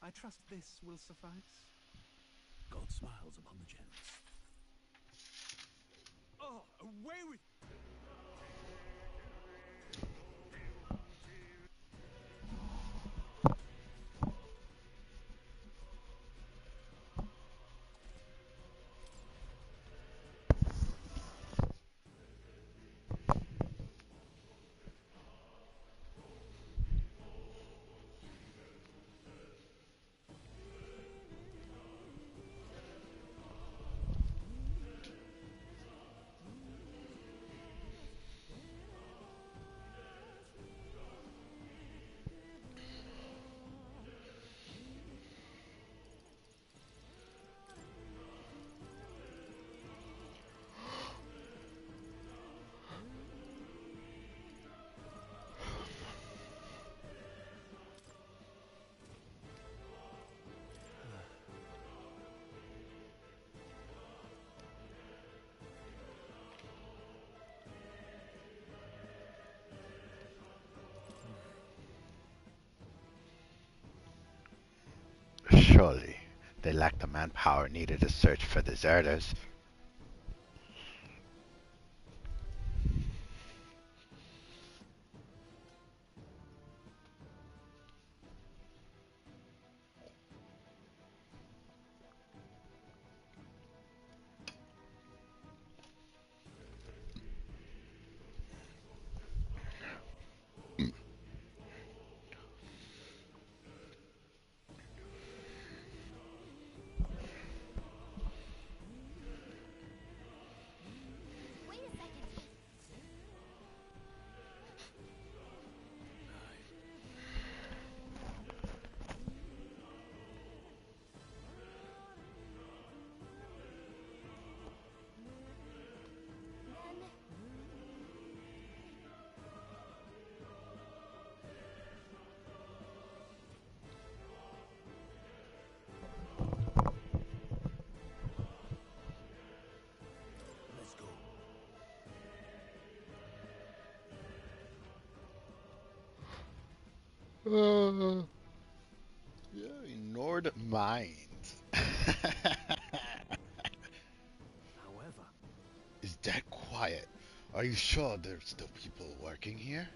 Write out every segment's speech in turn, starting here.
I trust this will suffice. God smiles upon the generous. Oh, away with... Surely, they lacked the manpower needed to search for deserters. Wait a second. Then Let's go. Yeah, ignored mines. However, Is that quiet? Are you sure there's still people working here?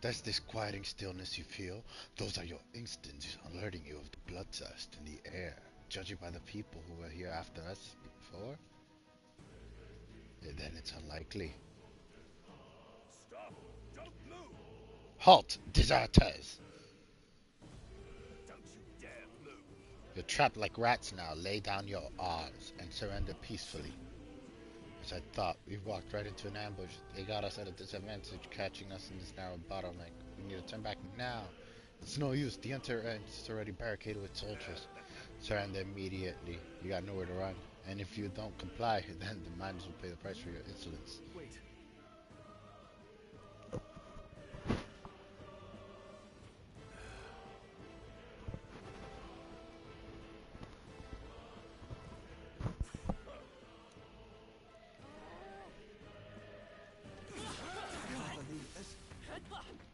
That's disquieting stillness you feel. Those are your instincts alerting you of the bloodthirst in the air. Judging by the people who were here after us before, then it's unlikely. stop! Don't move! Halt, deserters! Don't you dare move! You're trapped like rats now. Lay down your arms and surrender peacefully. As I thought, we walked right into an ambush. They got us at a disadvantage, catching us in this narrow bottleneck. We need to turn back now. It's no use. The entrance is already barricaded with soldiers. Surrender immediately. You got nowhere to run. And if you don't comply, then the miners will pay the price for your insolence. Wait.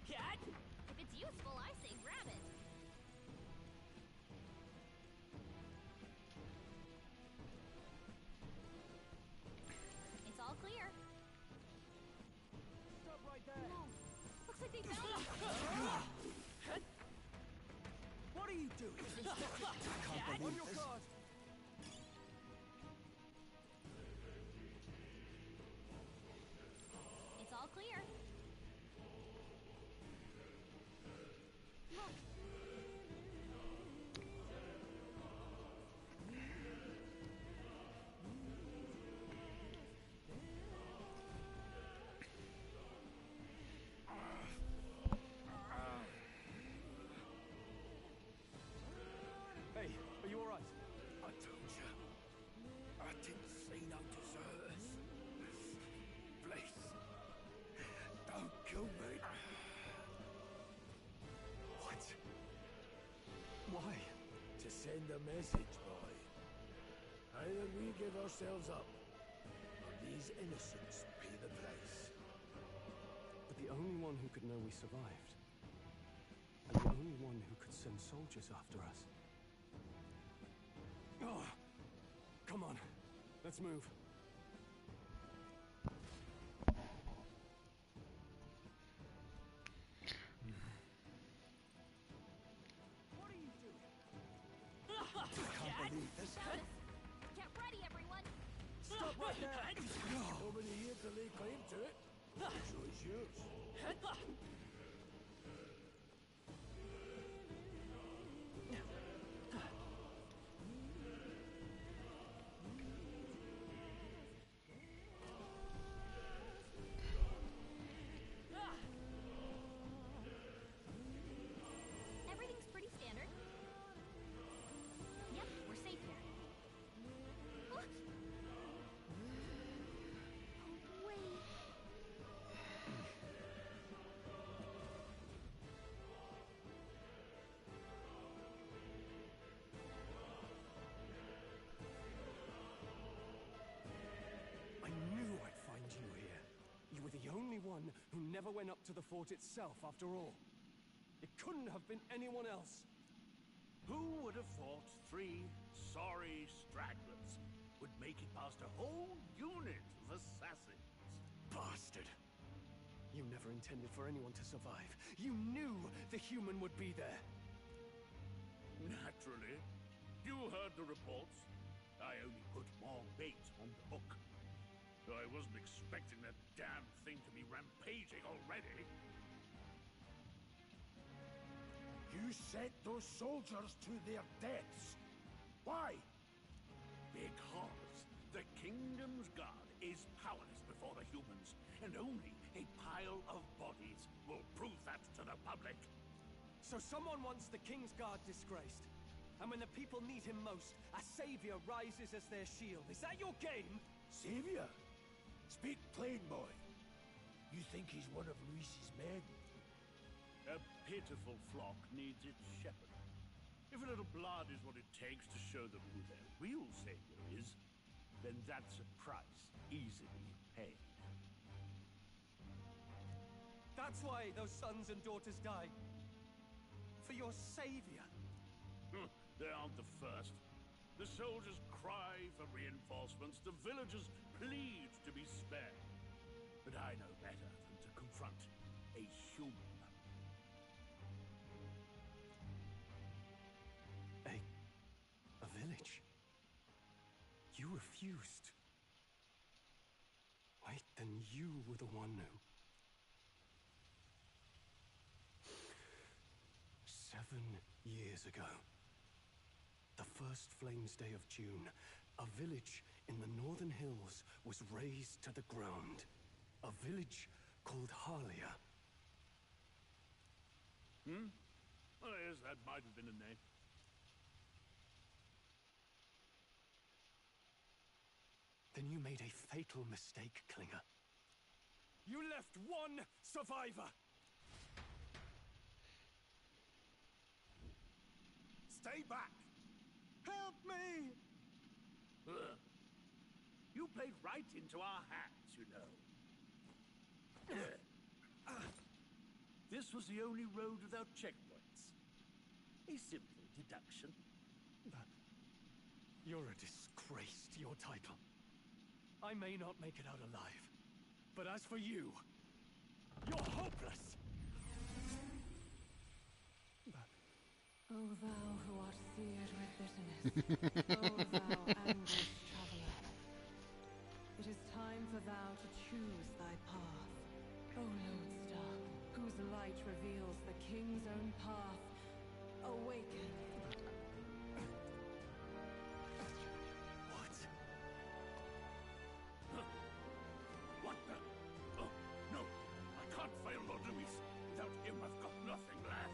Cat? If it's useful, I say grab it. It's all clear. Stop right there! No. Looks like they found us. What are you doing? On your guard! It's all clear. Look. Hey, are you alright? I told you. I didn't see no deserters. Please. Don't kill me. What? Why? To send a message, boy. Either we give ourselves up, or these innocents pay the price. But the only one who could know we survived, and the only only one who could send soldiers after us. Oh, come on, let's move. What are you doing? Can't believe this. Get ready, everyone! Stop right there! Nobody here to lay claim to it. So it's yours. Everything's pretty standard. Yep, we're safe here. Oh, wait. I knew I'd find you here. You were the only one who never went up to the fort itself, after all. It couldn't have been anyone else. Who would have thought 3 sorry stragglers would make it past a whole unit of assassins? Bastard! You never intended for anyone to survive. You knew the human would be there. Naturally. You heard the reports. I only put more bait on the hook. Though I wasn't expecting that damn thing to be rampaging already. You sent those soldiers to their deaths. Why? Because the Kingdom's Guard is powerless before the humans, and only a pile of bodies will prove that to the public. So someone wants the King's Guard disgraced. And when the people need him most, a savior rises as their shield. Is that your game? Savior? Speak plain, boy. You think he's one of Luis's men? A pitiful flock needs its shepherd. If a little blood is what it takes to show them who their real savior is, then that's a price easily paid. That's why those sons and daughters died. For your savior. They aren't the first. The soldiers cry for reinforcements, the villagers plead to be spared. But I know better than to confront a human. A village? You refused. Wait, then you were the one who... 7 years ago, the first Flames Day of June, a village in the northern hills was razed to the ground. A village called Harlia. Oh, yes, that might have been a name. Then you made a fatal mistake, Klinger. You left one survivor! Stay back! Help me! You played right into our hands, you know. This was the only road without checkpoints. A simple deduction. You're a disgrace to your title. I may not make it out alive, but as for you, you're hopeless! O thou who art seared with bitterness, O thou anguished traveler, it is time for thou to choose thy path. O lodestar, whose light reveals the king's own path, awaken. What? What the? Oh, no. I can't fail Lord Luis. Without him, I've got nothing left.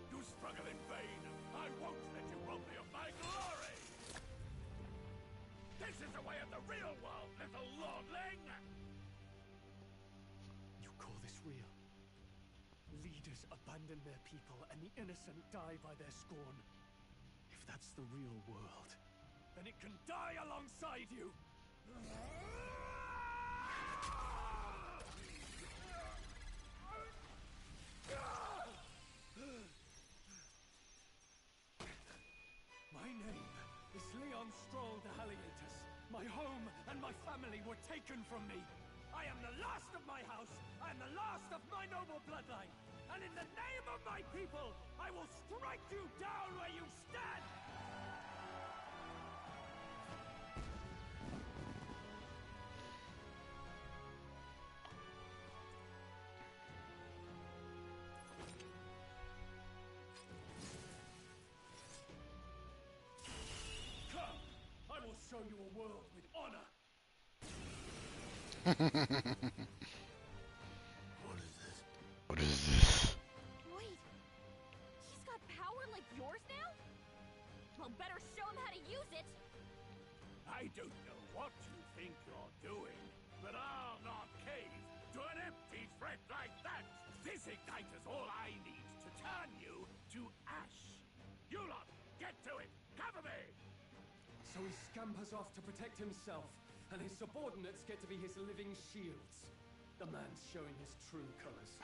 You struggle in vain. I won't let you rob me of my glory. This is the way of the real world, little lordling. You call this real? Leaders abandon their people and the innocent die by their scorn. If that's the real world, then it can die alongside you! on Stroll the Halliators. My home and my family were taken from me. I am the last of my house. I am the last of my noble bloodline. And in the name of my people, I will strike you down where you stand! Come, I will show you a world with honor. What is this? What is this? Wait, he's got power like yours now? Well, better show him how to use it. I don't know what you think you're doing, but I'll not cave to an empty threat like that. This igniter's all I need to turn you to ash. You lot, get to it. Cover me. So he scampers off to protect himself, and his subordinates get to be his living shields. The man's showing his true colors.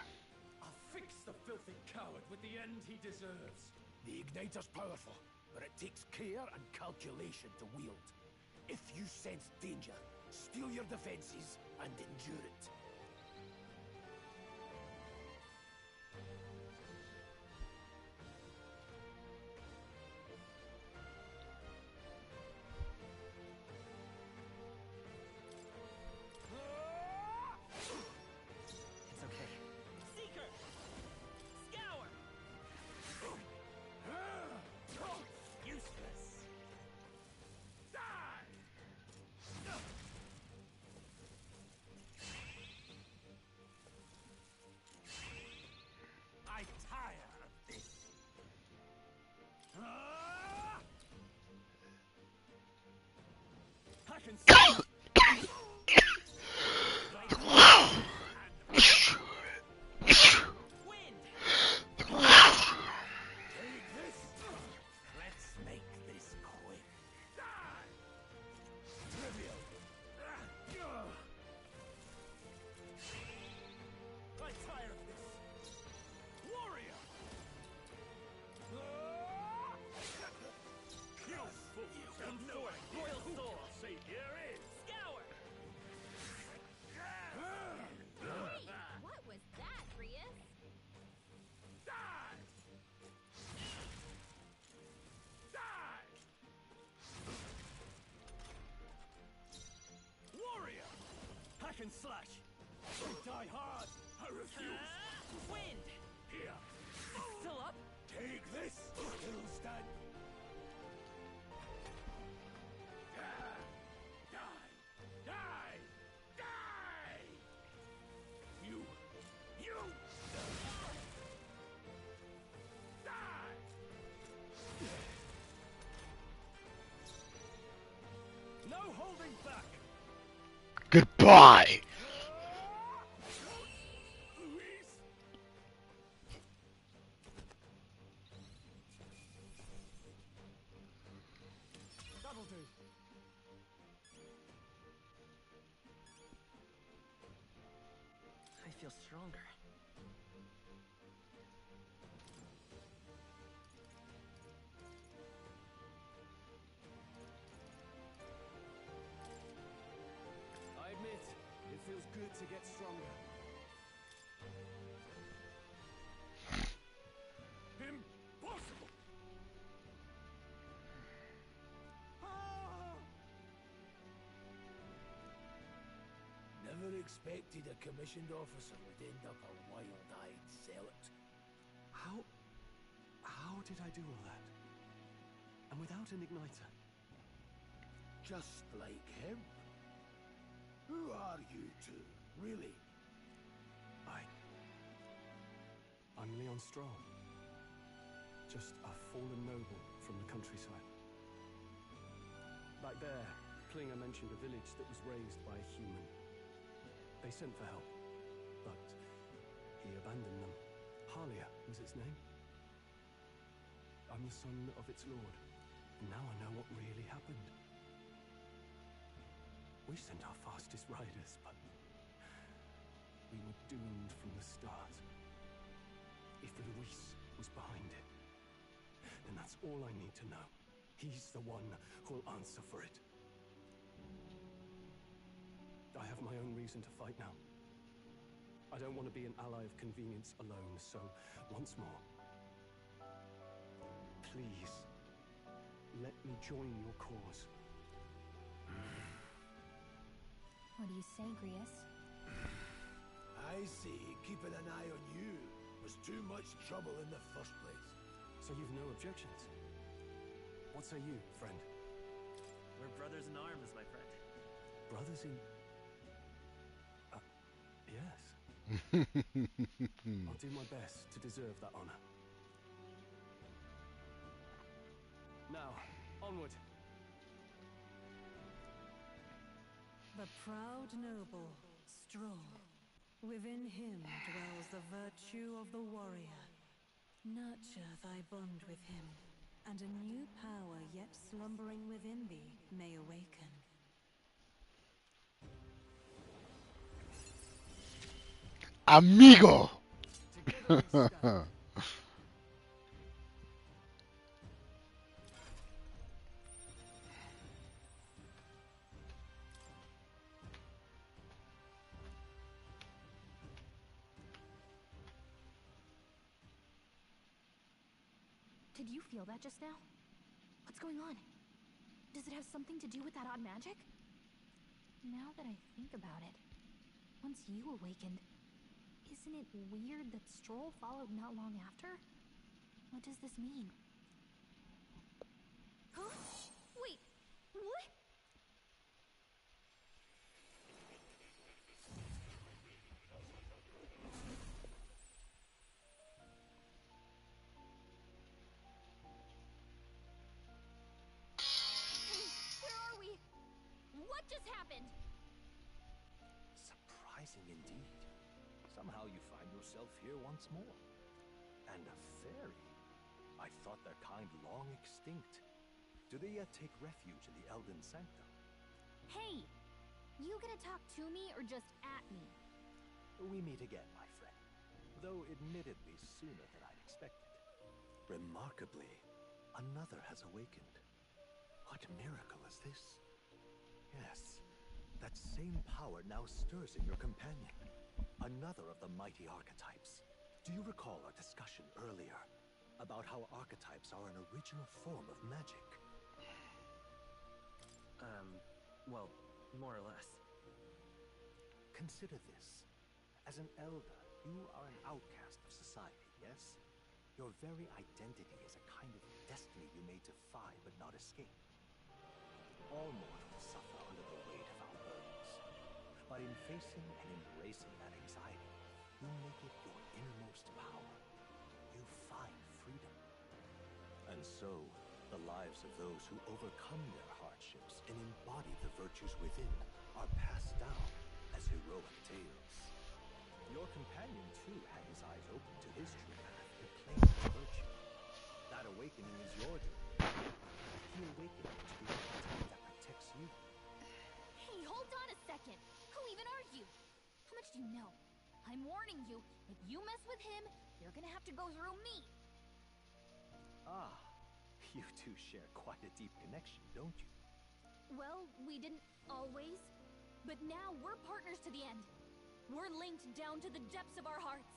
I'll fix the filthy coward with the end he deserves. The igniter's powerful, but it takes care and calculation to wield. If you sense danger, steel your defenses and endure it. It's okay. Seeker! Scour! Useless. Die! I tire of this. I can see. Wind! Take this! Let's make this quick. Die! Trivial! I tire of this. Warrior! You fools have no idea Royal who Sword! your savior is. Scour! Hey, what was that, Rias? Die! Die! Warrior! Hack and slash! Die hard! I refuse. Wind! Here, Still up? Take this! Still stand! die! Die! Die! You! Die! No holding back! Goodbye. Luis! That'll do. I feel stronger. I admit, it feels good to get stronger. Impossible! Never expected a commissioned officer would end up a wild-eyed zealot. How did I do all that? And without an igniter? Just like him. Who are you two, really? I'm Leon Stroll. Just a fallen noble from the countryside. Back there, Klinger mentioned a village that was raised by a human. They sent for help, but he abandoned them. Halia was its name. I'm the son of its lord, and now I know what really happened. We sent our fastest riders, but we were doomed from the start. If Luis was behind it, then that's all I need to know. He's the one who'll answer for it. I have my own reason to fight now. I don't want to be an ally of convenience alone, so once more, please, let me join your cause. What do you say, Grius? I see. Keeping an eye on you was too much trouble in the first place. So you've no objections? What say you, friend? We're brothers in arms, my friend. Brothers in... yes. I'll do my best to deserve that honor. Now, onward. The proud noble, strong. Within him dwells the virtue of the warrior. Nurture thy bond with him, and a new power yet slumbering within thee may awaken. Amigo! Did you feel that just now? What's going on? Does it have something to do with that odd magic? Now that I think about it, once you awakened, isn't it weird that Stroll followed not long after? What does this mean? Huh? Wait, what? Where are we? What just happened? Surprising indeed. Somehow you find yourself here once more. And a fairy. I thought their kind long extinct. Do they yet take refuge in the Elden Sanctum? Hey! You gonna talk to me or just at me? We meet again, my friend. Though admittedly sooner than I'd expected. Remarkably, another has awakened. What miracle is this? Yes, that same power now stirs in your companion. Another of the mighty archetypes. Do you recall our discussion earlier about how archetypes are an original form of magic? Well, more or less. Consider this. As an elder, you are an outcast of society, yes? Your very identity is a kind of destiny you may defy but not escape. All mortals suffer under the weight of our burdens. But in facing and embracing that anxiety, you make it your innermost power. You find freedom. And so, the lives of those who overcome their hardships and embody the virtues within are passed down as heroic tales. Your companion, too, had his eyes open to his true path and claimed virtue. That awakening is your doing. He awakened to the archetype that protects you. Hey, hold on a second! Who even are you? How much do you know? I'm warning you, if you mess with him, you're gonna have to go through me! Ah, you two share quite a deep connection, don't you? Well, we didn't always, but now we're partners to the end. We're linked down to the depths of our hearts.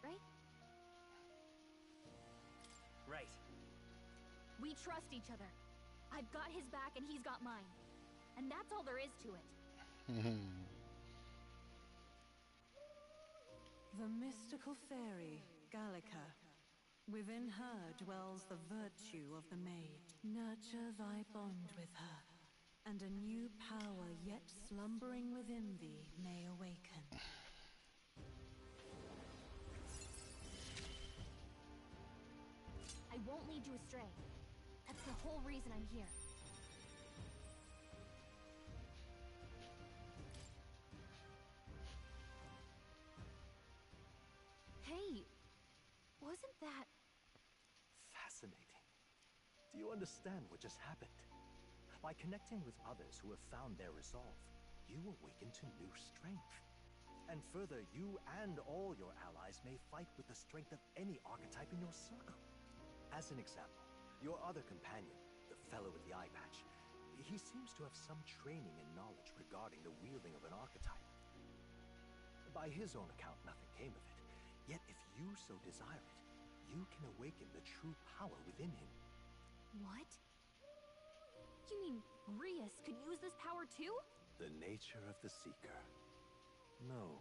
Right? Right. We trust each other. I've got his back and he's got mine. And that's all there is to it. The mystical fairy, Gallica. Within her dwells the virtue of the maid. Nurture thy bond with her, and a new power yet slumbering within thee may awaken. I won't lead you astray. That's the whole reason I'm here. Hey, wasn't that... Fascinating. Do you understand what just happened? By connecting with others who have found their resolve, you awaken to new strength. And further, you and all your allies may fight with the strength of any archetype in your circle. As an example, your other companion, fellow with the eye patch. He seems to have some training and knowledge regarding the wielding of an archetype. By his own account, nothing came of it. Yet if you so desire it, you can awaken the true power within him. What? You mean Rias could use this power too? The nature of the Seeker. No.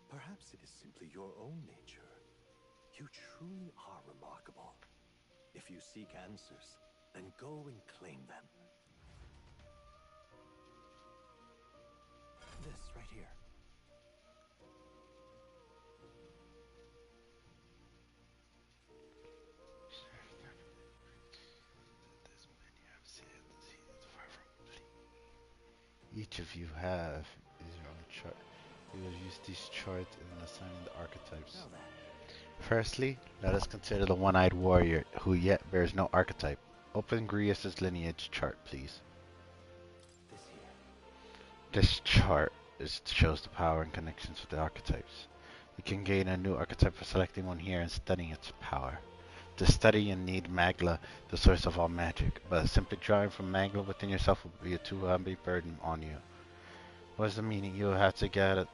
Perhaps it is simply your own nature. You truly are remarkable. If you seek answers, then go and claim them. This right here. Each of you have is your own chart. We will use these charts in assigning the archetypes. Now then. Firstly, let us consider the one-eyed warrior who yet bears no archetype. Open Grius' lineage chart, please. This here. This chart shows the power and connections with the archetypes. You can gain a new archetype by selecting one here and studying its power. To study, you need Magla, the source of all magic, but simply drawing from Magla within yourself will be a too heavy burden on you. What does it mean? You have to gather.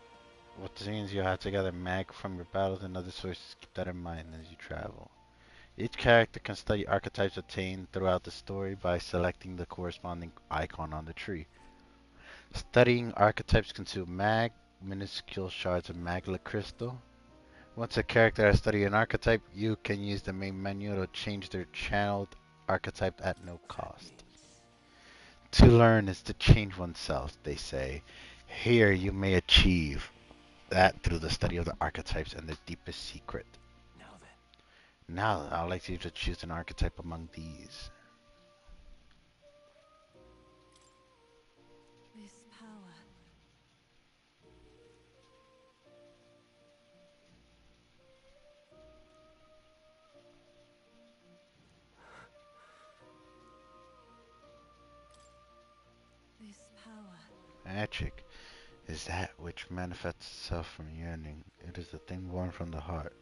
What this means, you have to gather mag from your battles and other sources. Keep that in mind as you travel. Each character can study archetypes obtained throughout the story by selecting the corresponding icon on the tree. Studying archetypes consume mag, minuscule shards of Magla crystal. Once a character has studied an archetype, you can use the main menu to change their channeled archetype at no cost. To learn is to change oneself, they say. Here you may achieve that through the study of the archetypes and their deepest secret. Now then. Now, I'd like you to choose an archetype among these. This power. This power. Magic is that which manifests itself from yearning. It is the thing born from the heart,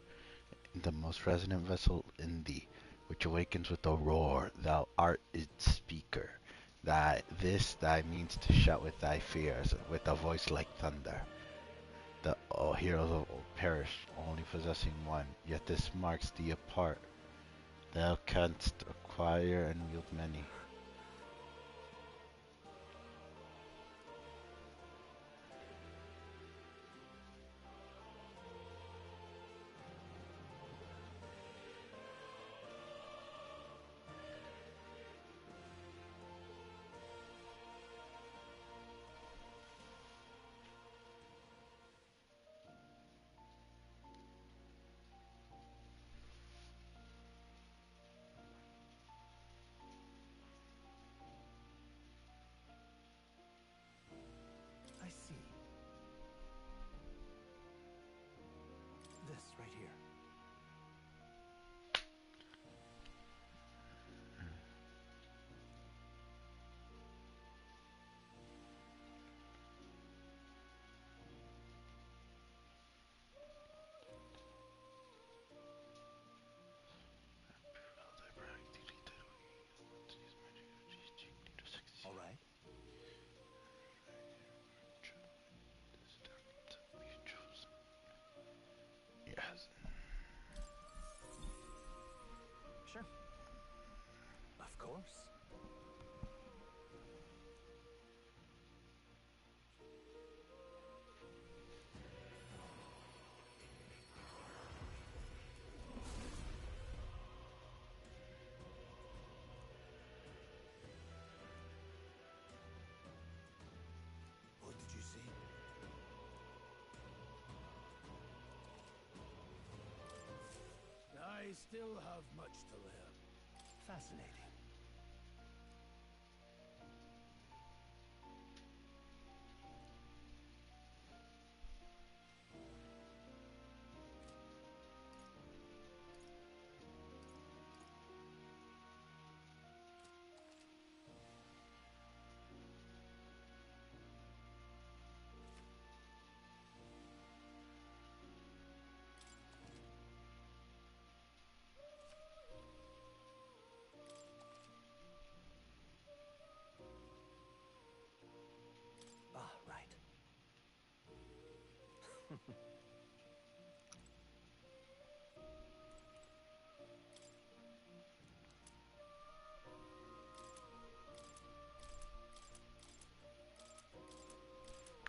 the most resonant vessel in thee, which awakens with a roar. Thou art its speaker. Thy means to shout with thy fears, with a voice like thunder. The heroes of old perish, only possessing one, yet this marks thee apart. Thou canst acquire and wield many. I see. This right here. All right. Yes. Sure. Of course. What did you see? I still have much to learn. Fascinating.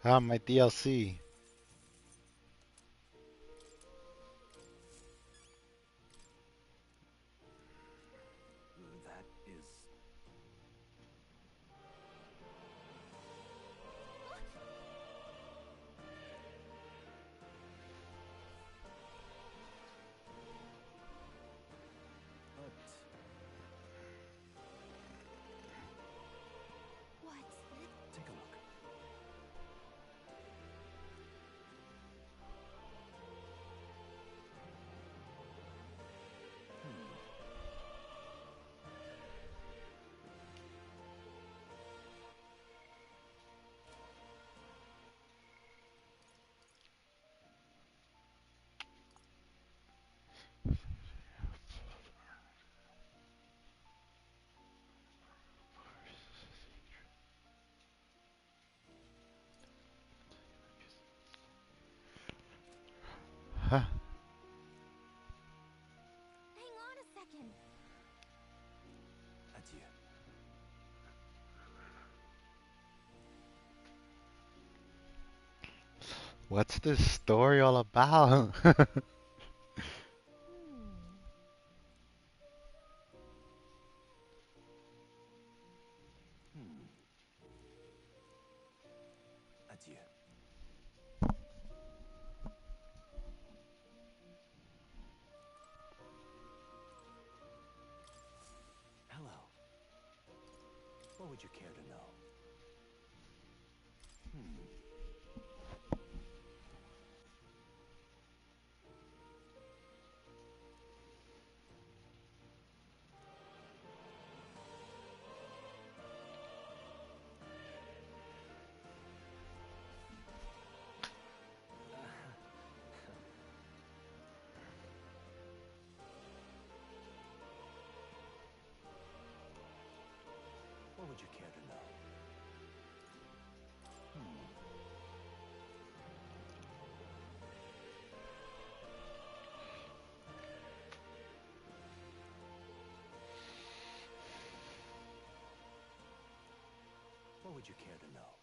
Ah, my DLC. That is... But... What? Take a look. Huh. Hang on a second. Adieu. What's this story all about? Adieu. Hello. What would you care to know? What would you care to know? What would you care to know?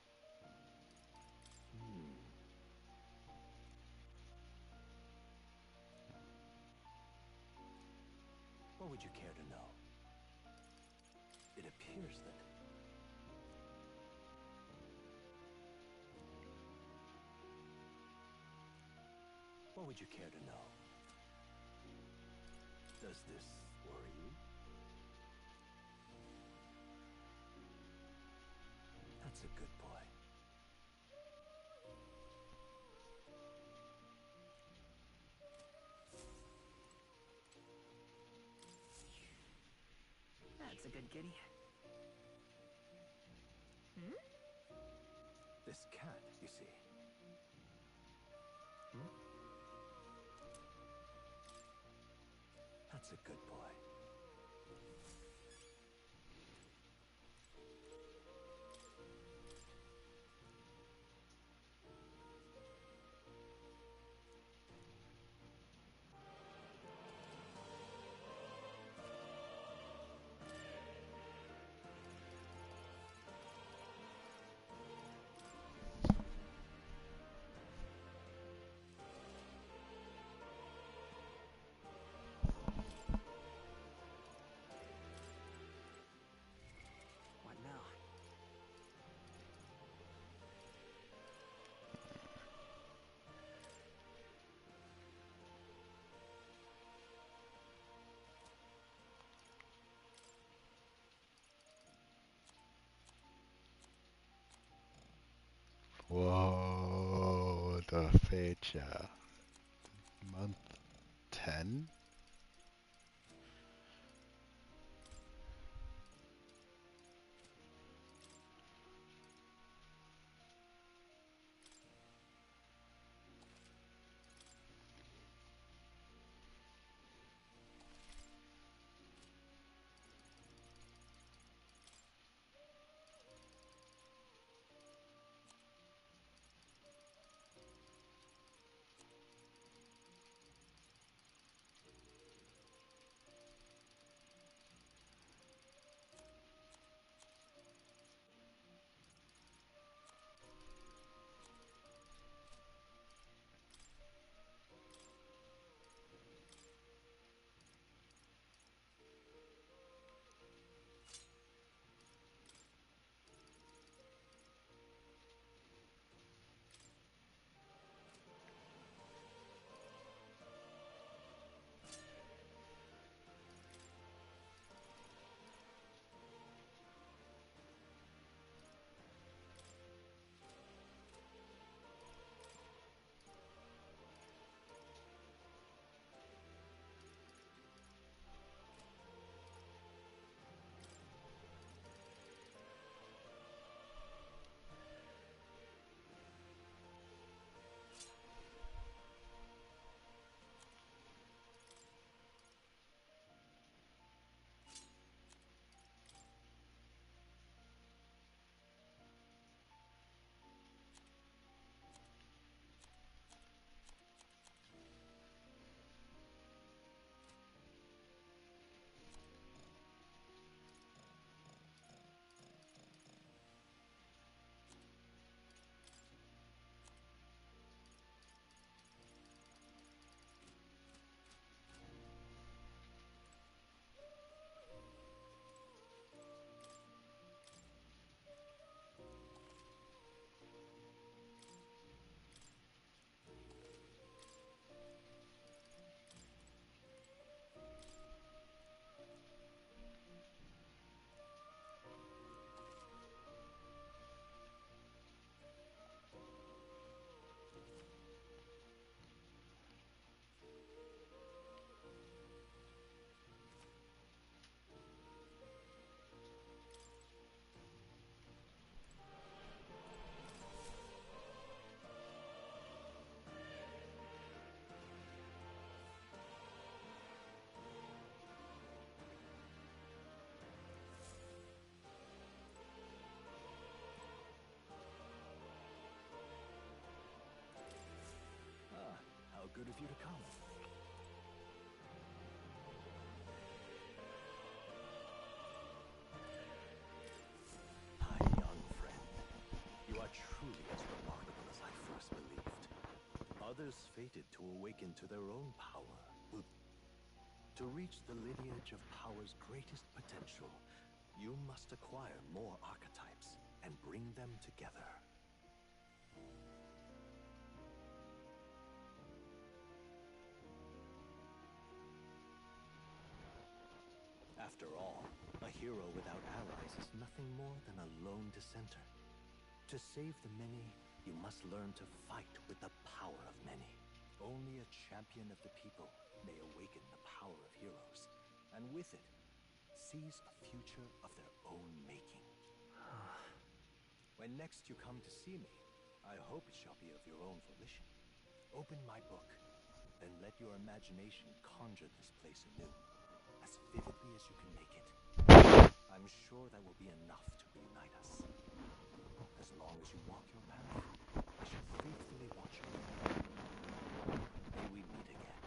What would you care to know? It appears that... What would you care to know? Does this worry you? That's a good boy. That's a good kitty. This cat, you see. That's a good boy. What now? Whoa, the fecha. Month 10? good of you to come. My young friend, you are truly as remarkable as I first believed. Others fated to awaken to their own power. To reach the lineage of power's greatest potential, you must acquire more archetypes and bring them together. After all, a hero without allies is nothing more than a lone dissenter. To save the many, you must learn to fight with the power of many. Only a champion of the people may awaken the power of heroes, and with it, seize a future of their own making. When next you come to see me, I hope it shall be of your own volition. Open my book, then let your imagination conjure this place anew, as vividly as you can make it. I'm sure that will be enough to reunite us. As long as you walk your path, I shall faithfully watch you. May we meet again.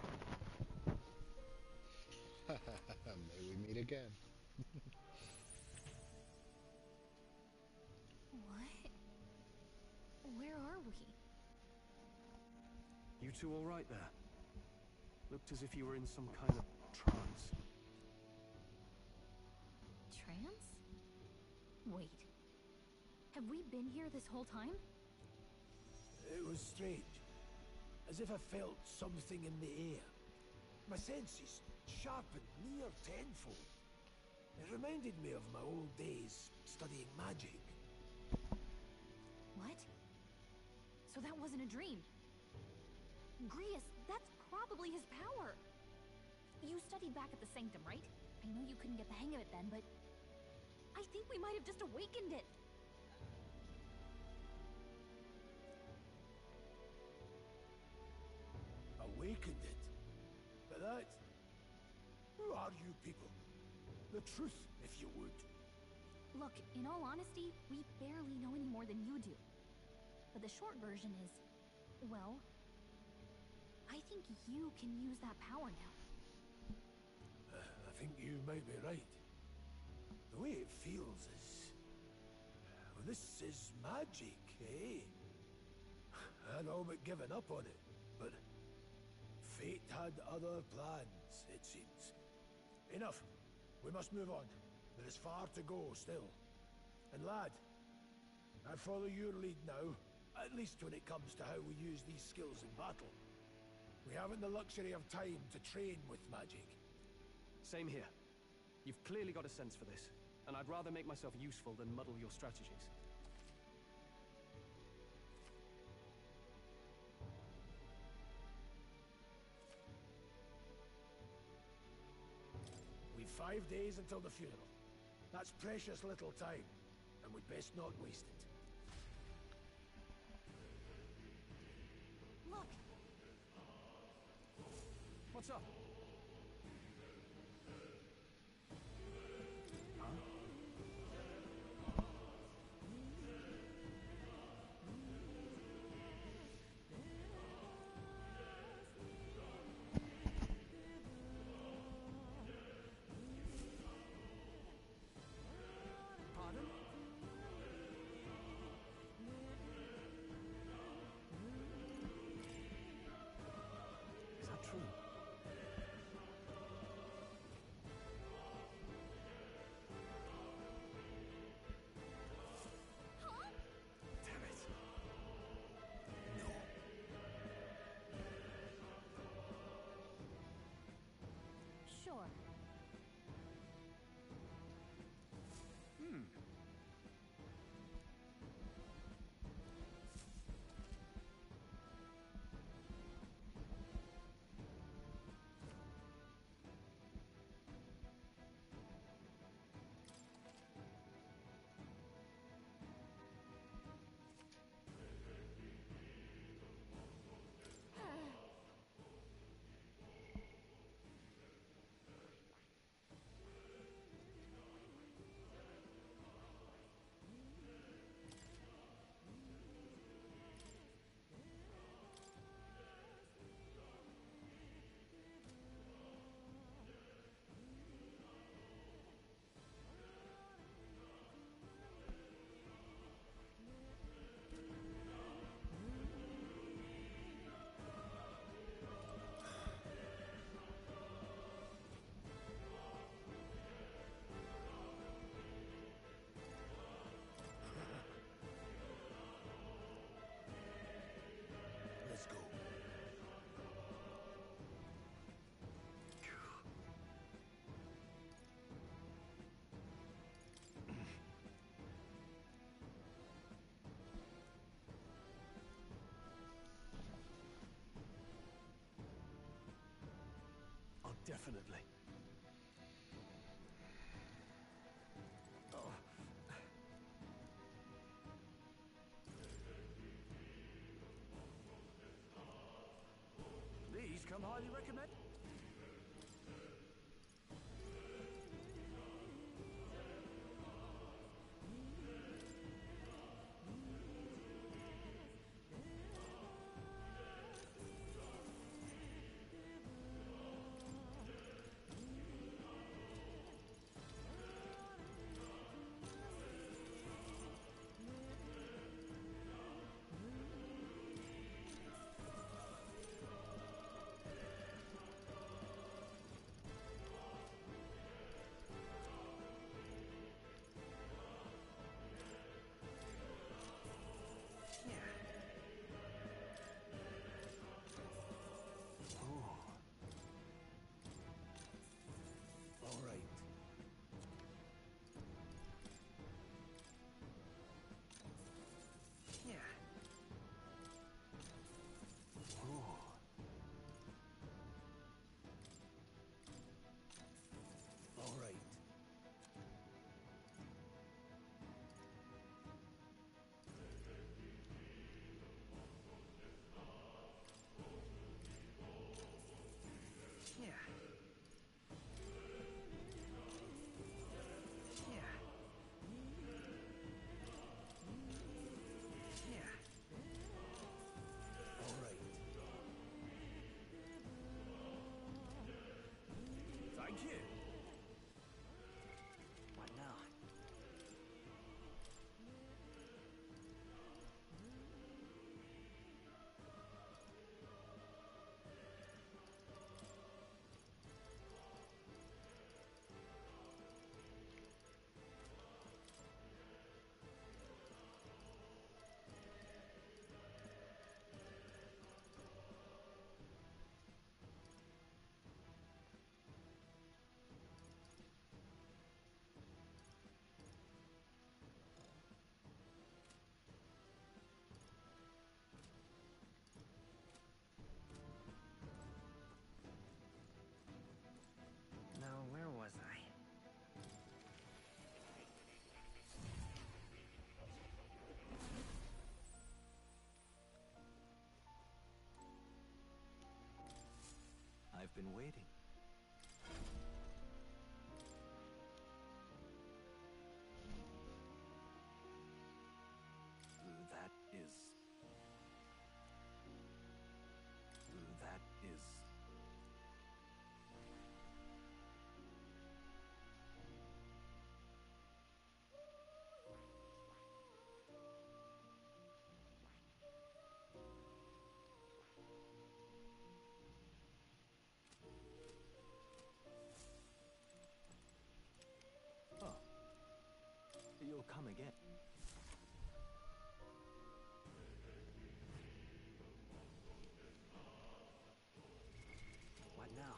May we meet again. What? Where are we? You two all right there? Looked as if you were in some kind of trance. Trance? Wait. Have we been here this whole time? It was strange. As if I felt something in the air. My senses sharpened near tenfold. It reminded me of my old days studying magic. What? So that wasn't a dream. Grius, that's probably his power. You studied back at the Sanctum, right? I know you couldn't get the hang of it then, but I think we might have just awakened it. Awakened it? But that... Who are you people? The truth, if you would. Look, in all honesty, we barely know any more than you do. But the short version is, well, I think you can use that power now. I think you might be right. The way it feels is... Well, this is magic, eh? I'd all but given up on it, but... Fate had other plans, it seems. Enough. We must move on. There is far to go still. And lad, I follow your lead now, at least when it comes to how we use these skills in battle. We haven't the luxury of time to train with magic. Same here. You've clearly got a sense for this, and I'd rather make myself useful than muddle your strategies. We've 5 days until the funeral. That's precious little time, and we'd best not waste it. Look! What's up? Pardon? Is that true? Definitely. Oh. These come highly recommended. All right. Yeah. All right. Yeah. Yeah. Yeah. All right. Thank you. What now? Now, where was I? I've been waiting. That is... That is... Oh. You'll come again. What now?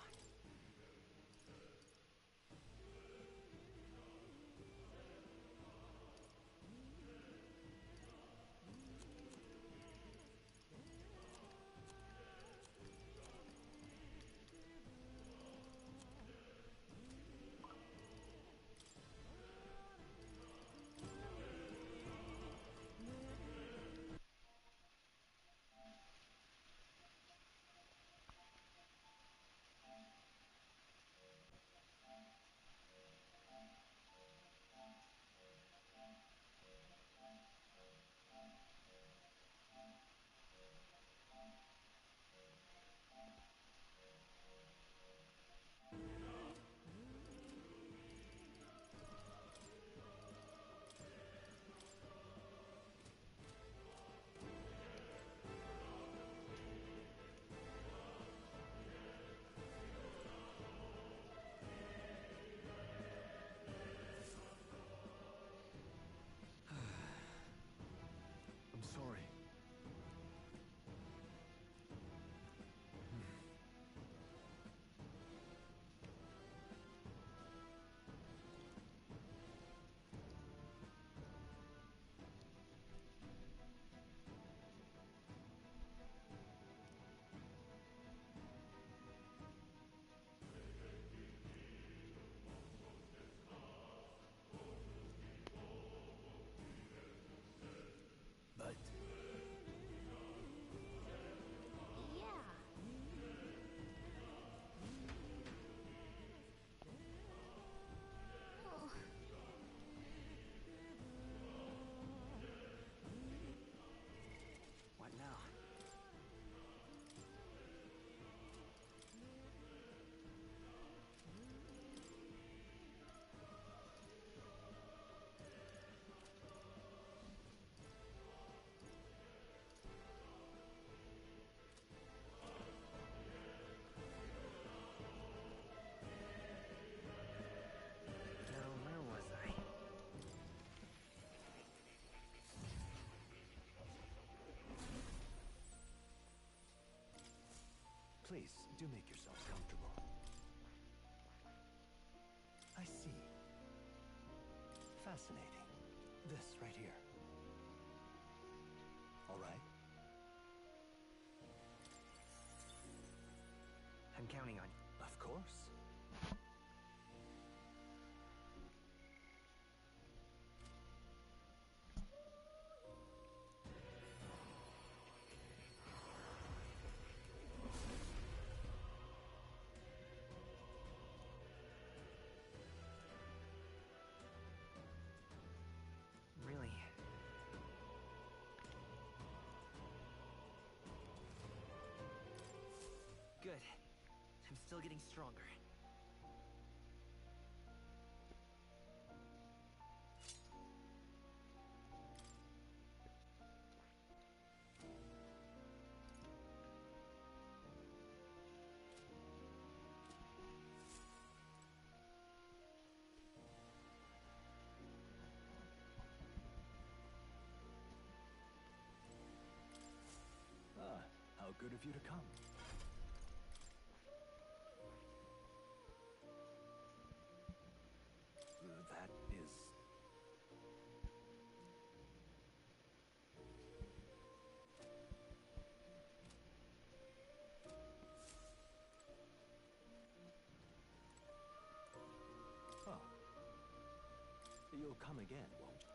Please, do make yourselves comfortable. I see. Fascinating. This right here. All right. I'm counting on you. Of course. Really? Good. I'm still getting stronger. Ah, how good of you to come. That is... Oh. You'll come again, won't you?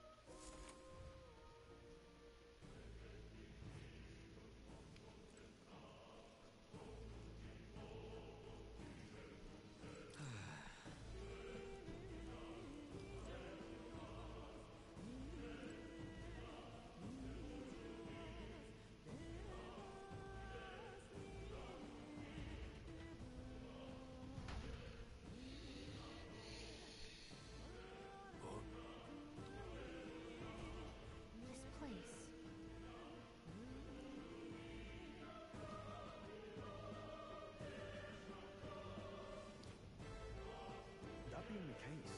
This place. That being the case,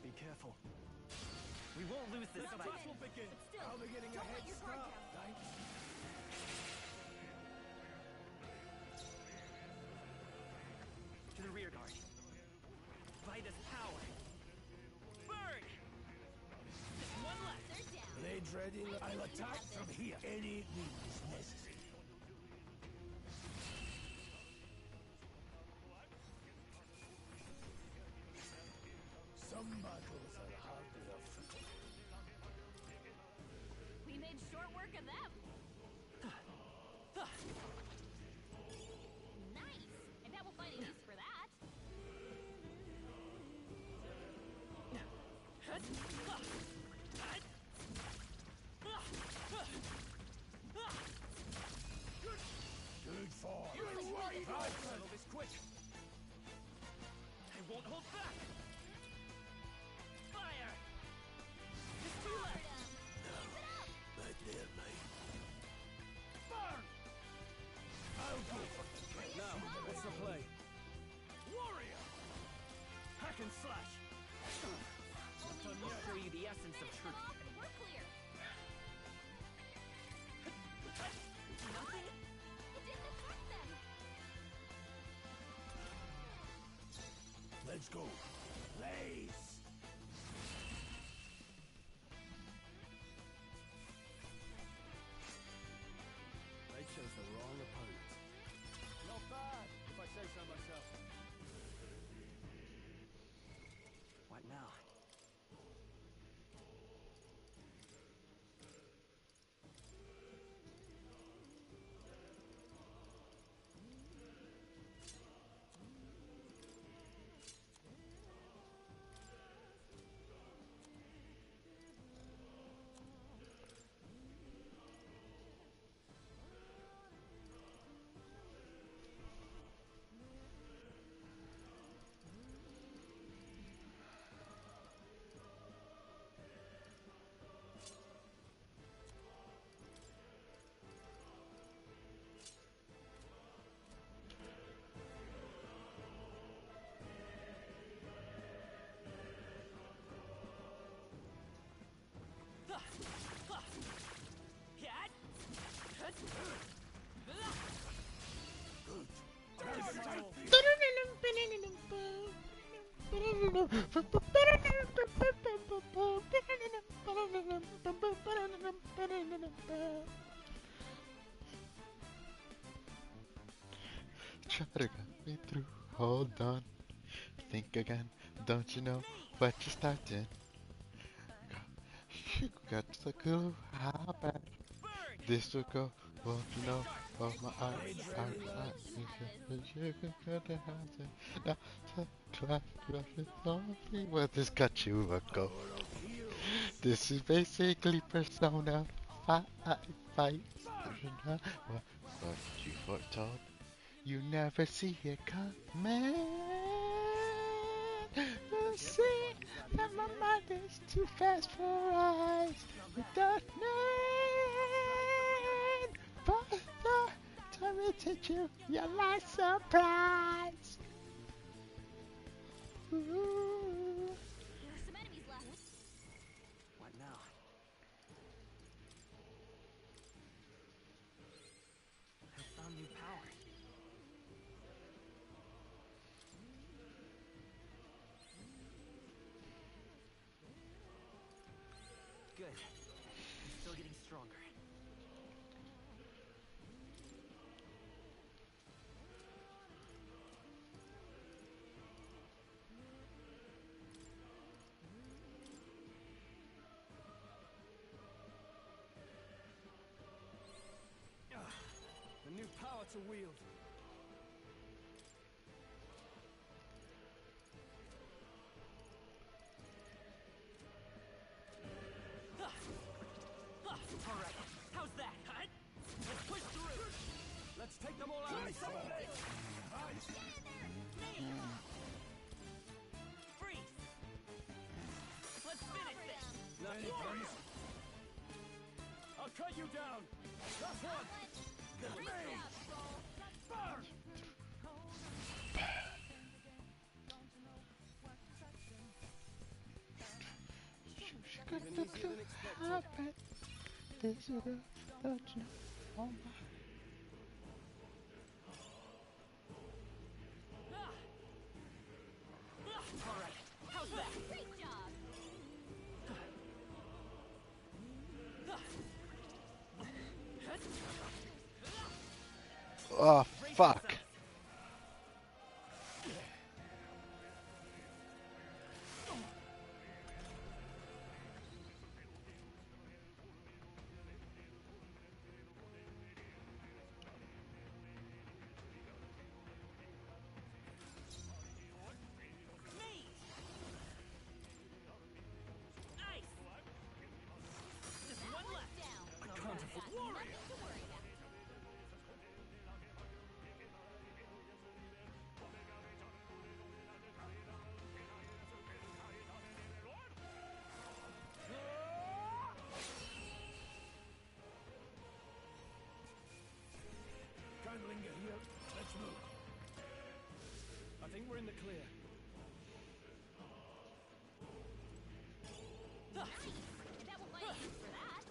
be careful. We won't lose this The fight. battle will begin. But still, I'll be getting a don't let head your guard start. down. Thanks. To the rear guard. Vida's power. Burn! Just one left. They're down. Blades ready. I'll attack from here. Any means necessary. Some battles are hardly a We made short work of them. Nice. I bet we'll find a use for that. good form. You're right. Settle this quick. I won't hold back. Fire! Just two left. Right there, mate. Burn! I'll go for the kill. Now, what's the play? Warrior! Hack and slash. I'll show you the essence of truth. Off and we're clear. Nothing? It didn't affect them. Let's go. Blaze! they chose the wrong opponent. Not bad, if I say so myself. What now? Try to get me through. Hold on. Think again. Don't you know what you're starting? You got the clue how bad this will go. Won't you know? Oh my eyes, you can cut the house. Now, clap, softly. Well, this got you a go. This is basically Persona 5. What you foretold, you never see it coming. You see that my mind is too fast for eyes. Without need for the time it hit you, you're like surprise. Ooh. There are some enemies left. What now? I found new power. Good. I'm still getting stronger. The new power to wield. All right. How's that? Let's push through. Let's take them all out. Freeze! Let's finish this! Not any guns. I'll cut you down. Last one. Good me. Burn. Got the clue how bad this will go. Don't you know? Oh my. All right. How's that? Great job. Oh fuck. Can't linger here. Let's move. I think we're in the clear. And that will buy you for that.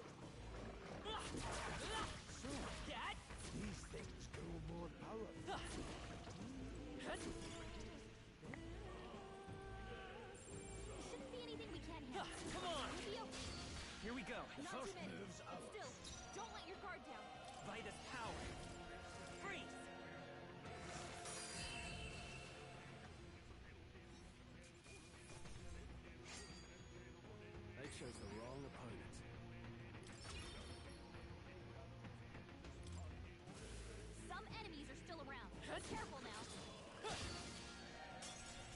Dad? These things grow more powerful. Shouldn't be anything we can't handle. Come on! We'll be okay. Here we go. Not too many. Still, don't let your guard down. Vitus power. Freeze! They chose the wrong opponent. Some enemies are still around. Be careful now.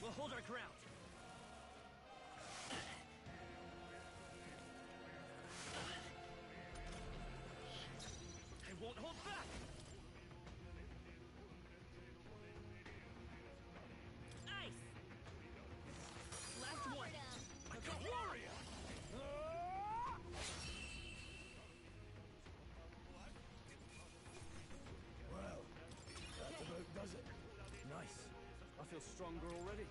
We'll hold our ground. I won't hold back! Ice! Last one! Like a warrior! Well, that about does it. Nice. I feel stronger already.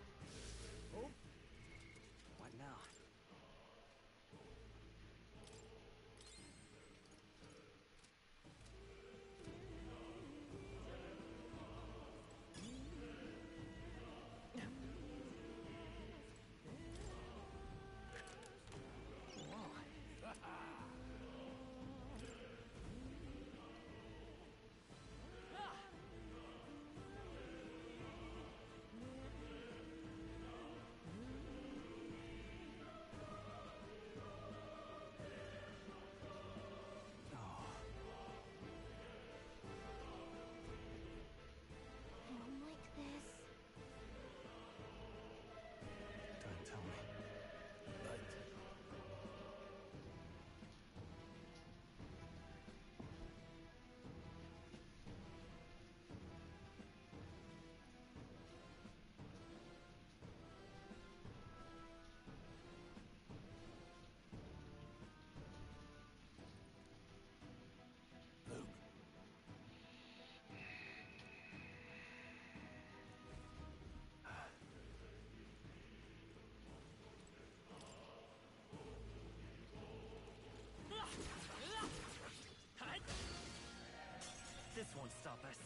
won't stop us.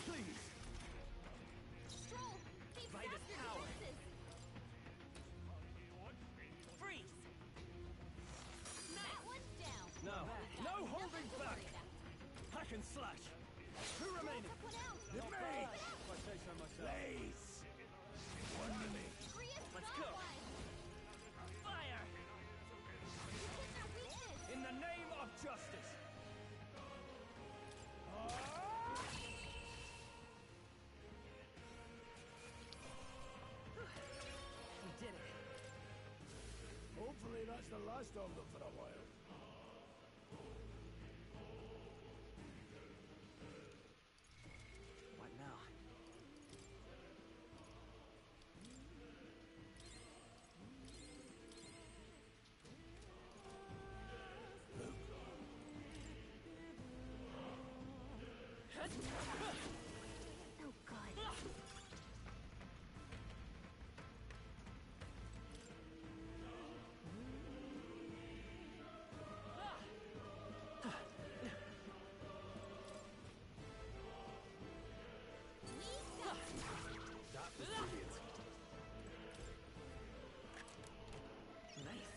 Please! Stroll, keep By the faster power. defenses. Freeze! That one's down. No, no holding Nothing to back! worry about. Hack and slash! Two remaining! Took one out. Hit me! If I say so myself. Blaze! One minute. Gria's Let's got go. one. Fire! You hit their weakness. In the name of justice! We did it. Hopefully that's the last of them for a while. What now? Oh, God. That was brilliant. Nice.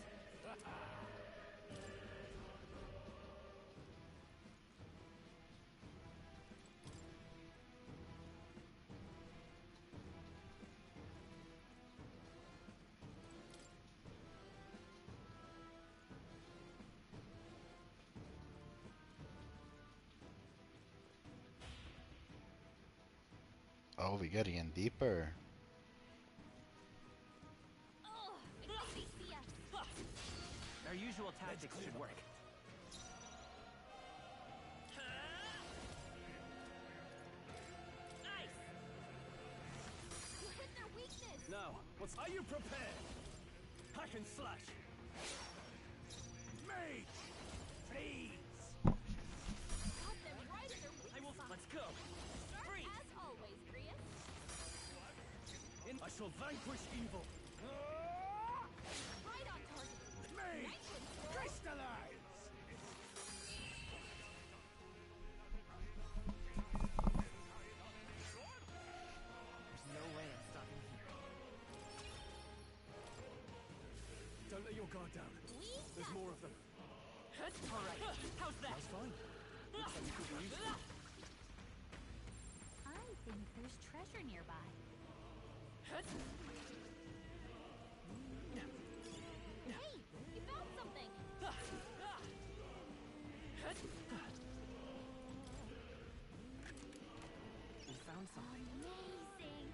Oh, we're getting in deeper. Oh, I think they see us. Our usual tactics should work. Nice! You hit their weakness. Now, are you prepared? Hack and slash! Mage! Freeze! Got them right in their weak I will. spot. Let's go! Sharp Freeze! as always, Gria. I shall vanquish evil! Right on target. Mage! Nice one, Stroll. Crystallize! There's no way I'm stopping here. Don't let your guard down. There's more of them. Alright, how's that? That's fine. Looks like you could be useful. I think there's treasure nearby. Hey, you found something. We found something. Amazing.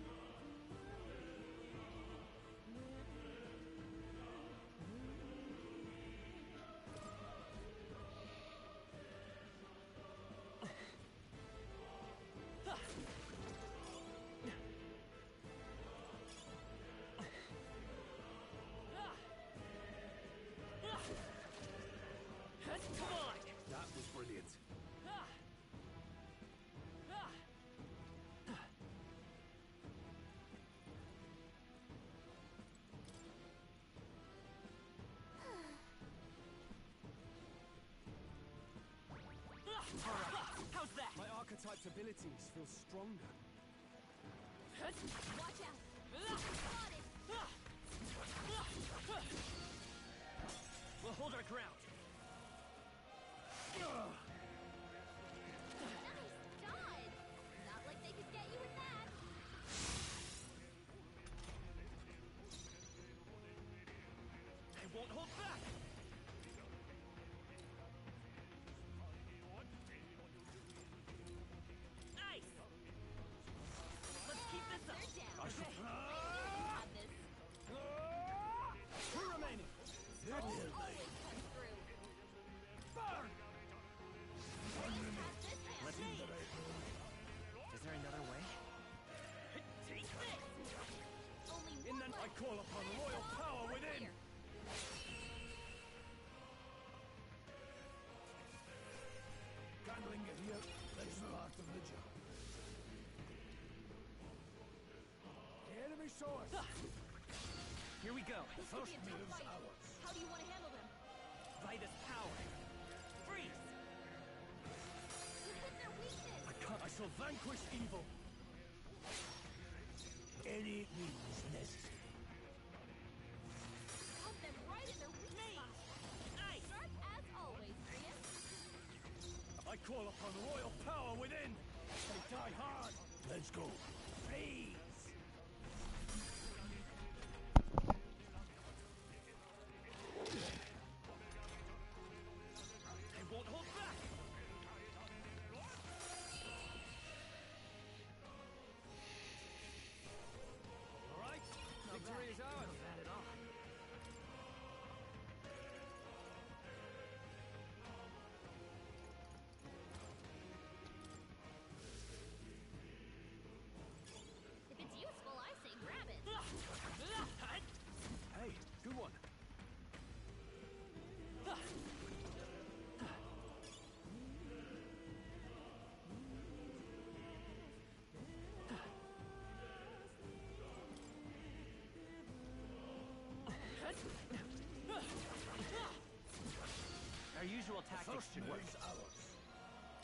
Come on! That was brilliant. How's that? My archetype's abilities feel stronger. Watch out. Spotted. We'll hold our ground. Nice dodge. Not like they could get you with that. I won't hold back! Nice! Let's keep this up! They're down. I shall... You have this. Two remaining! Always comes through. Burn! Have this hand. Let's see! Is there another way? Take this! Only In one the... I left. call upon royal power within! Here. Can't linger here. That's the last of the job. Here me show us! Here we go. This could be a tough move's fight. ours. How do you want to handle them? By this power. Freeze! You hit their weakness! I shall vanquish evil! Any means necessary. Put them right in their weak spot! Ice! Sharp as always, Prius! I call upon royal power within! They die hard! Let's go. Freeze! They won't hold back! All right, victory is ours! Not bad at all. If it's useful, I say grab it! Hey, good one! Our usual tactics should work. Move's ours.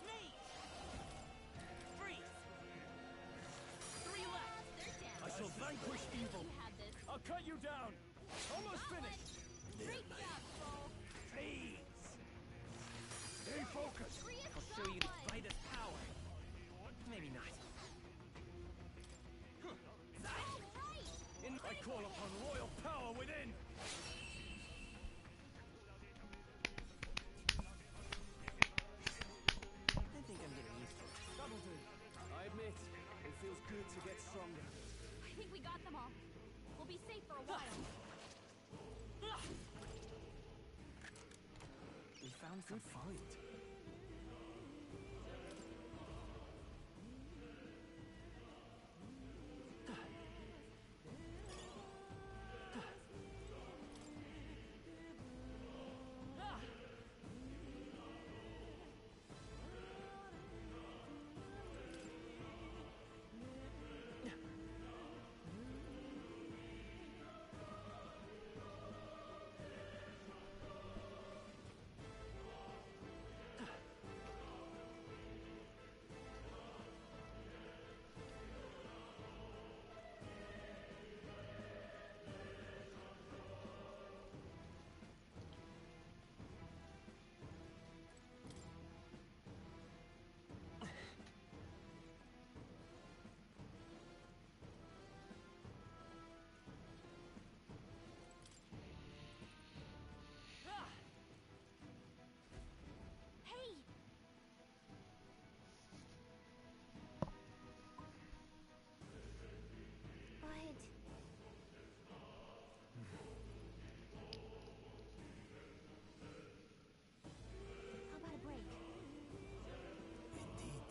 Mate! Freeze! 3 left! They're down. I shall vanquish evil! You have this. I'll cut you down! Almost Got one. finished! Great job, Soul! Freeze. Stay focused. Prius I'll show got you one. by this power. Maybe not. All right! I call upon royal power within! I think I'm getting used to it. That'll do. I admit, it feels good to get stronger. I think we got them all. We'll be safe for a while. We found Good something. fight. Hey! But... How about a break? Indeed.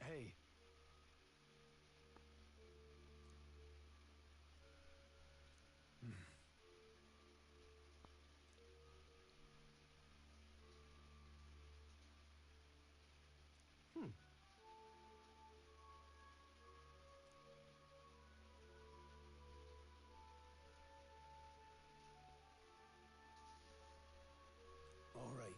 Hey. All right.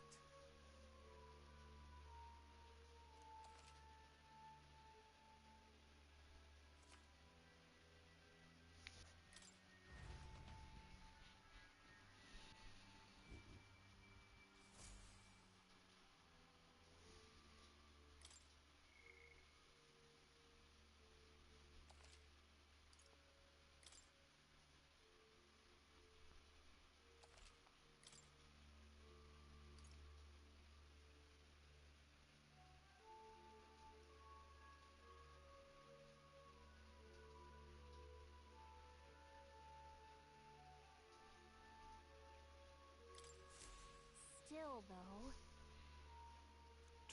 Still, though...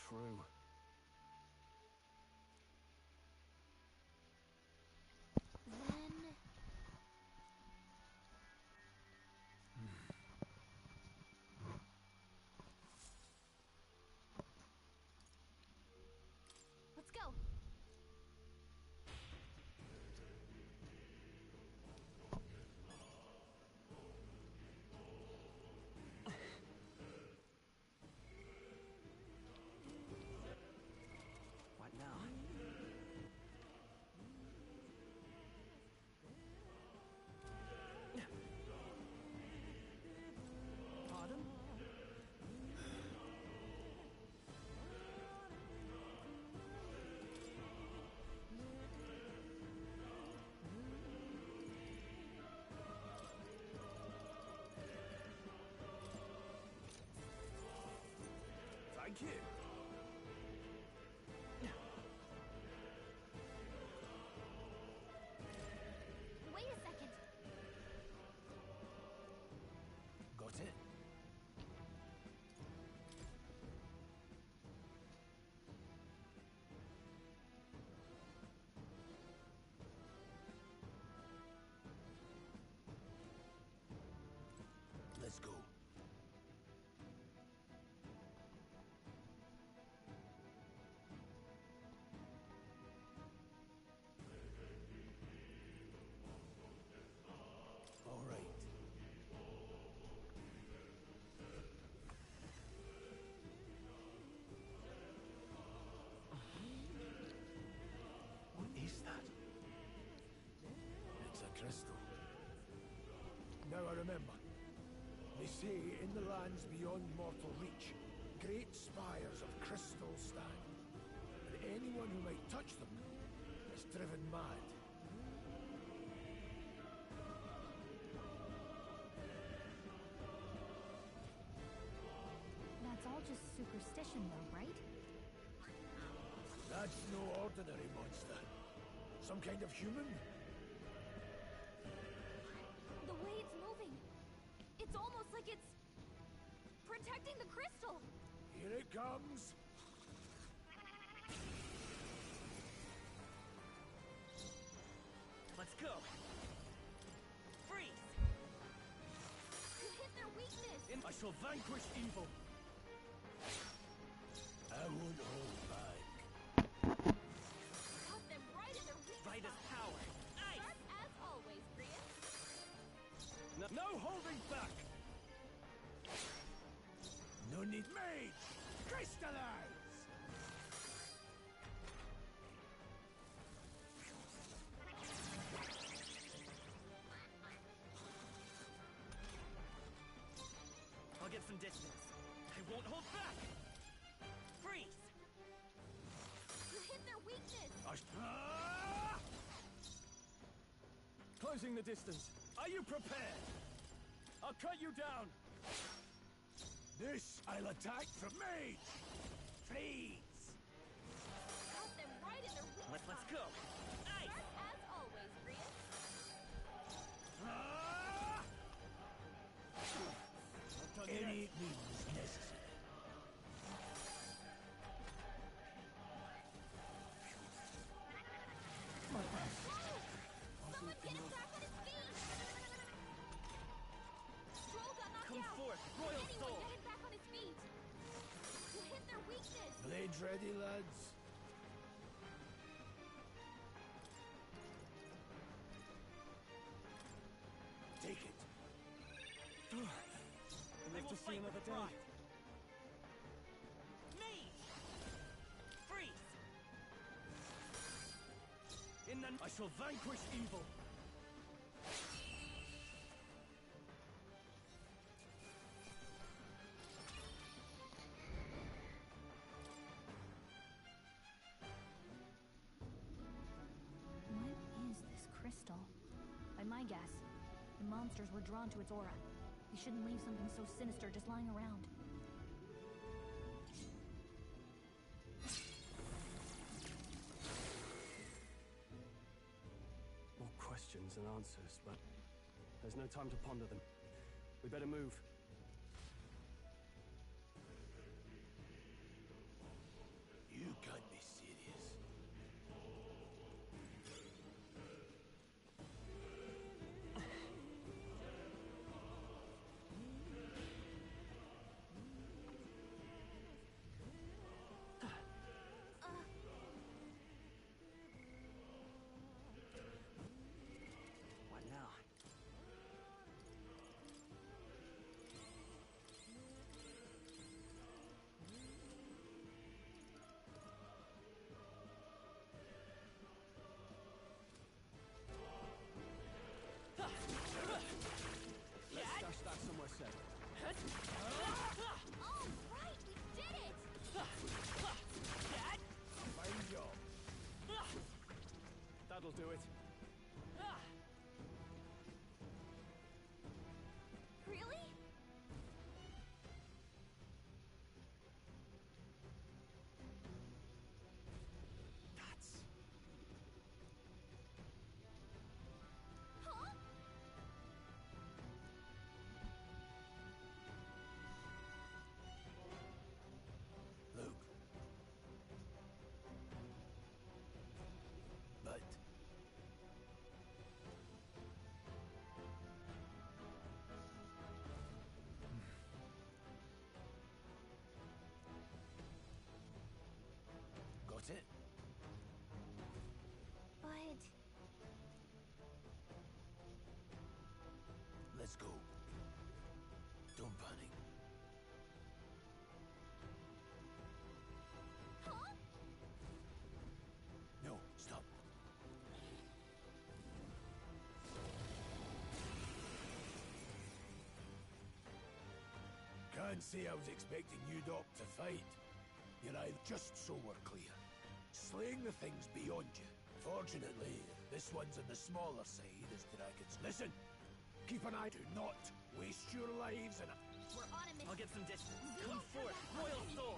True. Then... you. Wait a second. Got it? Let's go. All right. What is that? It's a crystal. Now I remember. They say in the lands beyond mortal reach, great spires of crystal stand. And anyone who might touch them is driven mad. That's all just superstition, though, right? That's no ordinary monster. Some kind of human? The way it's moving. It's almost like it's protecting the crystal. Here it comes. Let's go. Freeze! You hit their weakness. I shall vanquish evil. I won't hold back. Caught them right in their weak Right as spot. power. Ice! Sharp as always, Brian. No holding back. No need. Mage! Crystallize! I'll get some distance. I won't hold back! Freeze! You hit their weakness. Closing the distance. Are you prepared? I'll cut you down. This I'll attack from mage! Freeze! Caught them right in their weak Let's spot. go! Ice! Sharp as always, Brian. Not done Any yet. means necessary. Someone get him back on his feet. Stroll got knocked Come out. forth, Royal Anyone Soul! get him back on his feet. You hit their weakness. Blades ready, lads? Take it. Live to see another day. Mage! Freeze! In the I shall vanquish evil. What is this crystal? By my guess, the monsters were drawn to its aura. We shouldn't leave something so sinister just lying around. More questions than answers, but there's no time to ponder them. We better move. You can't be serious. What now? Can't say I was expecting you, Doc, to fight. You're either just so we're clear. Slaying the thing's beyond you. Fortunately, this one's on the smaller side as dragons. Listen, keep an eye. Do not waste your lives in a... We're on a mission. I'll get some distance. Come forth, Royal Soul!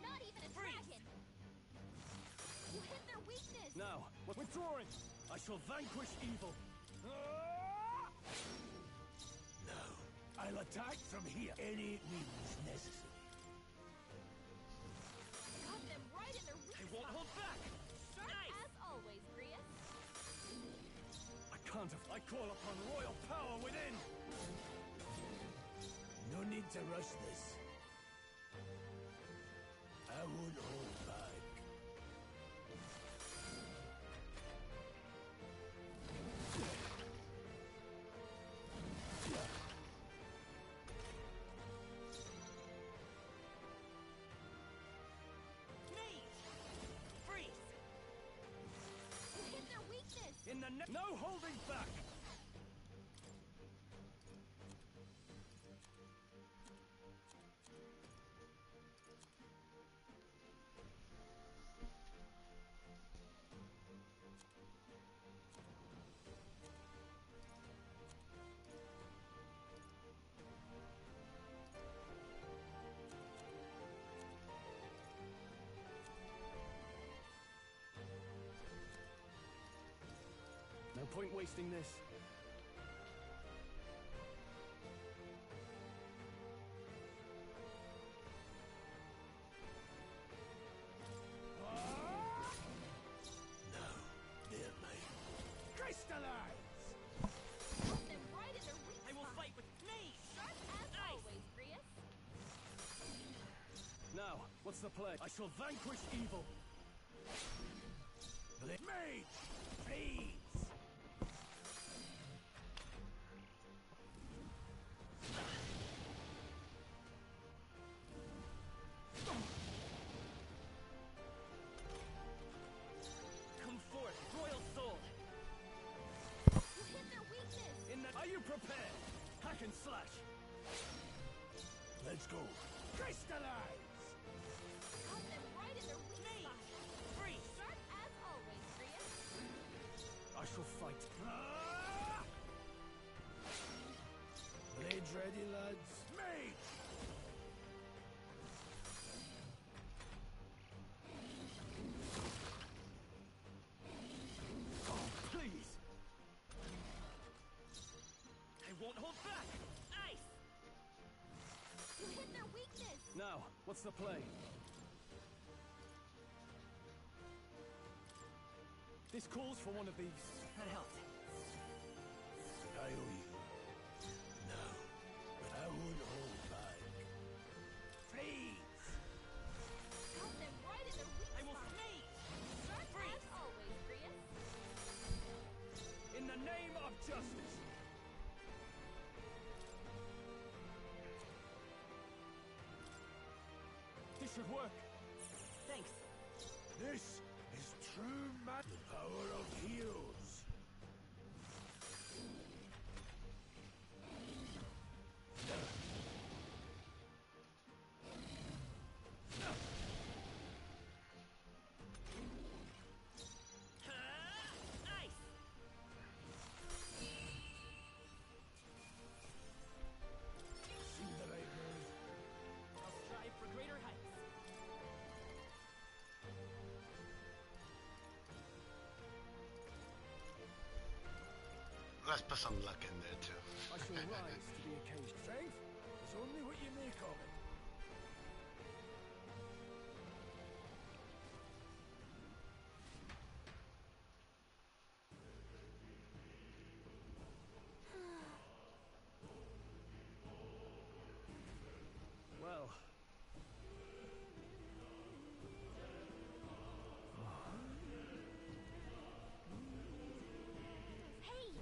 Not even a dragon! You hit their weakness! Now, withdrawing! I shall vanquish evil! No, I'll attack from here. Any means necessary. Got them right in their weak I won't hold back! Sharp Nice! as always, Grius. I can't have... I call upon royal power within! No need to rush this. I won't hold back. Mage! Freeze! You hit their weakness! In the no holding back! No point wasting this. No, they're mine. Crystallize! Got them right in their weak I will spot. fight with Mage! Sharp as Nice. always, Grius. Now, what's the play? I shall vanquish evil! Mage! Freeze! Come forth, Royal Soul! You hit their weakness! In the... Are you prepared? Hack and slash! Let's go. Crystallize! Got them right in their weak Mage! spot. Freeze! Sharp as always, Grius. I shall fight. Blades ready, lads. Mage! Oh, please! I won't hold back! Ice! You hit their weakness! Now, what's the play? This calls for one of these. That helped. I owe you. No, but I won't hold back. Freeze! Got them right in their weak I will spot. Mage! Sharp Freeze! as always, Grius. In the name of justice! This should work. Thanks. This is true the power of heroes. Ice! See the right move. I'll strive for greater heights. Let's put some luck in there too. I shall rise to the occasion. Strength is only what you make of it. Well, Hey!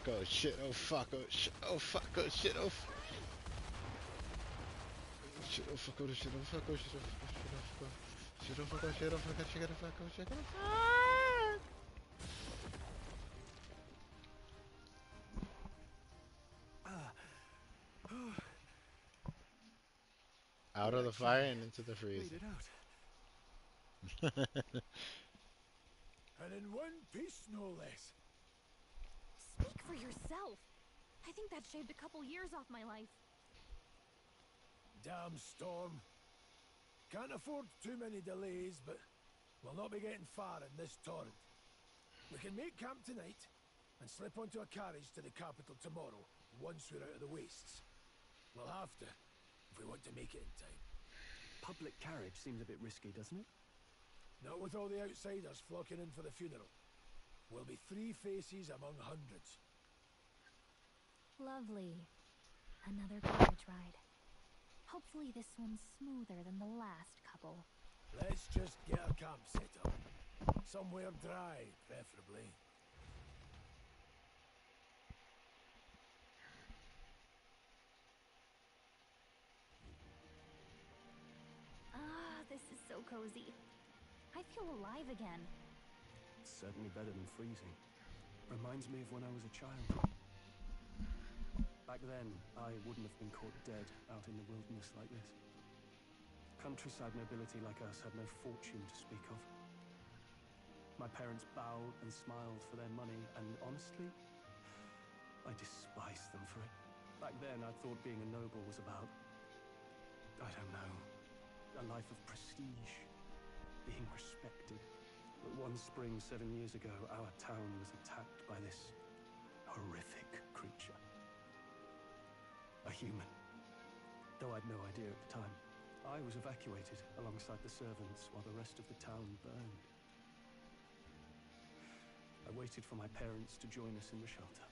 oh shit, oh fuck, oh shit, oh fuck, oh shit, oh fuck. Shit, oh fuck, oh shit, oh fuck, oh shit, oh fuck, oh shit, oh fuck, oh shit, oh fuck, oh shit, oh fuck, oh shit, oh fuck. Out of the fire and into the freezer. Made it out. And in one piece, no less. Speak for yourself. I think that shaved a couple years off my life. Damn storm. Can't afford too many delays, but we'll not be getting far in this torrent. We can make camp tonight and slip onto a carriage to the capital tomorrow, once we're out of the wastes. We'll have to, if we want to make it in time. Public carriage seems a bit risky, doesn't it? Not with all the outsiders flocking in for the funeral. We'll be 3 faces among hundreds. Lovely. Another carriage ride. Hopefully this one's smoother than the last couple. Let's just get our camp set up. Somewhere dry, preferably. Ah, this is so cozy. I feel alive again. Certainly better than freezing. Reminds me of when I was a child. Back then, I wouldn't have been caught dead out in the wilderness like this. Countryside nobility like us had no fortune to speak of. My parents bowed and smiled for their money, and honestly, I despised them for it. Back then, I thought being a noble was about, I don't know, a life of prestige, being respected. But one spring 7 years ago, our town was attacked by this horrific creature. A human. Though I'd no idea at the time. I was evacuated alongside the servants while the rest of the town burned. I waited for my parents to join us in the shelter,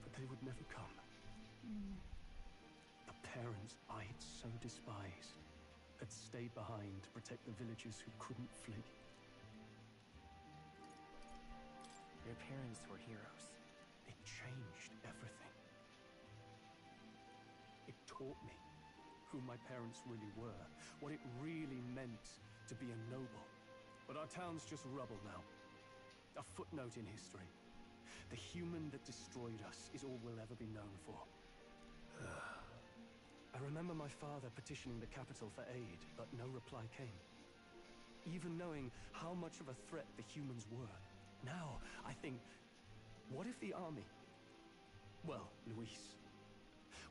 but they would never come. The parents I'd so despised had stayed behind to protect the villagers who couldn't flee. Your parents were heroes. It changed everything. It taught me who my parents really were, what it really meant to be a noble. But our town's just rubble now. A footnote in history. The human that destroyed us is all we'll ever be known for. I remember my father petitioning the capital for aid, but no reply came. Even knowing how much of a threat the humans were. Now, I think, what if the army? Well, Luis.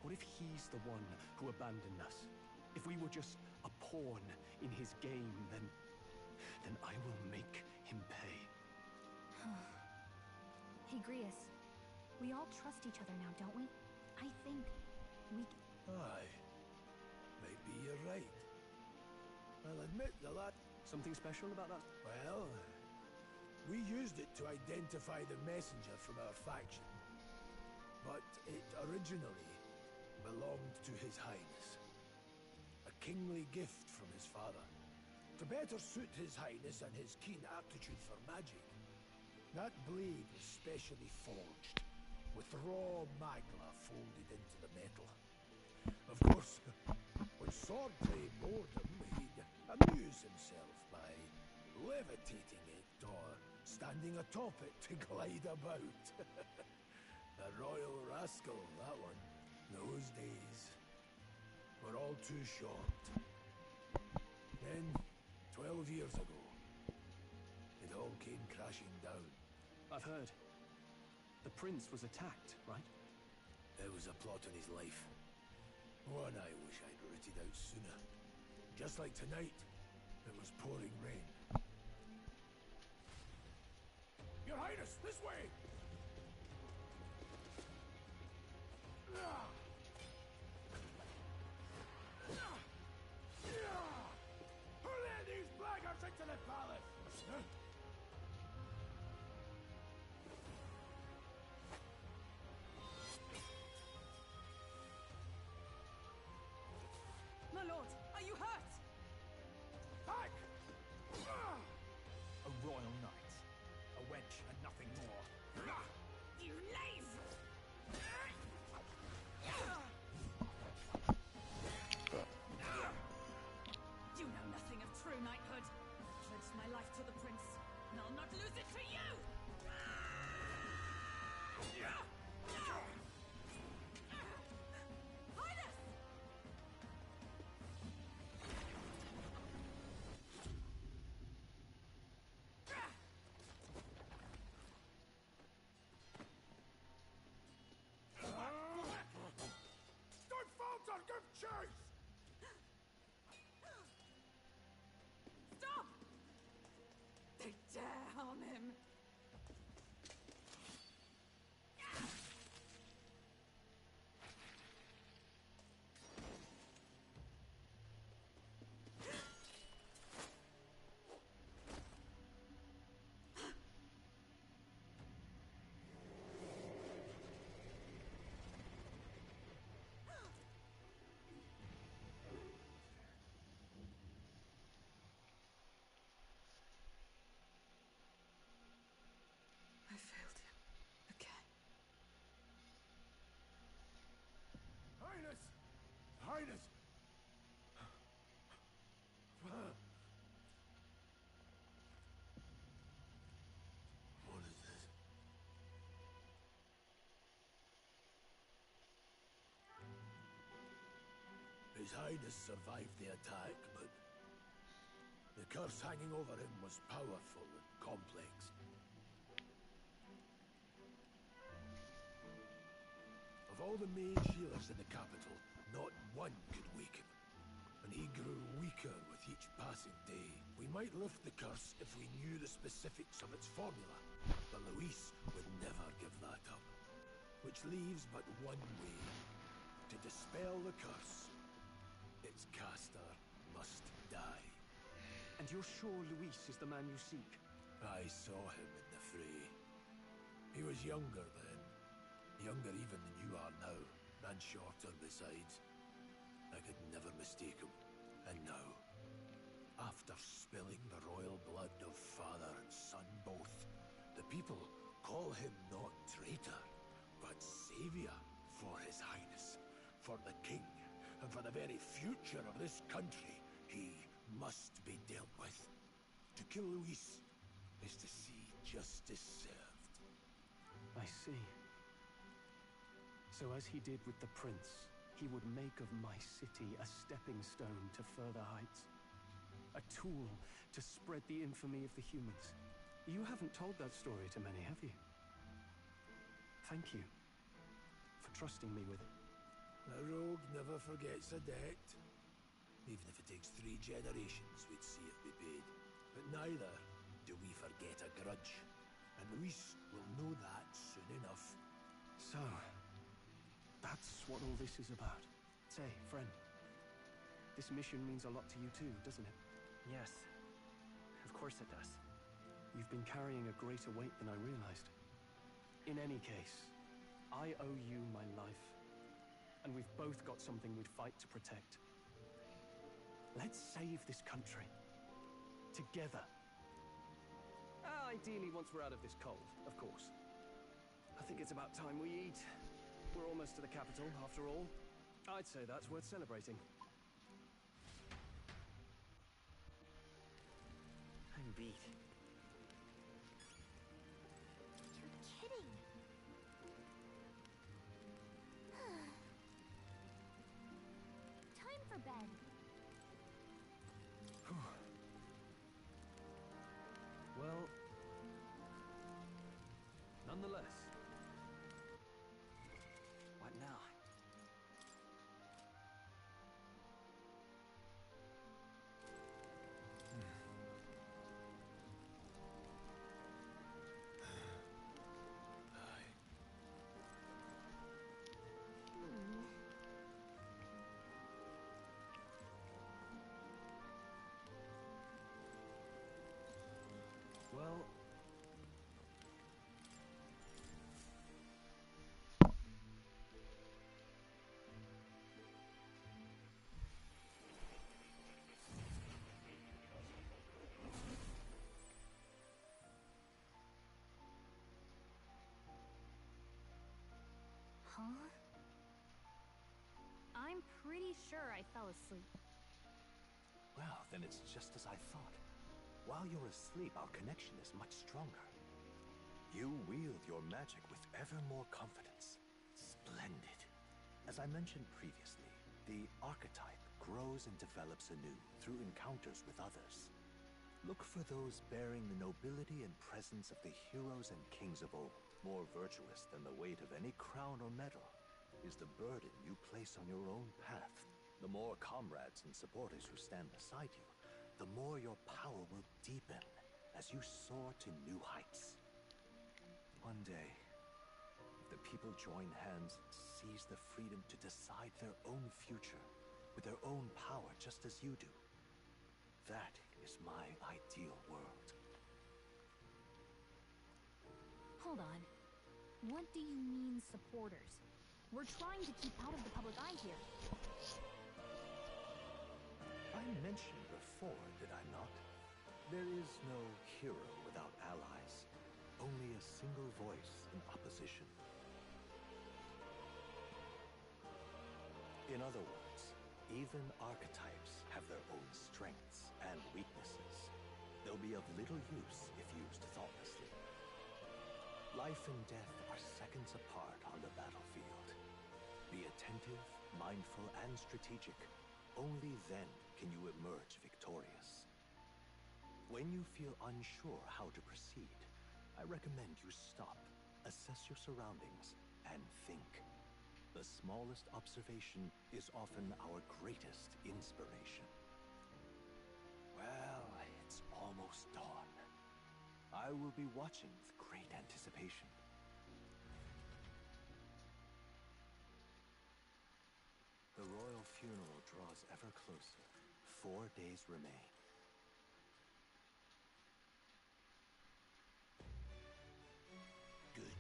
What if he's the one who abandoned us? If we were just a pawn in his game, then I will make him pay. Hey, Grius. We all trust each other now, don't we? I think we... Aye. Maybe you're right. I'll admit the lad... Something special about that? Well, we used it to identify the messenger from our faction. But it originally belonged to His Highness. A kingly gift from his father. To better suit His Highness and his keen aptitude for magic, that blade was specially forged, with raw magla folded into the metal. Of course, when swordplay bored him, he'd amuse himself by levitating it or standing atop it to glide about. A royal rascal, that one. Those days were all too short. Then, 12 years ago, it all came crashing down. I've heard. The prince was attacked, right? There was a plot on his life. One I wish I'd rooted out sooner. Just like tonight, it was pouring rain. Your Highness, this way! Who led these blackguards into the palace? My lord, are you hurt? Back! A royal knight. A wench and nothing more. Highness! What is this? His Highness survived the attack, but the curse hanging over him was powerful and complex. Of all the mage healers in the capital, not one could wake him. And he grew weaker with each passing day. We might lift the curse if we knew the specifics of its formula, but Luis would never give that up. Which leaves but one way. To dispel the curse, its caster must die. And you're sure Luis is the man you seek? I saw him in the fray. He was younger then. Younger even than you are now, and shorter besides. I could never mistake him. And now, after spilling the royal blood of father and son both, the people call him not traitor, but savior for his highness, for the king, and for the very future of this country. He must be dealt with. To kill Luis is to see justice served. I see. So as he did with the prince, he would make of my city a stepping stone to further heights. A tool to spread the infamy of the humans. You haven't told that story to many, have you? Thank you for trusting me with it. A rogue never forgets a debt. Even if it takes 3 generations, we'd see it repaid. But neither do we forget a grudge. And Luis will know that soon enough. So, that's what all this is about. Say, friend, this mission means a lot to you too, doesn't it? Yes. Of course it does. You've been carrying a greater weight than I realized. In any case, I owe you my life. And we've both got something we'd fight to protect. Let's save this country. Together. Ideally, once we're out of this cold, of course. I think it's about time we eat. We're almost to the capital, after all. I'd say that's worth celebrating. I'm beat. You're kidding. Time for bed. Well, nonetheless. What now? Well, Huh? I'm pretty sure I fell asleep. Well, then it's just as I thought. While you're asleep, our connection is much stronger. You wield your magic with ever more confidence. Splendid. As I mentioned previously, the archetype grows and develops anew through encounters with others. Look for those bearing the nobility and presence of the heroes and kings of old. More virtuous than the weight of any crown or medal is the burden you place on your own path. The more comrades and supporters who stand beside you, the more your power will deepen as you soar to new heights. One day, if the people join hands and seize the freedom to decide their own future with their own power just as you do, that is my ideal world. Hold on. What do you mean, supporters? We're trying to keep out of the public eye here. I mentioned before, did I not? There is no hero without allies. Only a single voice in opposition. In other words, Even archetypes have their own strengths and weaknesses. They'll be of little use if used thoughtlessly. Life and death are seconds apart on the battlefield. Be attentive, mindful, and strategic. Only then can you emerge victorious. When you feel unsure how to proceed, I recommend you stop, assess your surroundings, and think. The smallest observation is often our greatest inspiration. Well, it's almost dawn. I will be watching with great anticipation. The royal funeral draws ever closer. 4 days remain. Good.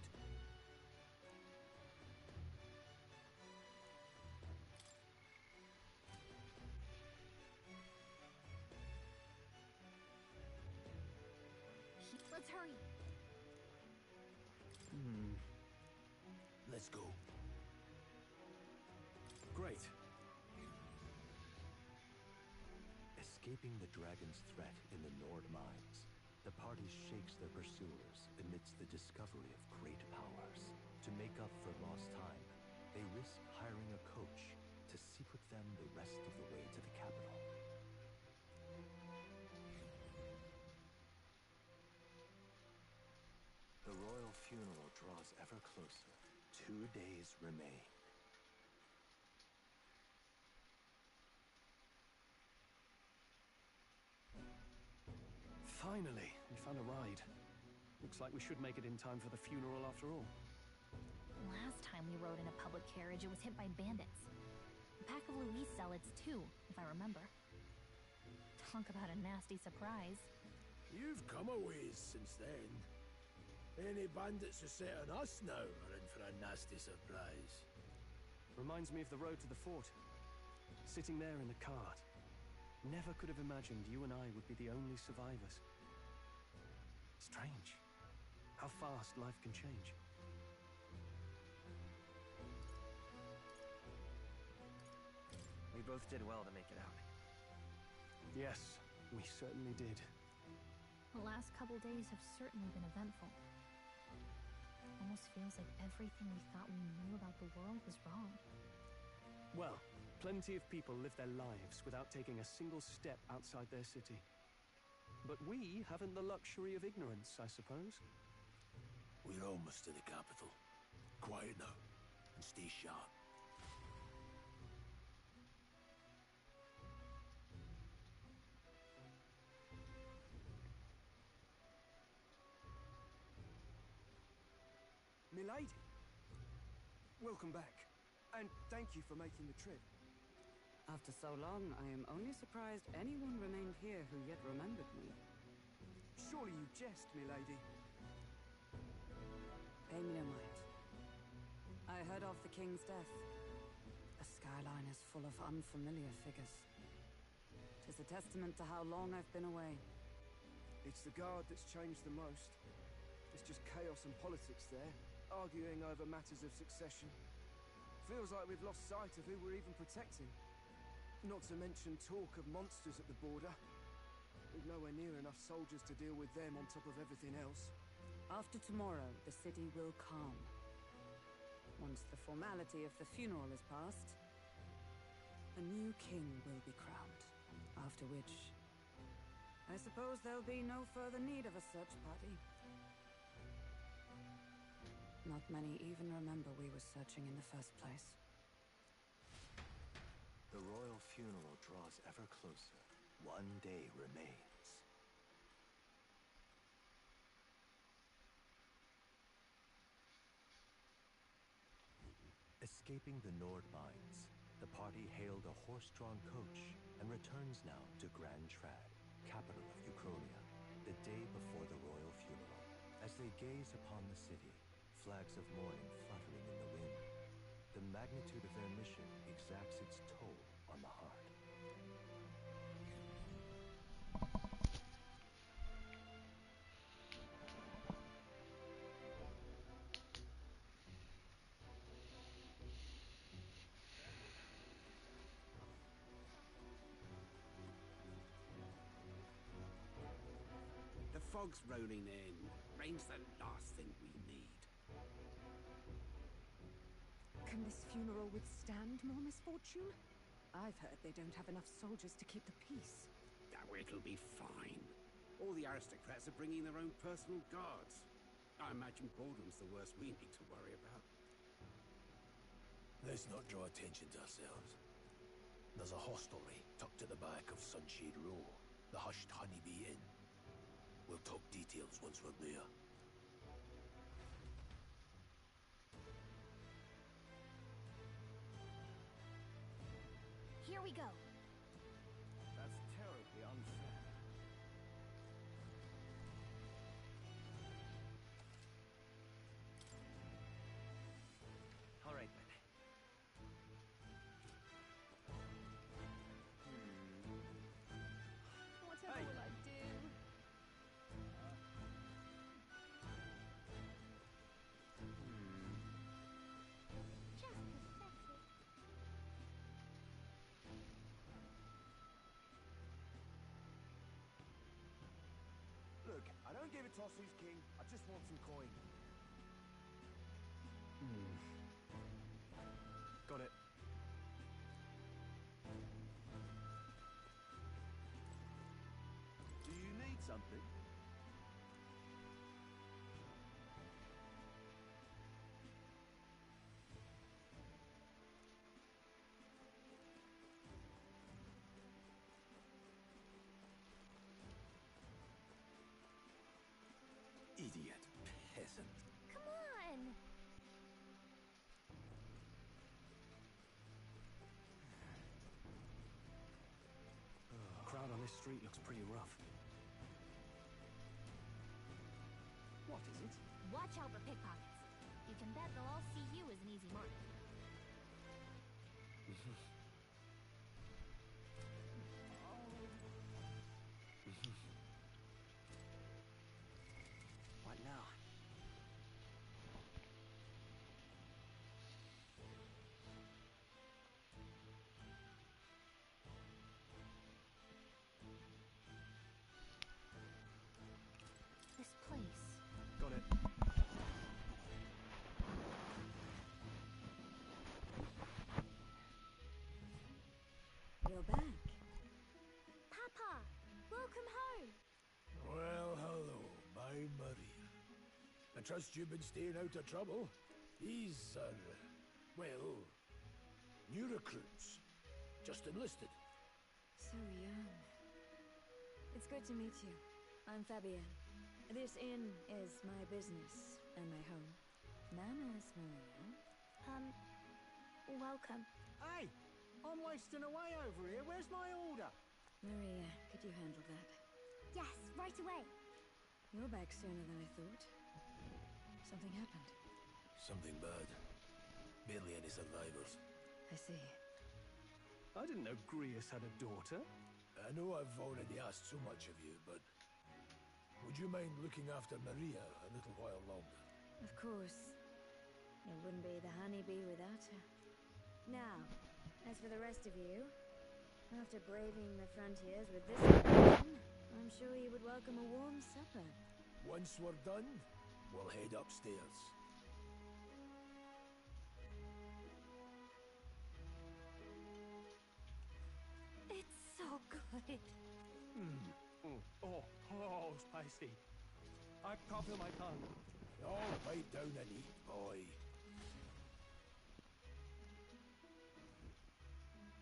Let's hurry. Let's go. Great. Escaping the dragon's threat in the Nord mines, the party shakes their pursuers amidst the discovery of great powers. To make up for lost time, they risk hiring a coach to seek with them the rest of the way to the capital. The royal funeral draws ever closer. 2 days remain. Finally, we found a ride. Looks like we should make it in time for the funeral after all. Last time we rode in a public carriage, it was hit by bandits. A pack of Louise zealots, too, if I remember. Talk about a nasty surprise. You've come a ways since then. Any bandits who set on us now are in for a nasty surprise. Reminds me of the road to the fort. Sitting there in the cart. Never could have imagined you and I would be the only survivors. Strange. How fast life can change. We both did well to make it out. Yes, we certainly did. The last couple days have certainly been eventful. Almost feels like everything we thought we knew about the world was wrong. Well, plenty of people live their lives without taking a single step outside their city. But we haven't the luxury of ignorance, I suppose. We're almost to the capital. Quiet now, and stay sharp. Milady, welcome back, and thank you for making the trip. After so long, I am only surprised anyone remained here who yet remembered me. Surely you jest, milady. Pay me no mind. I heard of the king's death. The skyline is full of unfamiliar figures. 'Tis a testament to how long I've been away. It's the guard that's changed the most. It's just chaos and politics there, arguing over matters of succession. Feels like we've lost sight of who we're even protecting. Not to mention talk of monsters at the border. We've nowhere near enough soldiers to deal with them on top of everything else. After tomorrow, the city will calm. Once the formality of the funeral is past, a new king will be crowned. After which, I suppose there'll be no further need of a search party. Not many even remember we were searching in the first place. The royal funeral draws ever closer. 1 day remains. Escaping the Nord mines, the party hailed a horse-drawn coach and returns now to Grand Trad, capital of Uchronia, the day before the royal funeral. As they gaze upon the city, flags of mourning fluttering in the wind, the magnitude of their mission exacts its toll on the heart. fog's rolling in. Rain's the last thing we need. Can this funeral withstand more misfortune? I've heard they don't have enough soldiers to keep the peace. Oh, it'll be fine. All the aristocrats are bringing their own personal guards. I imagine boredom's the worst we need to worry about. Let's not draw attention to ourselves. There's a hostelry tucked at the back of Sunshade Row, the Hushed Honeybee Inn. We'll talk details once we're there. Here we go. That's terribly unfair. All right, then. Whatever will I do? Just pathetic. Look, I don't give a toss who's king. I just want some coin. Got it. Do you need something? Idiot. Peasant. Come on! Crowd on this street looks pretty rough. What is it? Watch out for pickpockets. You can bet they'll all see you as an easy mark. What now? This place. Got it. You're back. Papa! Welcome home! Well, hello, my Maria. I trust you've been staying out of trouble. These are, well, new recruits. Just enlisted. So young. It's good to meet you. I'm Fabienne. This inn is my business and my home. Manners, Maria. Welcome. Hey! I'm wasting away over here. Where's my order? Maria, could you handle that? Yes, right away. You're back sooner than I thought. Something happened. Something bad. Barely any survivors. I see. I didn't know Grius had a daughter. I know I've already asked so much of you, but would you mind looking after Maria a little while longer? Of course. It wouldn't be the honeybee without her. Now, as for the rest of you, after braving the frontiers with this person, I'm sure you would welcome a warm supper. Once we're done, we'll head upstairs. It's so good. Oh, spicy. I can't feel my tongue. Oh, bite down and eat, boy.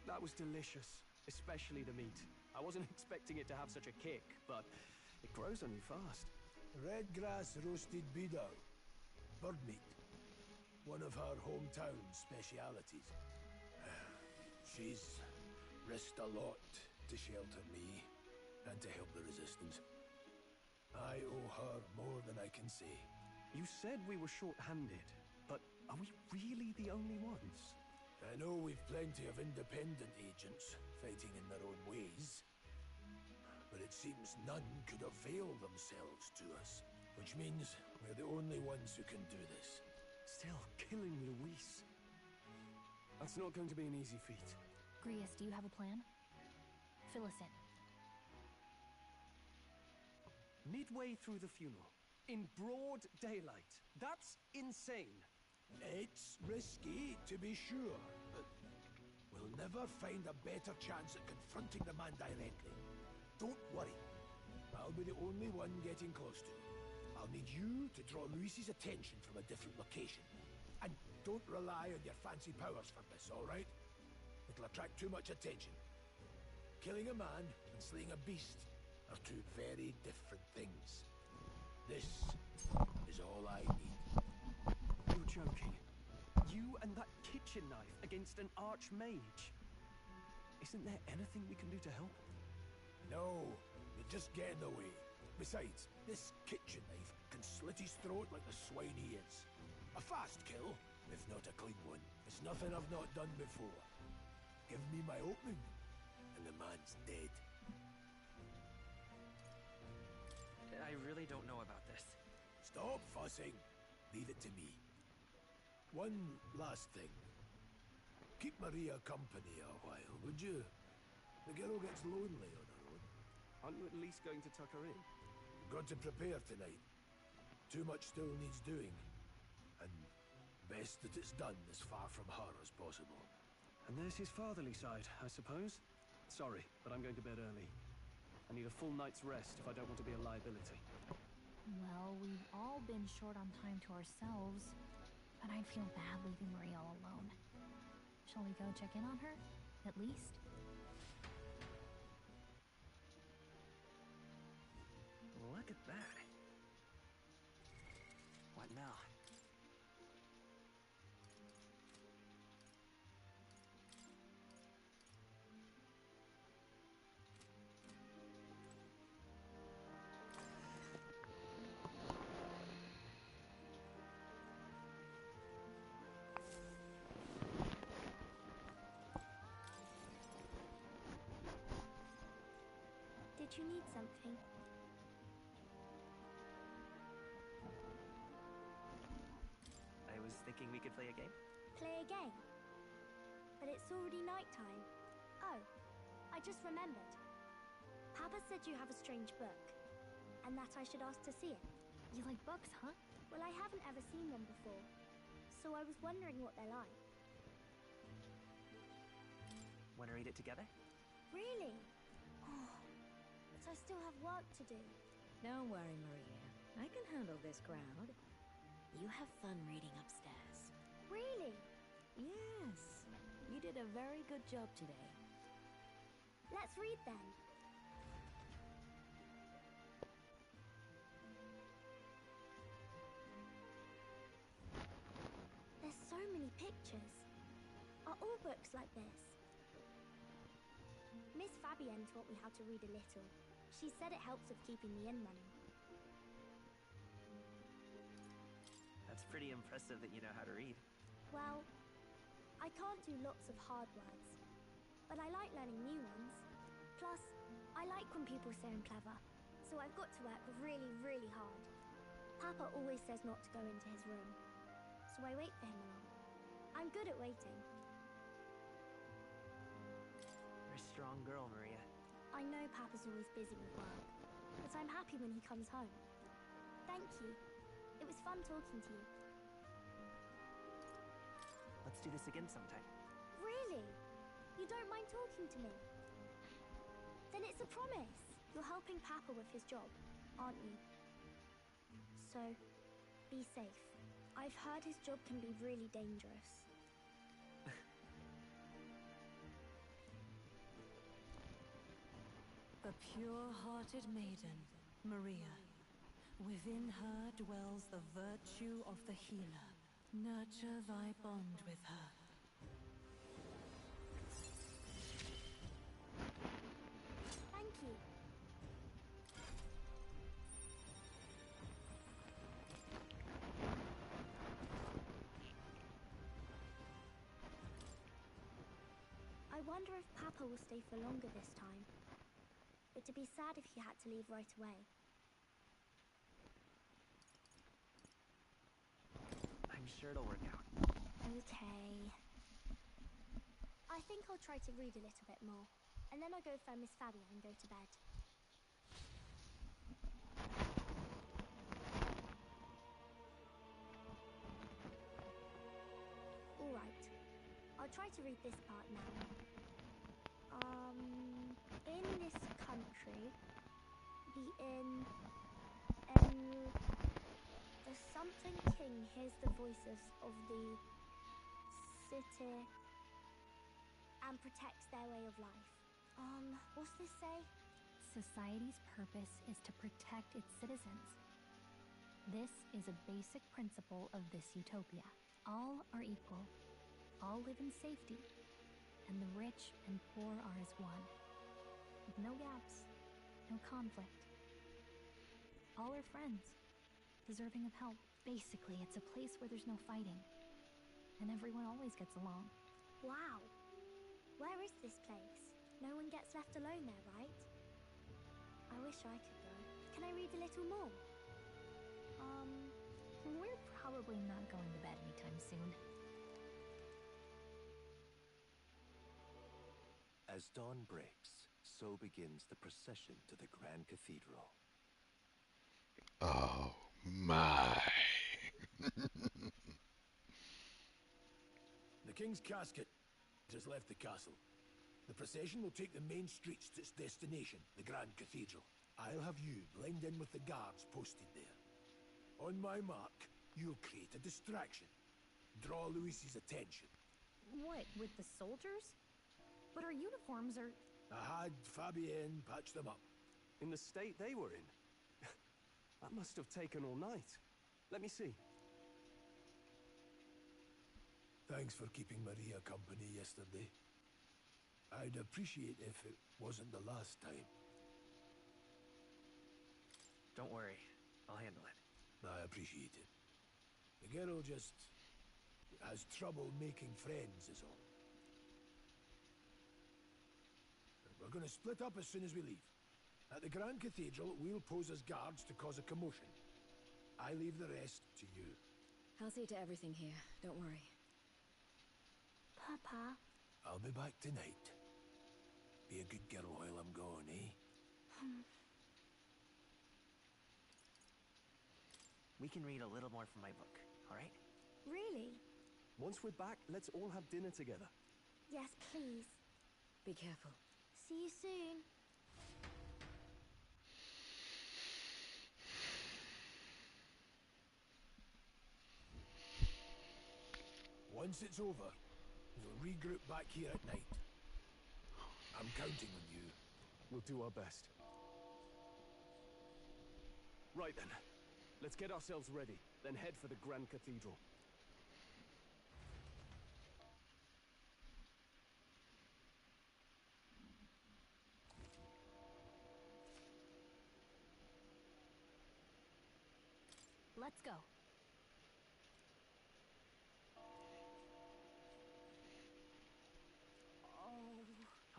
That was delicious, especially the meat. I wasn't expecting it to have such a kick, but it grows on you fast. Red grass roasted beedou. Bird meat. One of her hometown specialities. She's risked a lot to shelter me and to help the resistance. I owe her more than I can say. You said we were short-handed, but are we really the only ones? I know we've plenty of independent agents fighting in their own ways, but it seems none could avail themselves to us, which means we're the only ones who can do this. Still, killing Luis. That's not going to be an easy feat. Grius, do you have a plan? Fill us in. Midway through the funeral, in broad daylight. That's insane. It's risky, to be sure, but we'll never find a better chance at confronting the man directly. Don't worry. I'll be the only one getting close to him. I'll need you to draw Luis's attention from a different location. And don't rely on your fancy powers for this, all right? It'll attract too much attention. Killing a man and slaying a beast are two very different things. This is all I need. You're joking. You and that kitchen knife against an archmage. Isn't there anything we can do to help? No, you just get in the way. Besides, this kitchen knife can slit his throat like the swine he is. A fast kill, if not a clean one. It's nothing I've not done before. Give me my opening, and the man's dead. I really don't know about this. Stop fussing. Leave it to me. One last thing. Keep Maria company a while, would you? The girl gets lonely on her own. Aren't you at least going to tuck her in? Got to prepare tonight. Too much still needs doing. And best that it's done as far from her as possible. And there's his fatherly side, I suppose. Sorry, but I'm going to bed early. I need a full night's rest if I don't want to be a liability. Well, we've all been short on time to ourselves, but I'd feel bad leaving Maria all alone. Shall we go check in on her, at least? Look at that. What now? Did you need something? I was thinking we could play a game. Play a game? But it's already nighttime. Oh, I just remembered. Papa said you have a strange book, and that I should ask to see it. You like books, huh? Well, I haven't ever seen one before, so I was wondering what they're like. Want to read it together? Really? Oh, but I still have work to do. Don't worry, Maria. I can handle this crowd. You have fun reading upstairs. Really? Yes. You did a very good job today. Let's read then. There's so many pictures. Are all books like this? Miss Fabienne taught me how to read a little. She said it helps with keeping the inn running. That's pretty impressive that you know how to read. Well, I can't do lots of hard words, but I like learning new ones. Plus, I like when people say I'm clever, so I've got to work really, really hard. Papa always says not to go into his room, so I wait for him along. I'm good at waiting. You're a strong girl, Maria. I know Papa's always busy with work, but I'm happy when he comes home. Thank you. It was fun talking to you. Let's do this again sometime. Really? You don't mind talking to me? Then it's a promise. You're helping Papa with his job, aren't you? So, be safe. I've heard his job can be really dangerous. A pure-hearted maiden, Maria. Within her dwells the virtue of the healer. Nurture thy bond with her. Thank you. I wonder if Papa will stay for longer this time. It'd be sad if he had to leave right away. I'm sure it'll work out. Okay. I think I'll try to read a little bit more, and then I'll go phone Miss Fabienne and go to bed. try to read this part now. In this country, the something king hears the voices of the city and protects their way of life. What's this say? Society's purpose is to protect its citizens. This is a basic principle of this utopia. All are equal. All live in safety. And the rich and poor are as one. With no gaps, no conflict. All are friends, deserving of help. Basically, it's a place where there's no fighting. And everyone always gets along. Wow. Where is this place? No one gets left alone there, right? I wish I could go. Can I read a little more? We're probably not going to bed anytime soon. As dawn breaks, so begins the procession to the Grand Cathedral. Oh my. The king's casket has left the castle. The procession will take the main streets to its destination, the Grand Cathedral. I'll have you blend in with the guards posted there. On my mark, you'll create a distraction. Draw Luis's attention. What, with the soldiers? But our uniforms are... I had Fabienne patch them up. In the state they were in? That must have taken all night. Let me see. Thanks for keeping Maria company yesterday. I'd appreciate if it wasn't the last time. Don't worry, I'll handle it. I appreciate it. The girl just has trouble making friends, is all. We're gonna split up as soon as we leave. At the Grand Cathedral, we'll pose as guards to cause a commotion. I leave the rest to you. I'll see to everything here. Don't worry. Papa. I'll be back tonight. Be a good girl while I'm gone, eh? We can read a little more from my book, all right? Really? Once we're back, let's all have dinner together. Yes, please. Be careful. See you soon. Once it's over, we'll regroup back here at night. I'm counting on you. We'll do our best. Right then. Let's get ourselves ready, then head for the Grand Cathedral. Let's go.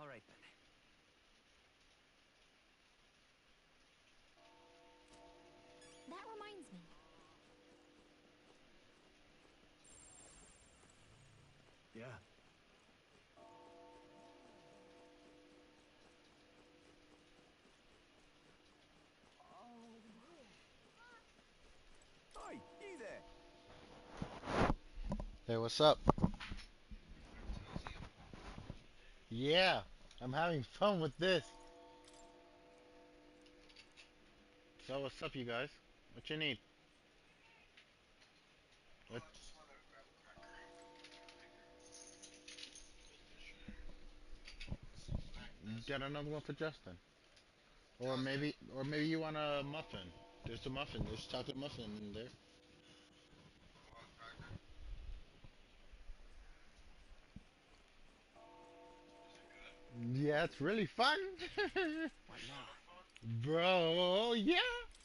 All right then. That reminds me. Yeah. Hi, you there. Hey, what's up? Yeah, I'm having fun with this. So what's up, you guys? What you need? What? Get another one for Justin. Or maybe you want a muffin. There's a muffin. There's chocolate muffin in there. Yeah, it's really fun. What now? Bro, yeah.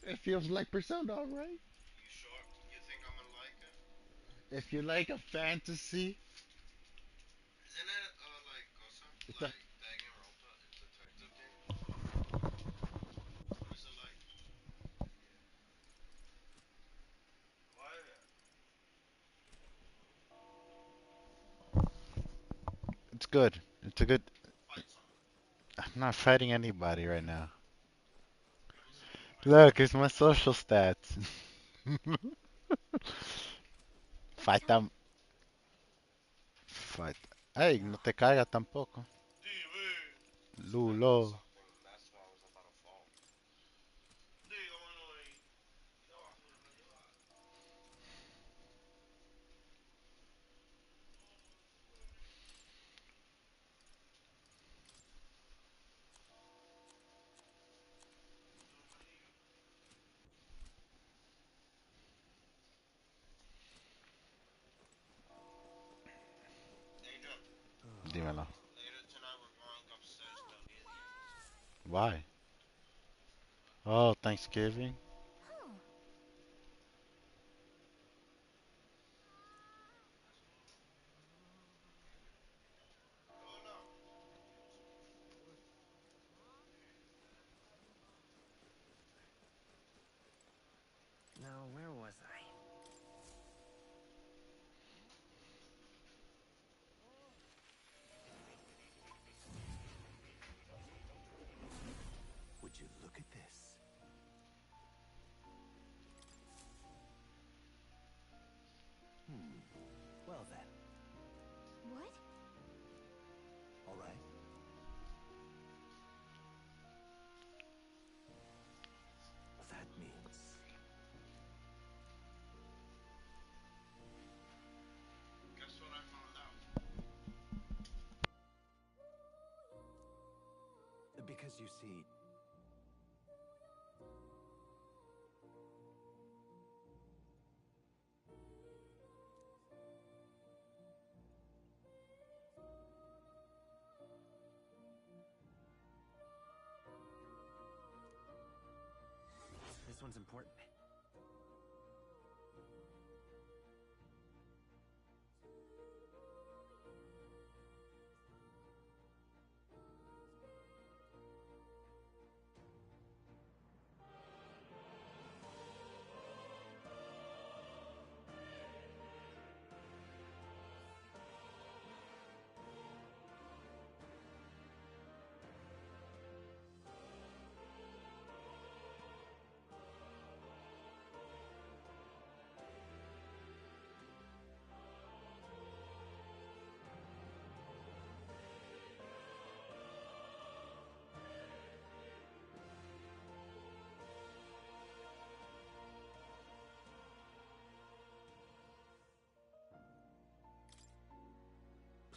It feels like Persona, right? If you like a fantasy, it's a, it's good. It's a good. I'm not fighting anybody right now. Look, it's my social stats. Fight them. Fight. Ey, no te caigas tampoco. Lulo. Dímelo. Why? Oh, Thanksgiving. Huh. Now, where was I? Would you look at this? Well then, What? all right. That means because you see, This one's important.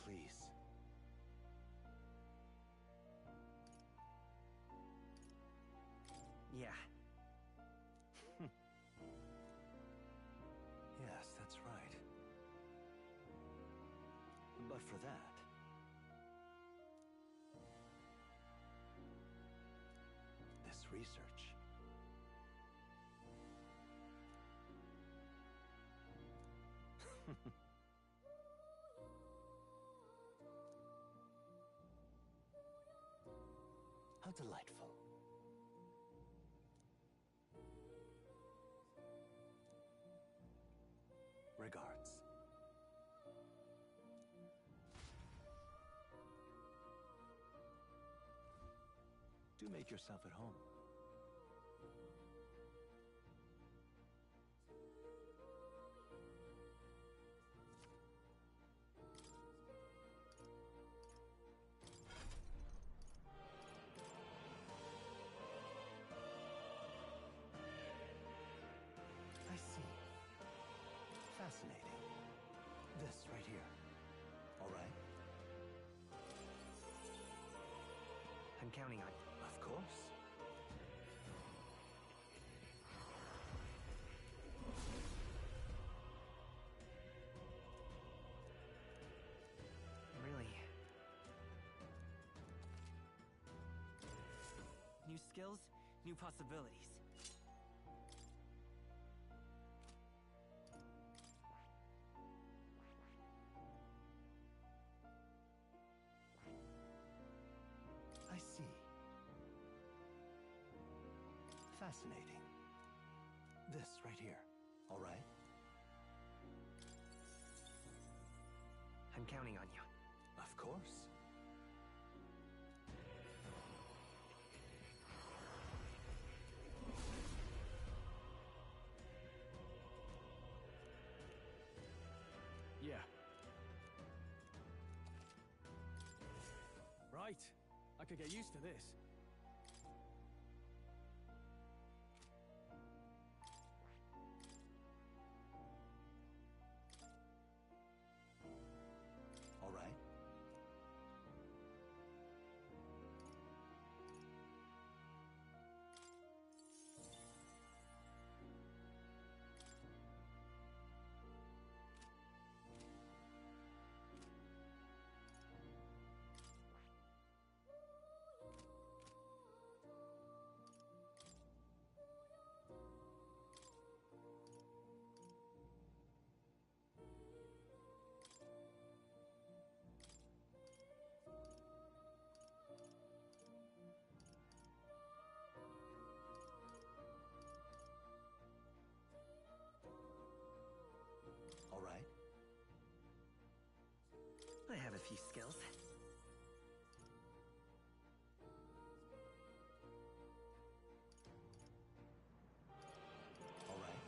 please. Yeah. Yes, that's right. But for that, this research. How delightful. Regards. Do make yourself at home. I see. Fascinating. This right here. All right? I'm counting on you. Of course. Really. New skills, new possibilities. I see. Fascinating. This right here. All right? I'm counting on you. Of course. Yeah. Great. I could get used to this. All right. All right. I have a few skills. All right.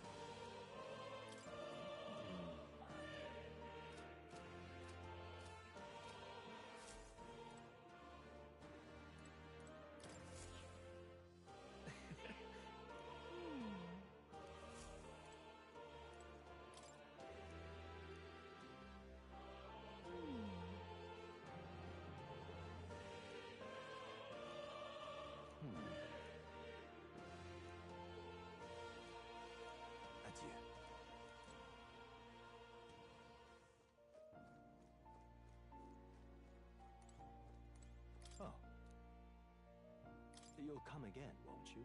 Adieu. Oh. You'll come again, won't you?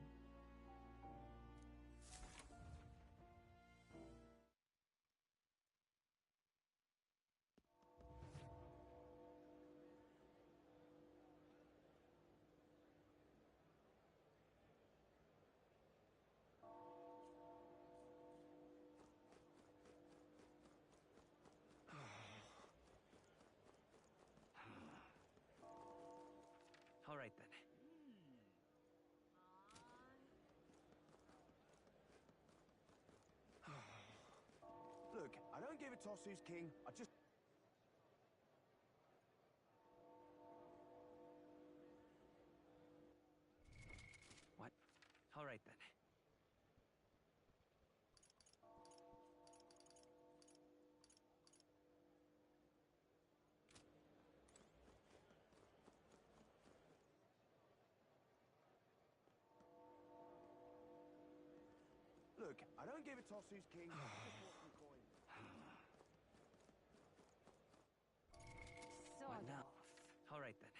All right then. Look, I don't give a toss who's king. I just... What? All right then. Look, I don't give a toss who's king. I just want some coin. What now? All right then.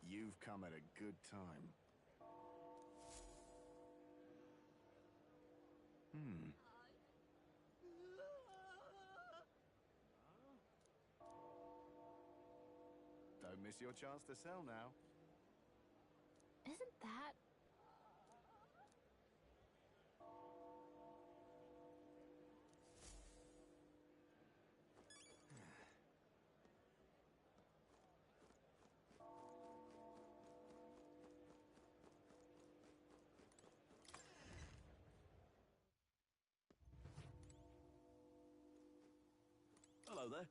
You've come at a good time. Don't miss your chance to sell now. Isn't that... Hello there.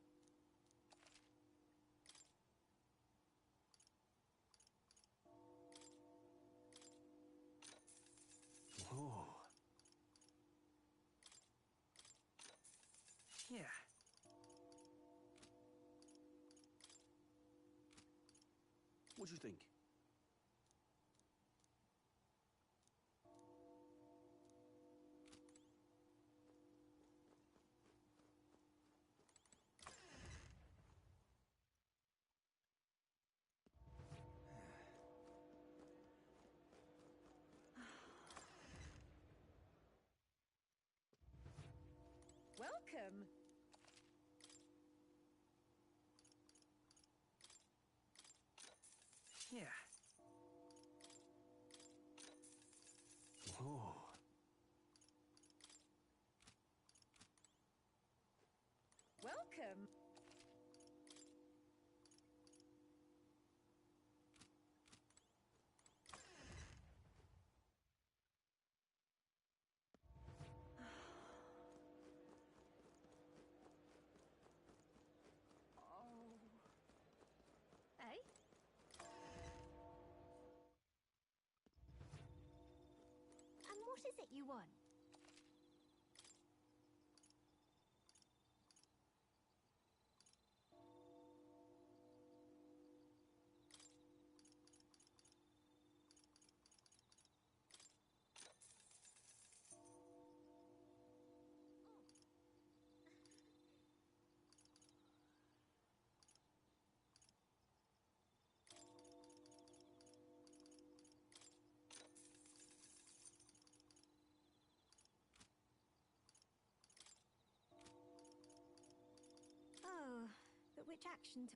Ooh. Yeah. What do you think? Welcome. Yeah. Ooh. Welcome. What is it you want? Oh, but which action to...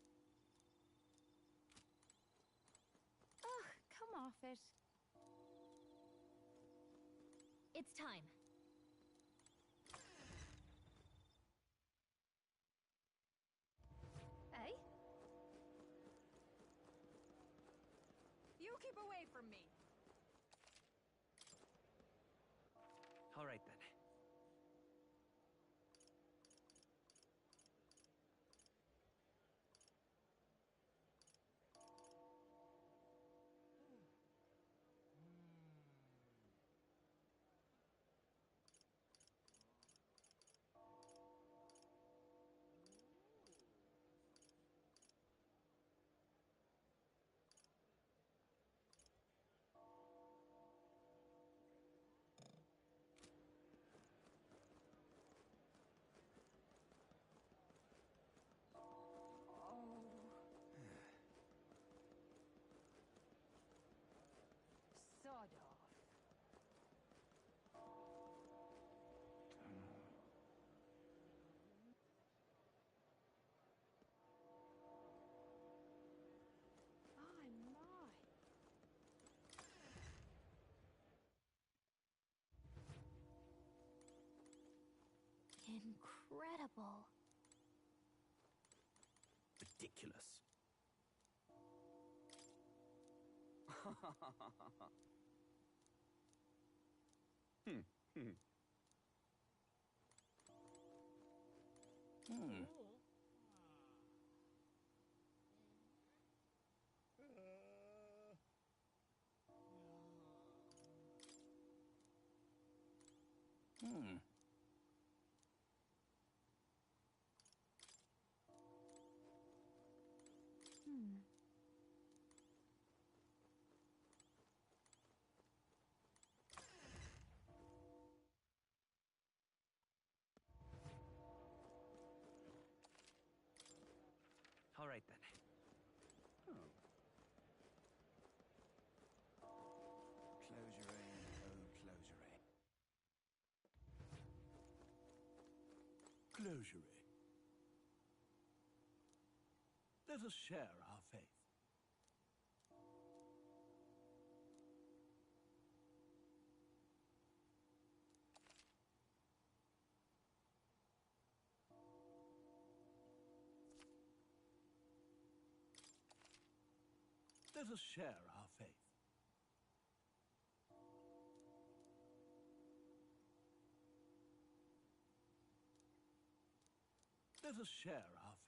Ugh, come off it. It's time. Hey? You keep away from me. All right then. Sod off. My, my. Incredible. Ridiculous. All right then. Closure. Let us share our faith. Let us share our faith. Let us share our faith.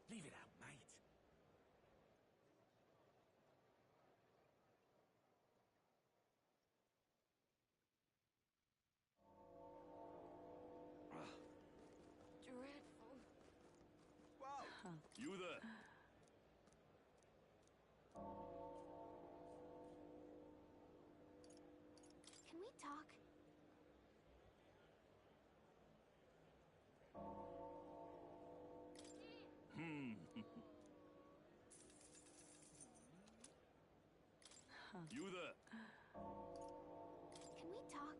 Leave it out, mate. Dreadful. Wow! You there? Can we talk? You there? Can we talk?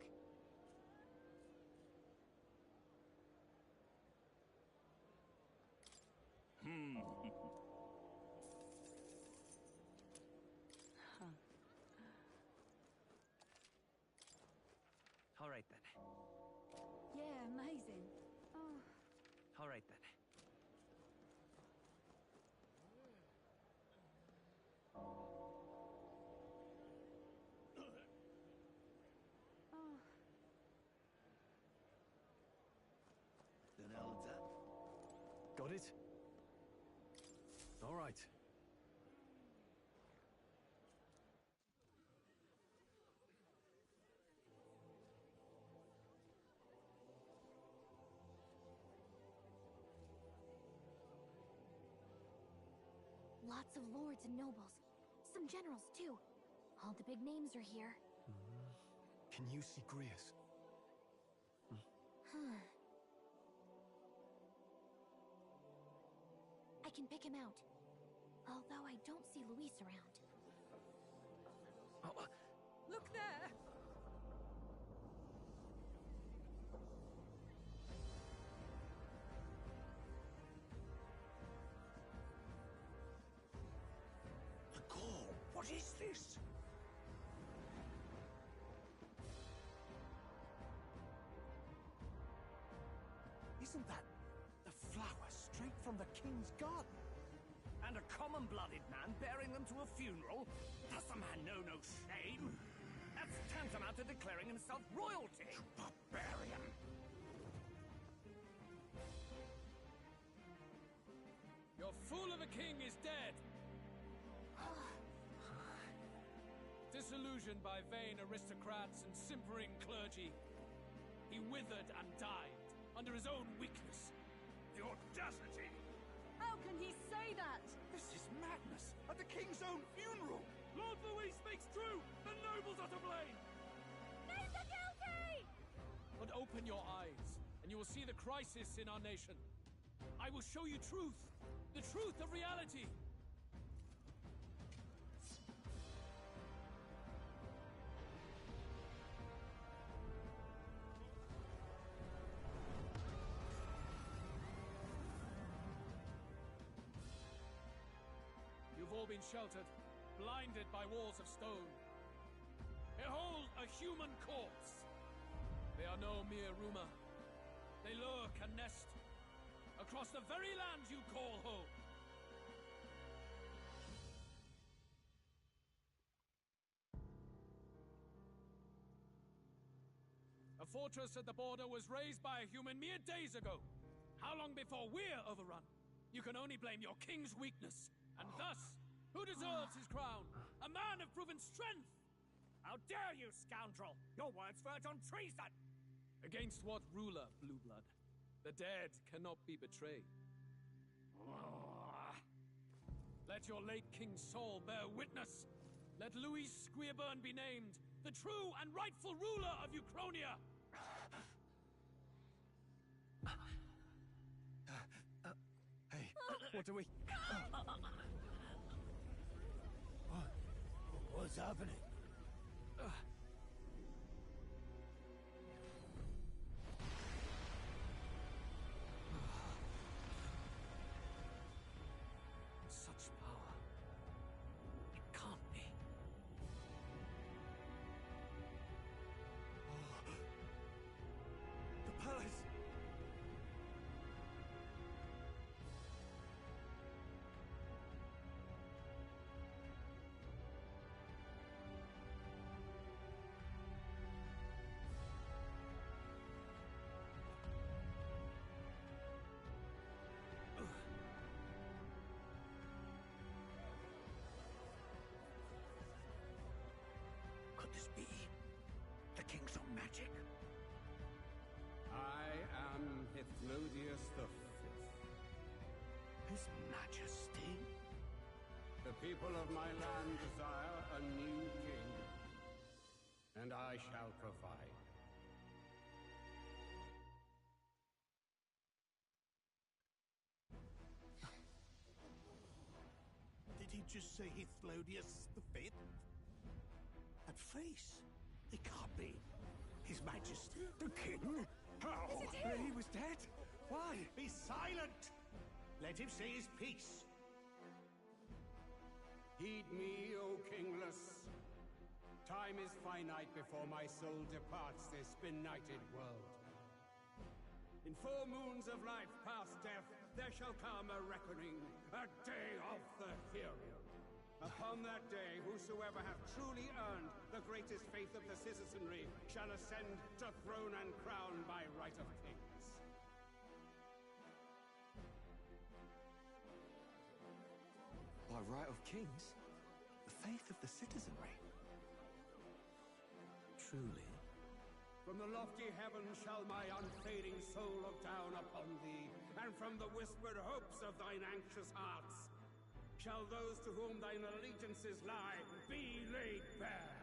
right then. Yeah, amazing. Oh. All right then. Oh. An elder? Got it? All right. Lots of lords and nobles. Some generals, too. All the big names are here. Can you see Grius? I can pick him out. Although I don't see Luis around. Oh, Look there! The call! What is this? Isn't that the flower straight from the king's garden? and a common-blooded man bearing them to a funeral? Does the man know no shame? That's tantamount to declaring himself royalty. You barbarian! Your fool of a king is dead! Disillusioned by vain aristocrats and simpering clergy, he withered and died under his own weakness. The audacity! How can he say that? This is madness! At the king's own funeral! Lord Louis speaks true! The nobles are to blame! Name the guilty! But open your eyes, and you will see the crisis in our nation. I will show you truth, the truth of reality. You've all been sheltered, blinded by walls of stone. Behold a human corpse! They are no mere rumor. They lurk and nest across the very land you call home. A fortress at the border was raised by a human mere days ago. How long before we're overrun? You can only blame your king's weakness. And thus, who deserves his crown? A man of proven strength! How dare you, scoundrel! Your words verge on treason! Against what ruler, Blueblood? The dead cannot be betrayed. Let your late king's soul bear witness. Let Louis Squeerburn be named the true and rightful ruler of Uchronia. Hey, what do we... What's happening? Such power. It can't be. The palace! Could this be the king's own magic? I am Hythlodius the Fifth. His Majesty? The people of my land desire a new king, and I shall provide. Did he just say Hythlodius the Fifth? That face. It can't be. His Majesty, the King? How? Is it him? He was dead? Why? Be silent! Let him say his piece. Heed me, O kingless. Time is finite before my soul departs this benighted world. In 4 moons of life past death, there shall come a reckoning, a day of the hero. Upon that day, whosoever hath truly earned the greatest faith of the citizenry shall ascend to throne and crown by right of kings. By right of kings? The faith of the citizenry? Truly? From the lofty heavens shall my unfading soul look down upon thee, and from the whispered hopes of thine anxious hearts shall those to whom thine allegiances lie be laid bare.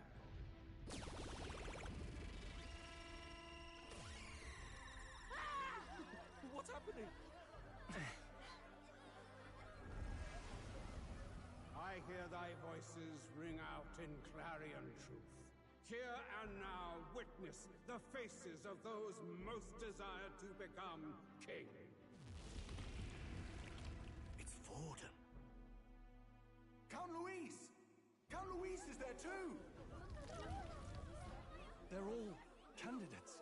What's happening? I hear thy voices ring out in clarion truth. Hear and now witness the faces of those most desired to become king. It's Fordham. Count Louise! Count Louise is there too! They're all candidates.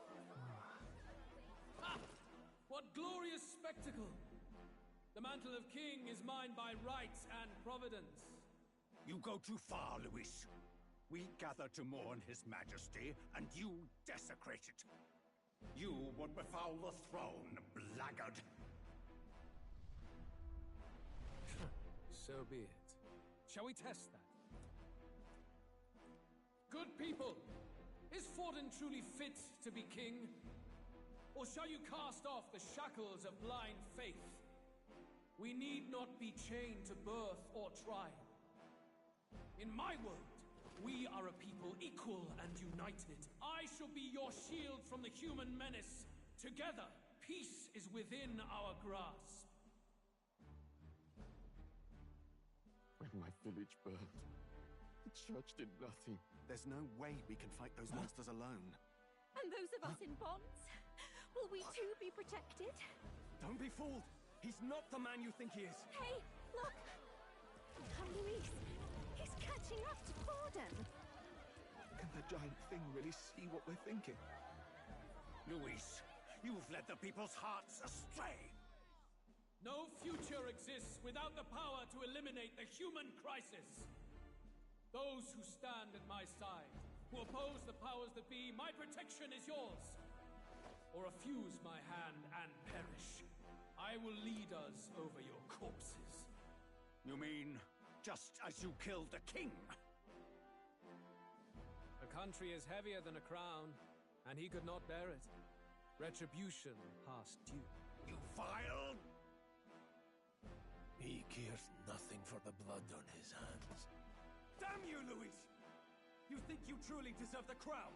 Ha! What glorious spectacle! The mantle of king is mine by right and providence. You go too far, Luis. We gather to mourn his majesty, and you desecrate it. You would befoul the throne, blackguard. So be it. Shall we test that? Good people, is Forden truly fit to be king? Or shall you cast off the shackles of blind faith? We need not be chained to birth or trial. In my world, we are a people equal and united. I shall be your shield from the human menace. Together, peace is within our grasp. When my village burned, the church did nothing. There's no way we can fight those monsters alone. And those of us in bonds? Will we too be protected? Don't be fooled! He's not the man you think he is! Hey, look! Come, Luis. He's catching up to Forden. Can the giant thing really see what we're thinking? Luis, you've led the people's hearts astray. No future exists without the power to eliminate the human crisis. Those who stand at my side, who oppose the powers that be, my protection is yours. Or refuse my hand and perish. I will lead us over your corpses. You mean, just as you killed the king? A country is heavier than a crown, and he could not bear it. Retribution past due. You vile! He cares nothing for the blood on his hands. Damn you, Luis! You think you truly deserve the crown?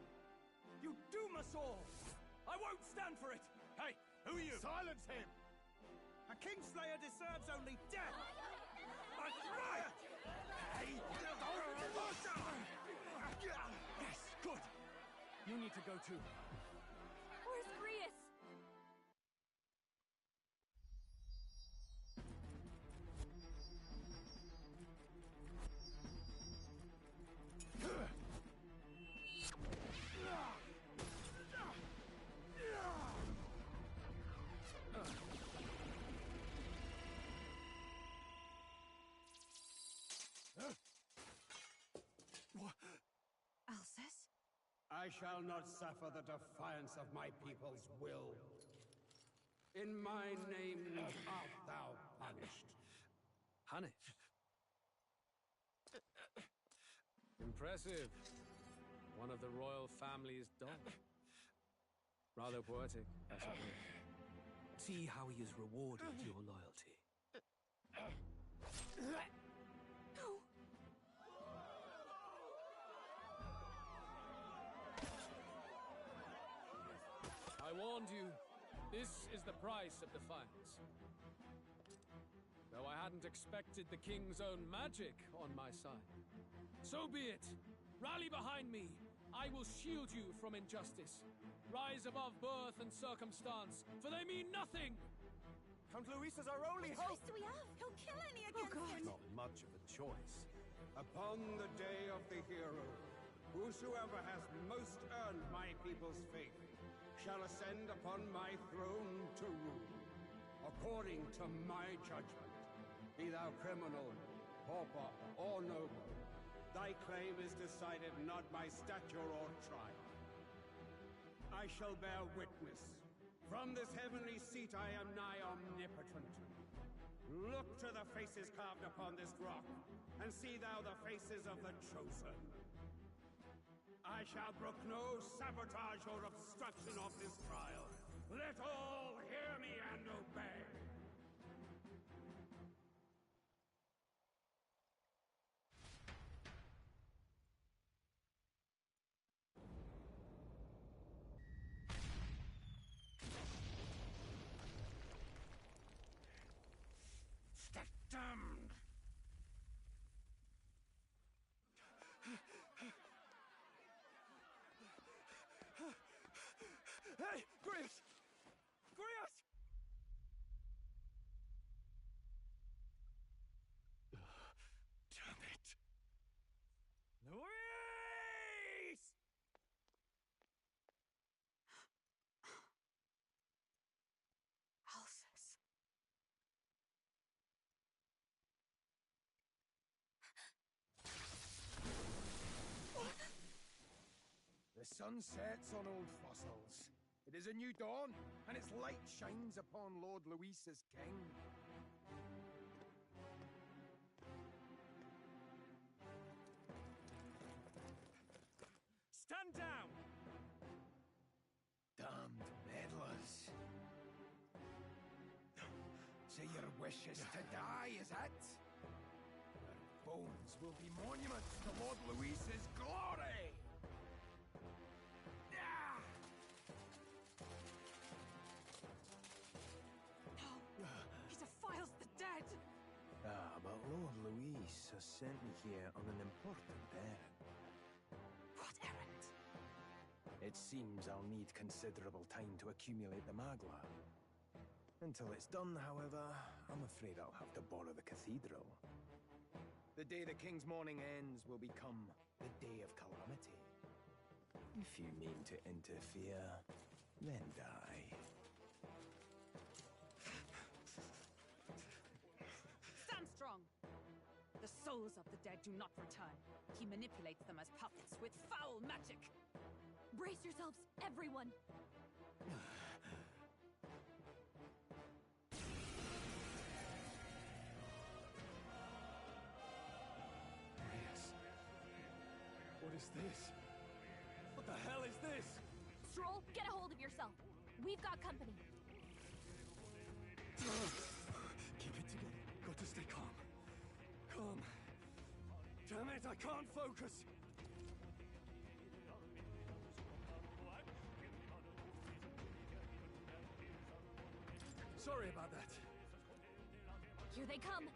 You doom us all! I won't stand for it! Hey, who are you? Silence him! A Kingslayer deserves only death! That's right! Hey! Yes, good! You need to go too. Where's Grius? Alcest? I shall not suffer the defiance of my people's will. In my name art thou punished. Punished? Impressive. One of the royal family's dog. Rather poetic, I suppose. See how he has rewarded your loyalty. No. I warned you. This is the price of defiance. Though I hadn't expected the king's own magic on my side. So be it. Rally behind me. I will shield you from injustice. Rise above birth and circumstance, for they mean nothing! Count Luis is our only What hope! choice do we have? He'll kill any against him! Not much of a choice. Upon the day of the hero, Whosoever has most earned my people's faith shall ascend upon my throne to rule, according to my judgment. Be thou criminal, pauper, or noble, thy claim is decided not by stature or trial. I shall bear witness. From this heavenly seat I am nigh omnipotent. Look to the faces carved upon this rock, and see thou the faces of the chosen. I shall brook no sabotage or obstruction of this trial. Let all hear me and obey. Damned! Hey, Grius! Grius! Damn it. Luis! Alphys. The sun sets on old fossils. It is a new dawn, and its light shines upon Lord Luis's king. Stand down! Damned meddlers. So your wish is to die, is it? Your bones will be monuments to Lord Luis's glory! No! He defiles the dead! Ah, but Lord Luis has sent me here on an important errand. What errand? It seems I'll need considerable time to accumulate the magla. Until it's done, however, I'm afraid I'll have to borrow the cathedral. The day the king's mourning ends will become the day of calamity. If you mean to interfere, then die. Stand strong! The souls of the dead do not return. He manipulates them as puppets with foul magic! Brace yourselves, everyone! What is this? What the hell is this? Stroll, get a hold of yourself. We've got company. Keep it together. Got to stay calm. Calm. Damn it, I can't focus. Sorry about that. Here they come.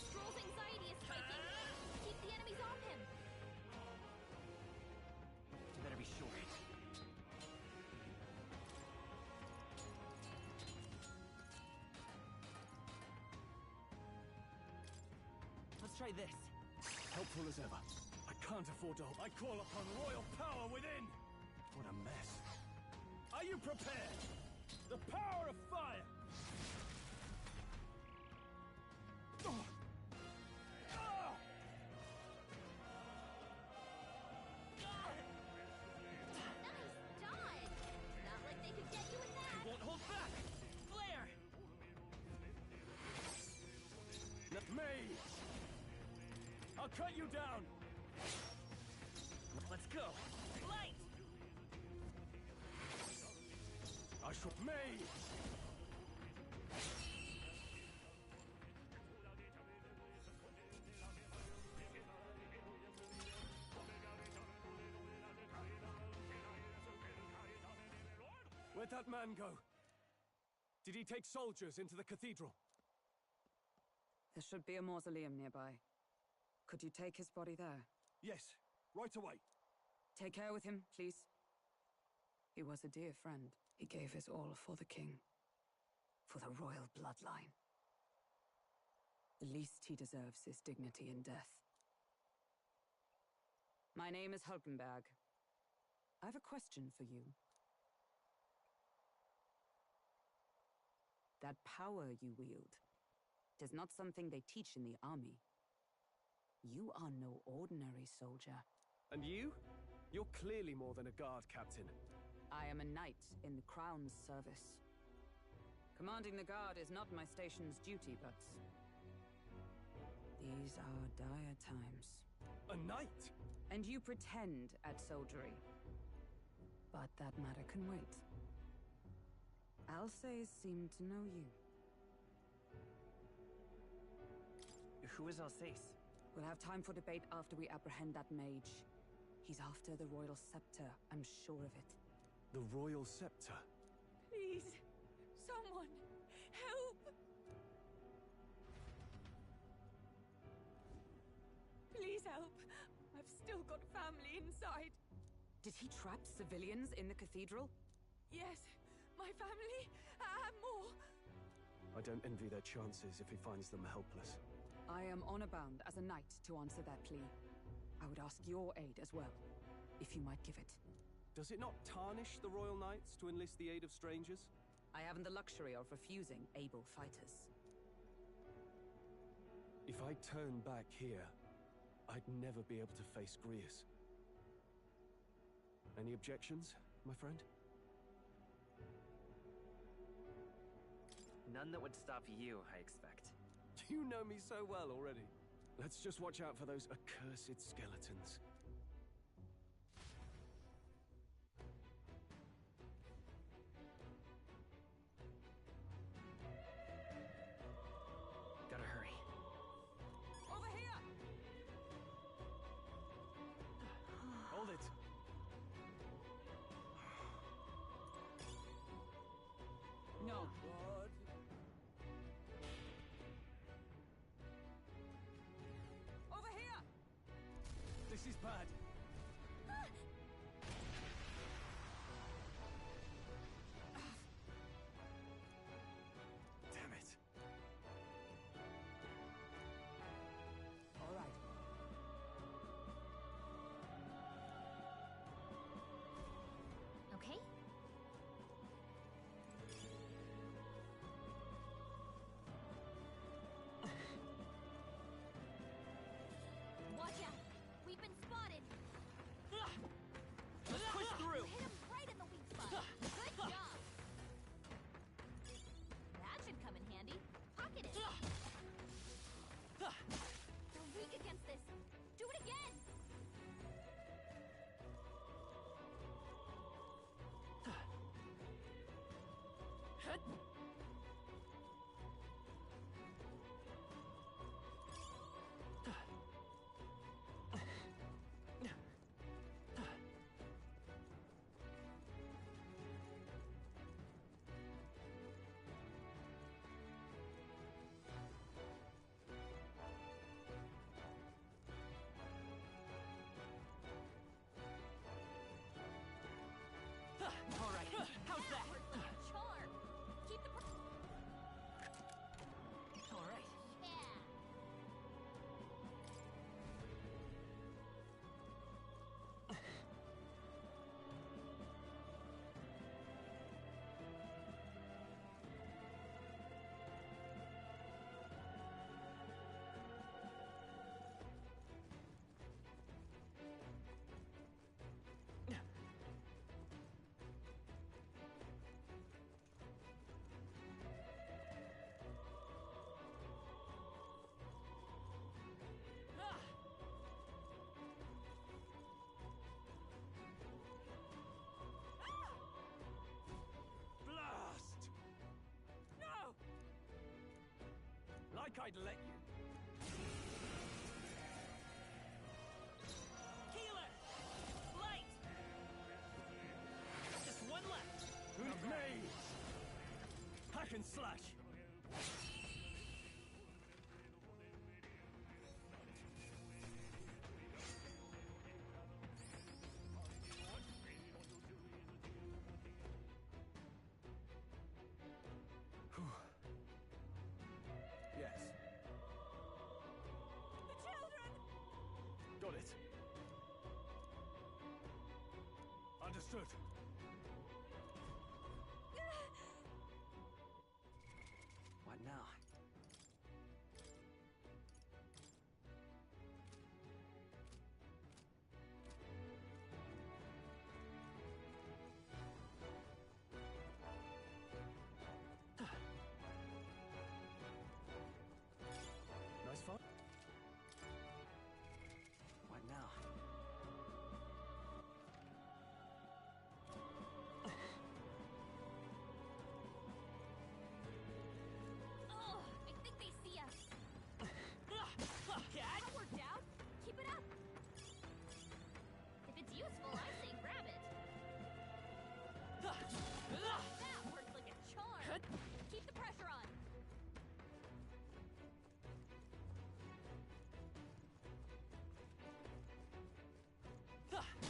Stroll's anxiety is spiking. Keep the enemies off him. You better be sure. Let's try this. Helpful as ever. I can't afford to. I call upon royal power within. What a mess. Are you prepared? The power of fire. Oh. Ah! Nice dodge. Not like they could get you with that. Won't hold back. Flare. Mage. I'll cut you down. Let's go. Light! I shall. Mage. Where'd that man go? Did he take soldiers into the cathedral? There should be a mausoleum nearby. Could you take his body there? Yes, right away. Take care with him, please. He was a dear friend. He gave his all for the king. For the royal bloodline. The least he deserves is dignity in death. My name is Hulkenberg. I have a question for you. That power you wield, it is not something they teach in the army. You are no ordinary soldier. And you? You're clearly more than a guard, Captain. I am a knight in the Crown's service. Commanding the guard is not my station's duty, but... these are dire times. A knight? And you pretend at soldiery. But that matter can wait. Alsace seemed to know you. Who is Alsace? We'll have time for debate after we apprehend that mage. He's after the royal scepter, I'm sure of it. The royal scepter? Please, someone, help! Please help. I've still got family inside. Did he trap civilians in the cathedral? Yes, my family, and more. I don't envy their chances if he finds them helpless. I am honor-bound as a knight to answer that plea. I would ask your aid as well, if you might give it. Does it not tarnish the Royal Knights to enlist the aid of strangers? I haven't the luxury of refusing able fighters. If I turn back here, I'd never be able to face Grius. Any objections, my friend? None that would stop you, I expect. You know me so well already. Let's just watch out for those accursed skeletons. Gotta hurry. Over here! Hold it! No. Over here! This is bad. Damn it. All right. Okay? Watch out! We've been spotted! Let's push through! You hit him right in the weak spot! Good job! That should come in handy. Pocket it! You're weak against this! Do it again! All right, how's that? Charm! Keep the... All right. Yeah! Blast! No! Like I'd let you. Keeler! Light! Just one left. With me! Hack and slash! Understood. What now? Nice fight. What now? Oh, I think they see us. That worked out. Keep it up. If it's useful, I say grab it. That worked like a charm. Keep the pressure on.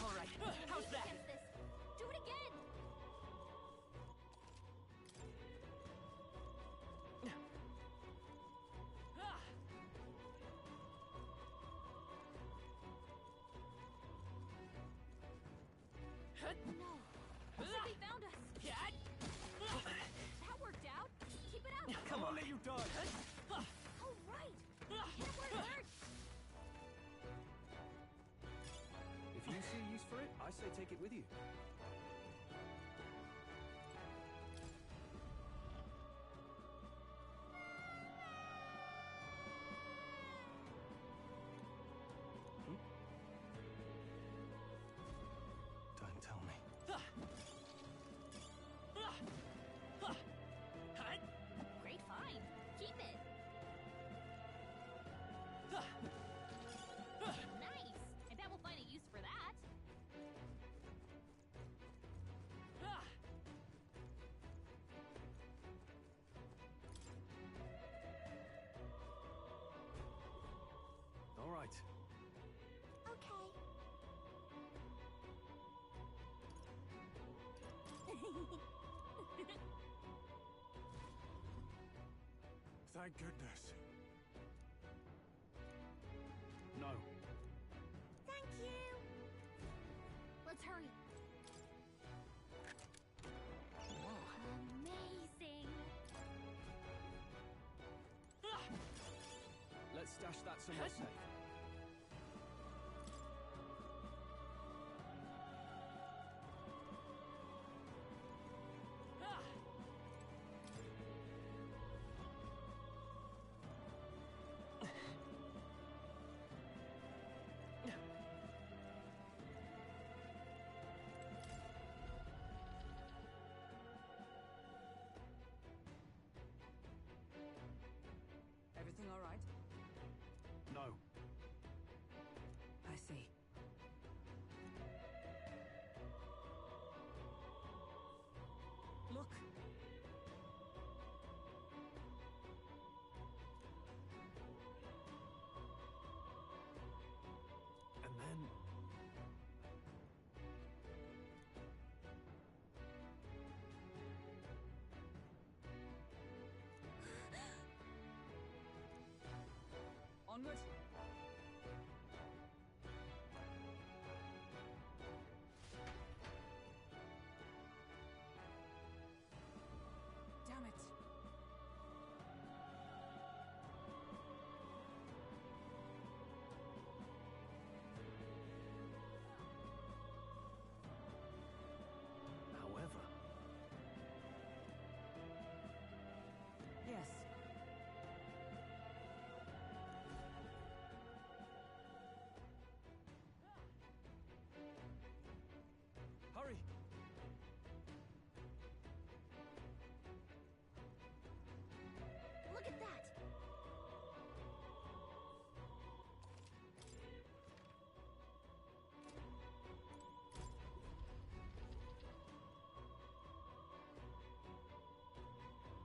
All right, how's that? Against this. Do it again. No. Looks like they found us. That worked out. Keep it up. Come on, let you die. All right. Hit it where it hurts. If you see use for it, I say take it with you. Don't tell me. Great find. Keep it. Nice. I bet we'll find a use for that. All right. Okay. Thank goodness. No. Thank you. Let's hurry. Amazing. Let's stash that somewhere safe. Everything all right? No. I see. Look. And then... Onward. Damn it. However... Yes. Hurry! Look at that.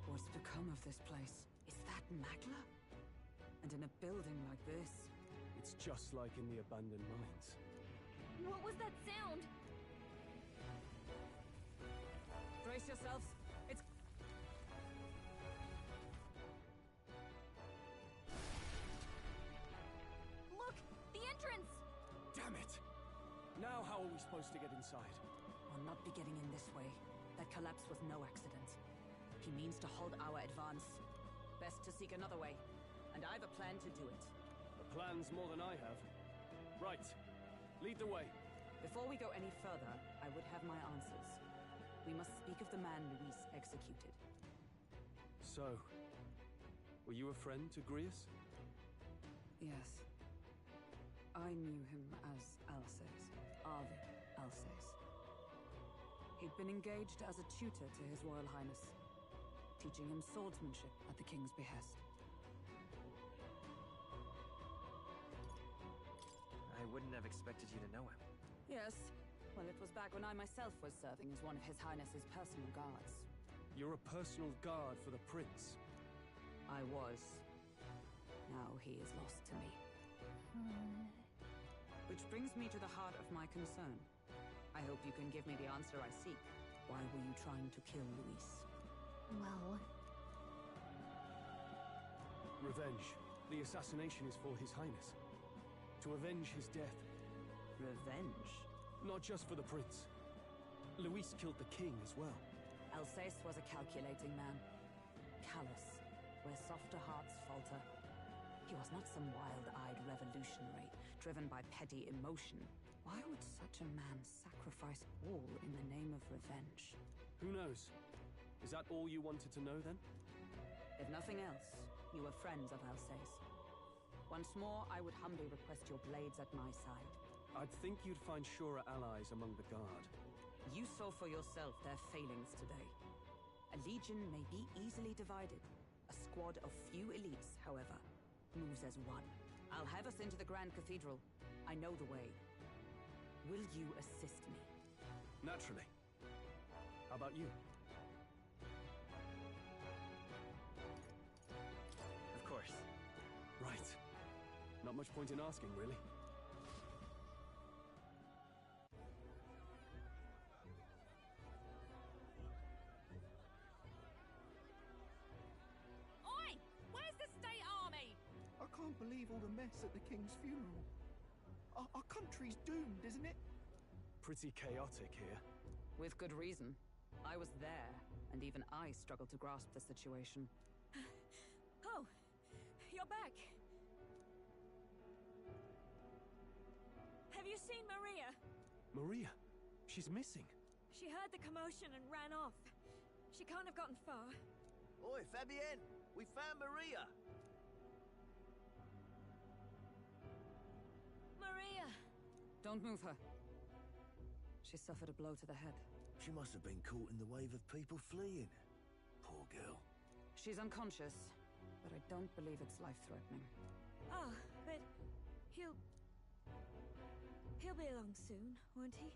What's become of this place? Is that Magla? And in a building like this? It's just like in the abandoned mines. What was that sound? Brace yourselves. It's... Look! The entrance! Damn it! Now how are we supposed to get inside? will not be getting in this way. That collapse was no accident. He means to halt our advance. Best to seek another way. And I've a plan to do it. A plan's more than I have. Right. Lead the way. Before we go any further, I would have my answers. We must speak of the man Luis executed. So, were you a friend to Grius? Yes. I knew him as Alsace. Arvid Alsace. He'd been engaged as a tutor to His Royal Highness, teaching him swordsmanship at the king's behest. I wouldn't have expected you to know him. Yes. Well, it was back when I myself was serving as one of His Highness's personal guards. You're a personal guard for the prince. I was. Now he is lost to me. Which brings me to the heart of my concern. I hope you can give me the answer I seek. Why were you trying to kill Luis? Well... Revenge. The assassination is for His Highness. To avenge his death. Revenge? Not just for the prince. Luis killed the king as well. Alsace was a calculating man. Callous, where softer hearts falter. He was not some wild-eyed revolutionary, driven by petty emotion. Why would such a man sacrifice all in the name of revenge? Who knows? Is that all you wanted to know, then? If nothing else, you were friends of Alsace. Once more, I would humbly request your blades at my side. I'd think you'd find surer allies among the guard. You saw for yourself their failings today. A legion may be easily divided. A squad of few elites, however, moves as one. I'll have us into the Grand Cathedral. I know the way. Will you assist me? Naturally. How about you? Of course. Right. Not much point in asking, really. Oi! Where's the state army? I can't believe all the mess at the king's funeral. Our country's doomed, isn't it? Pretty chaotic here. With good reason. I was there, and even I struggled to grasp the situation. Oh, you're back. Have you seen Maria? Maria? She's missing. She heard the commotion and ran off. She can't have gotten far. Oi, Fabienne! We found Maria! Maria! Don't move her. She suffered a blow to the head. She must have been caught in the wave of people fleeing. Poor girl. She's unconscious, but I don't believe it's life-threatening. Oh, but he'll be along soon, won't he?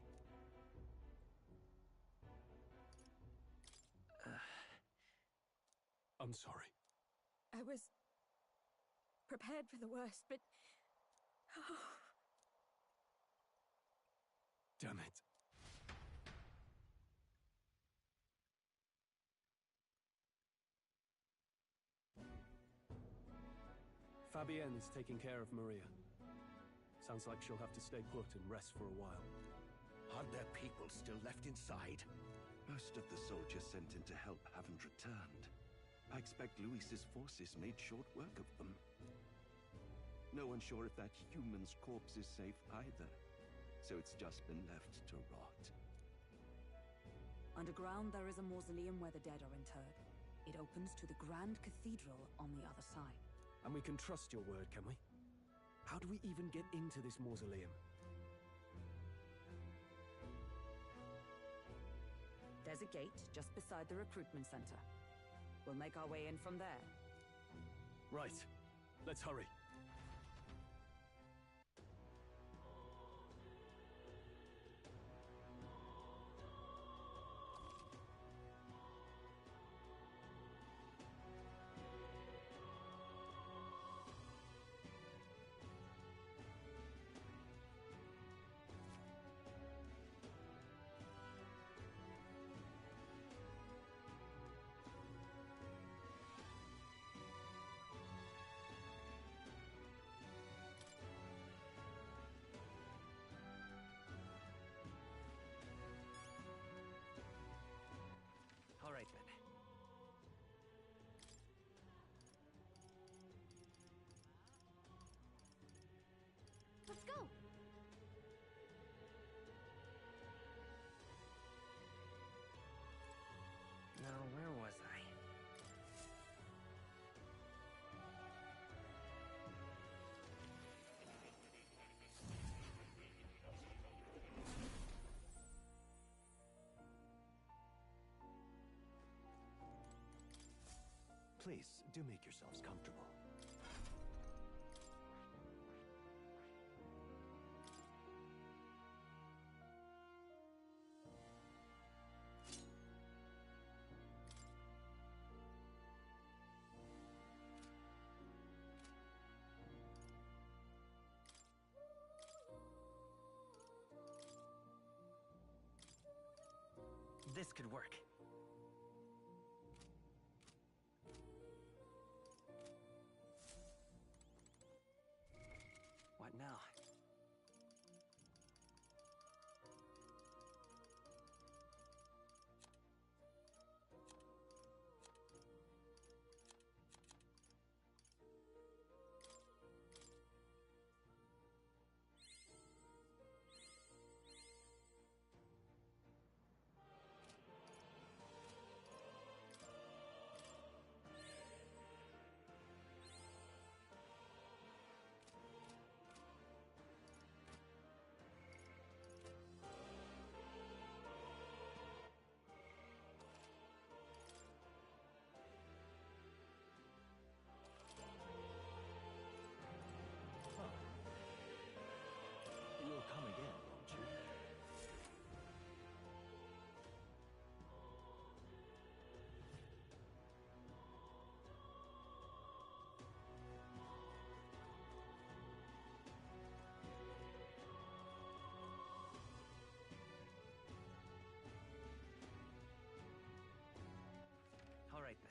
I'm sorry. I was prepared for the worst, but... Oh. Damn it. Fabienne is taking care of Maria. Sounds like she'll have to stay put and rest for a while. Are there people still left inside? Most of the soldiers sent in to help haven't returned. I expect Luis's forces made short work of them. No one's sure if that human's corpse is safe either, so it's just been left to rot. Underground, there is a mausoleum where the dead are interred. It opens to the Grand Cathedral on the other side. And we can trust your word, can we? How do we even get into this mausoleum? There's a gate just beside the recruitment center. We'll make our way in from there. Right. Let's hurry. Please, do make yourselves comfortable. This could work. What now? You'll come again, won't you? All right then.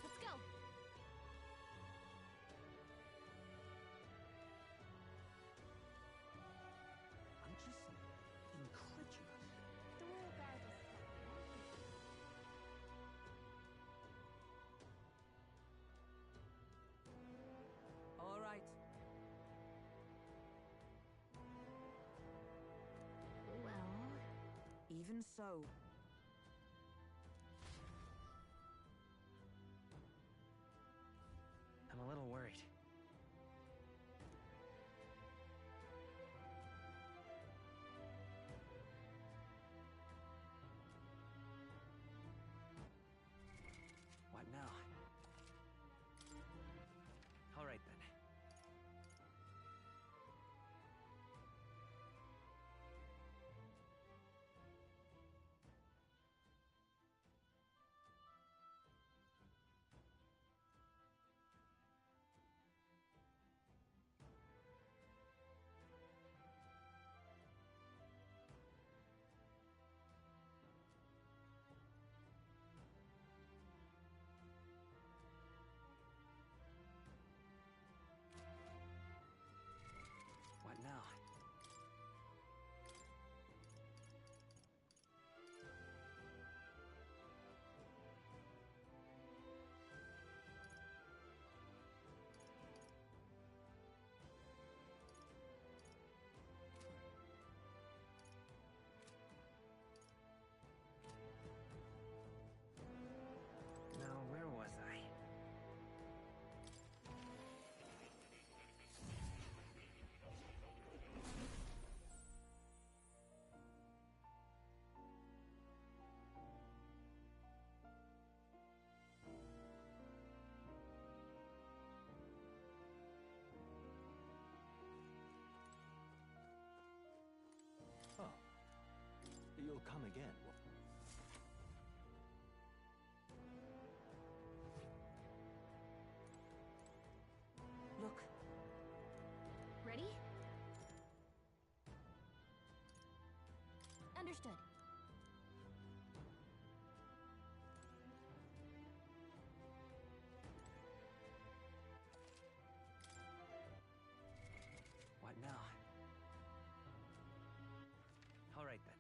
Let's go. I'm just incredulous. The Royal Guard is All right. Well, Even so. I'm a little worried. What now? All right then. What now? Now, where was I? Oh. You'll come again, won't Look. ready? Understood. What now? All right then.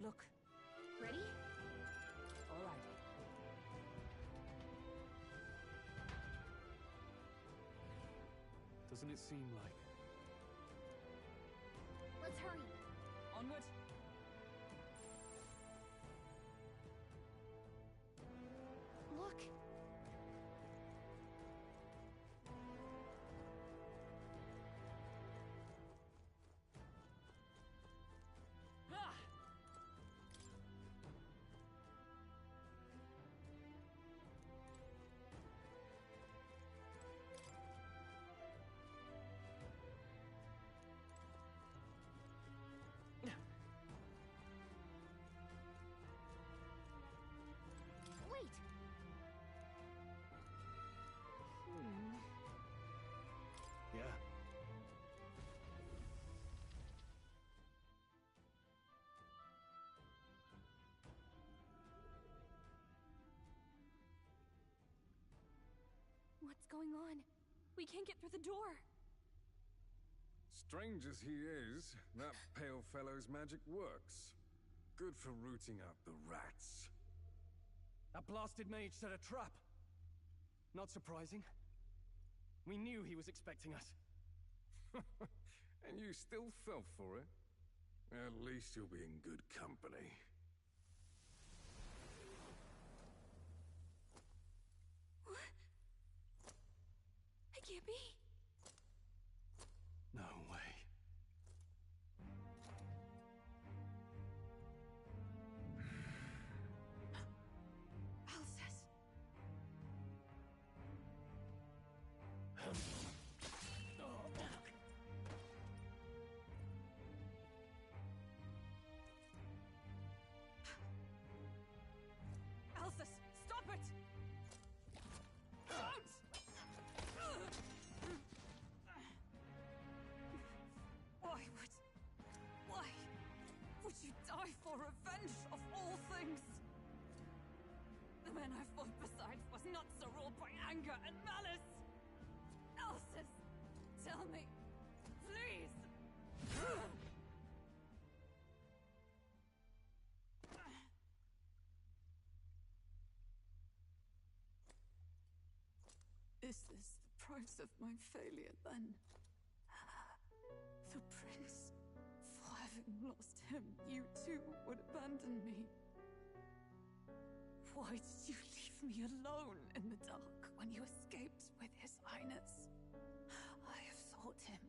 Look. Ready? All right. Doesn't it seem like... Let's hurry. Onward. Look. Ah! Wait. Yeah. What's going on? We can't get through the door. Strange as he is, that pale fellow's magic works. Good for rooting out the rats. That blasted mage set a trap. Not surprising. We knew he was expecting us. And you still fell for it? At least you'll be in good company. It can't be. No way. Alcest. Alcest, stop it! Don't! Why would you die for revenge of all things? The man I fought beside was not so ruled by anger and malice. Alcest, tell me, please. Is this the price of my failure, then? The prince, for having lost him, you too would abandon me. Why did you leave me alone in the dark when you escaped with His Highness? I have sought him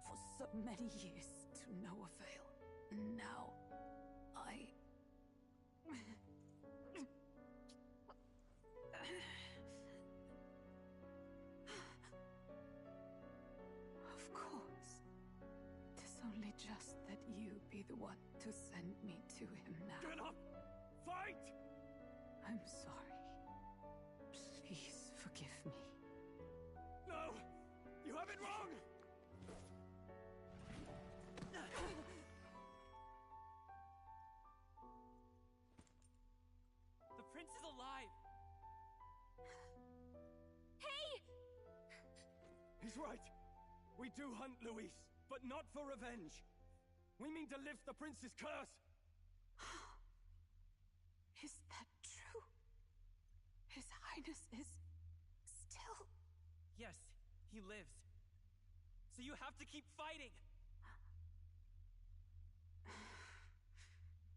for so many years to no avail. And now, Of course. 'Tis only just that you be the one to send me to him now. Get up! Fight! I'm sorry. Please forgive me. No! You have it wrong! The prince is alive! Hey! He's right. We do hunt Luis, but not for revenge. We mean to lift the prince's curse. Is that true? His Highness is still... Yes, he lives. So you have to keep fighting!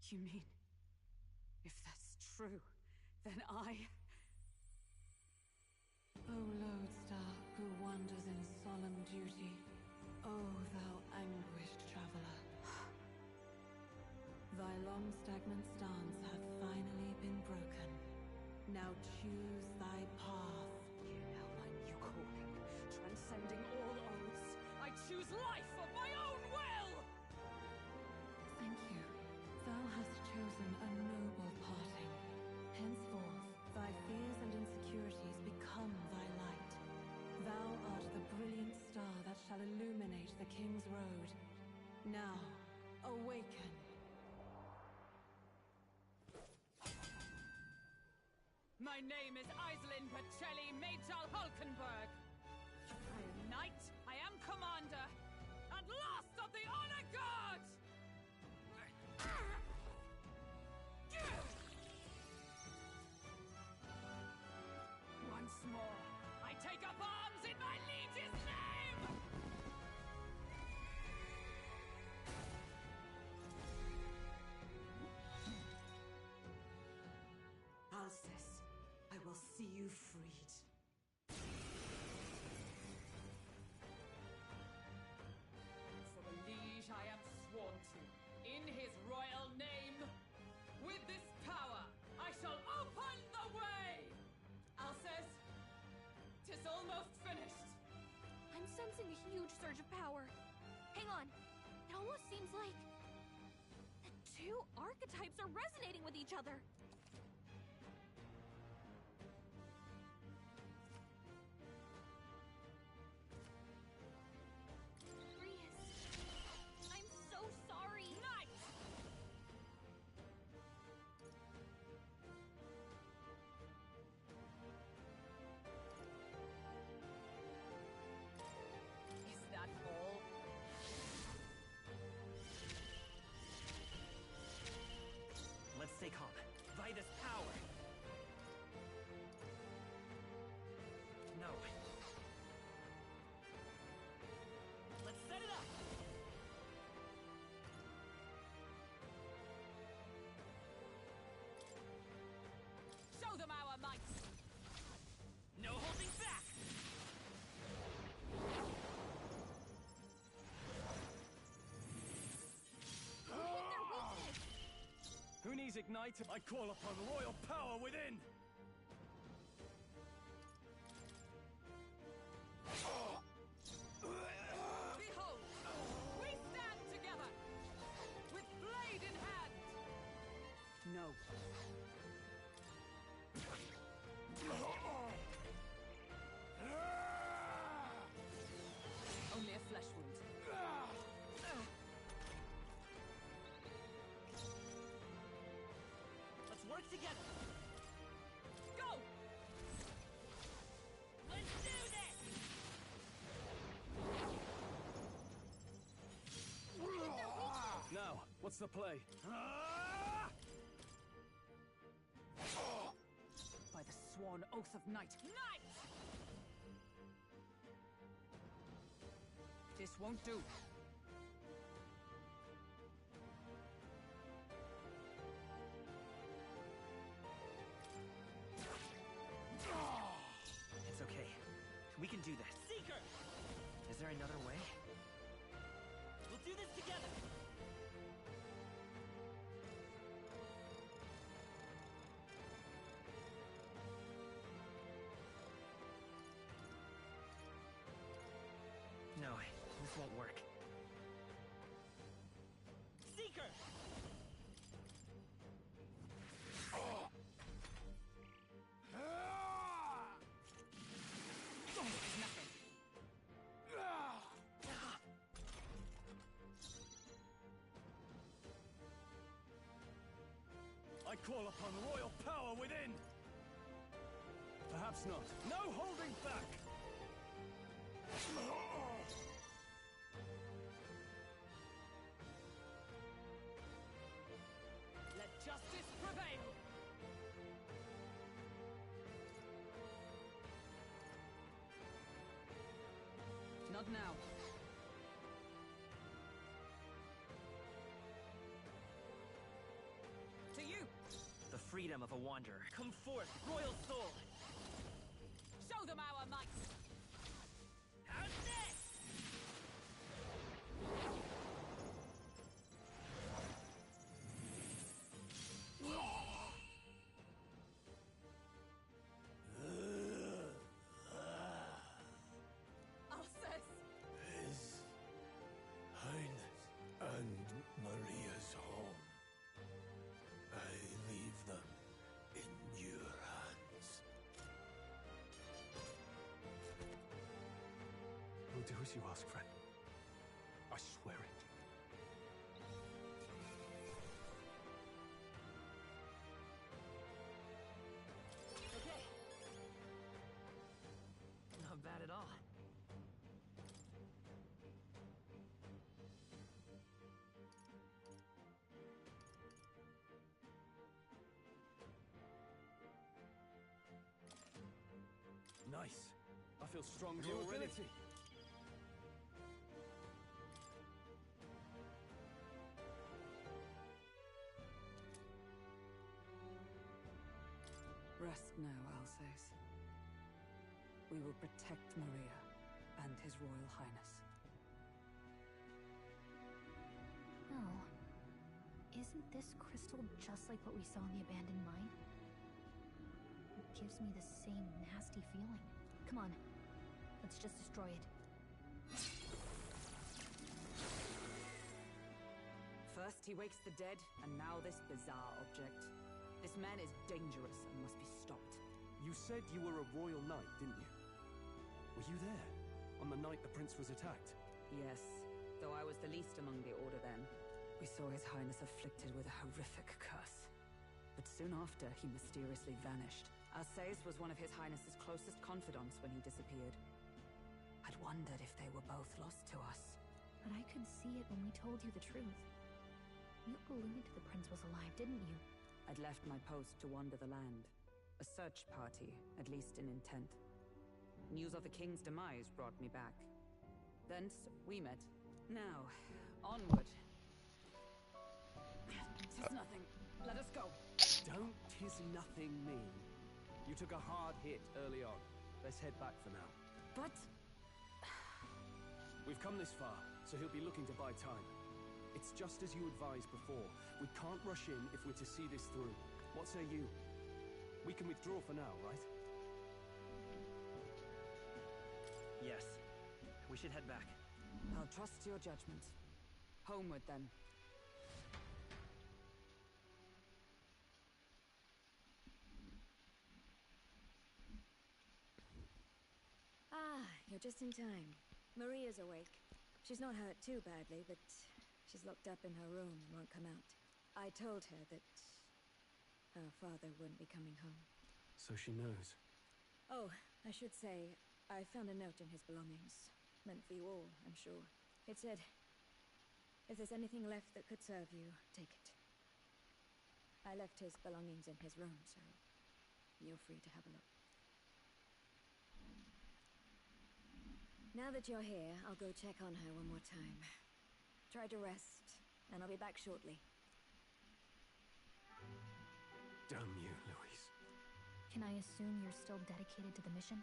You mean, if that's true, then I... O lodestar who wanders in solemn duty, O thou anguished traveler. Thy long stagnant stance hath finally been broken. Now choose thy path. Hear now my new calling, transcending all oaths. I choose life of my own will! Thank you. Thou hast chosen a noble parting. Henceforth, thy fears and insecurities become thy light. Thou art the brilliant star that shall illuminate the King's Road. Now, awaken. My name is Iselin Pacelli Majal Hulkenberg. I am knight, I am commander, and last of the Honor Guard! will see you freed. For the liege I am sworn to, in his royal name, with this power, I shall open the way! Alcest, 'tis almost finished. I'm sensing a huge surge of power. Hang on. It almost seems like the two archetypes are resonating with each other. I'm so sorry. Knight! Is that all? Let's stay calm. Vitus power! No. Let's set it up! Show them our might! No holding back! Who needs ignite? I call upon royal power within! Behold! We stand together! With blade in hand! No. Only a flesh wound. Let's work together! Go! Let's do this! Now, what's the play? By the sworn oath of night. Night! This won't do. It's okay. We can do this. Seeker! Is there another way? We'll do this together! No, this won't work. Seeker! I call upon royal power within! Perhaps not. No holding back! Let justice prevail! Not now. To you! The freedom of a wanderer. Come forth, royal soul! Show them our might! How's this? Alcest! His Highness and Maria's home. I leave them in your hands. We'll do as you ask, friend. I swear it. Okay. Not bad at all. Nice. I feel stronger New already. ability. Rest now, Alsace. We will protect Maria and His Royal Highness. Oh. Isn't this crystal just like what we saw in the abandoned mine? It gives me the same nasty feeling. Come on, let's just destroy it. First he wakes the dead, and now this bizarre object. This man is dangerous and must be stopped. You said you were a royal knight, didn't you? Were you there on the night the prince was attacked? Yes, though I was the least among the Order then. We saw His Highness afflicted with a horrific curse. But soon after, he mysteriously vanished. Alsace was one of His Highness's closest confidants when he disappeared. I'd wondered if they were both lost to us. But I could see it when we told you the truth. You believed the prince was alive, didn't you? I'd left my post to wander the land. A search party, at least in intent. News of the king's demise brought me back. Thence, we met. Now, onward. Tis nothing. Let us go. Don't tis nothing me. You took a hard hit early on. Let's head back for now. But... We've come this far, so he'll be looking to buy time. It's just as you advised before. We can't rush in if we're to see this through. What say you? We can withdraw for now, right? Yes. We should head back. I'll trust your judgment. Homeward, then. Ah, you're just in time. Maria's awake. She's not hurt too badly, but she's locked up in her room and won't come out. I told her that her father wouldn't be coming home. So she knows. Oh, I should say, I found a note in his belongings. Meant for you all, I'm sure. It said, if there's anything left that could serve you, take it. I left his belongings in his room, so you're free to have a look. Now that you're here, I'll go check on her one more time. Try to rest, and I'll be back shortly. Damn you, Louise. Can I assume you're still dedicated to the mission?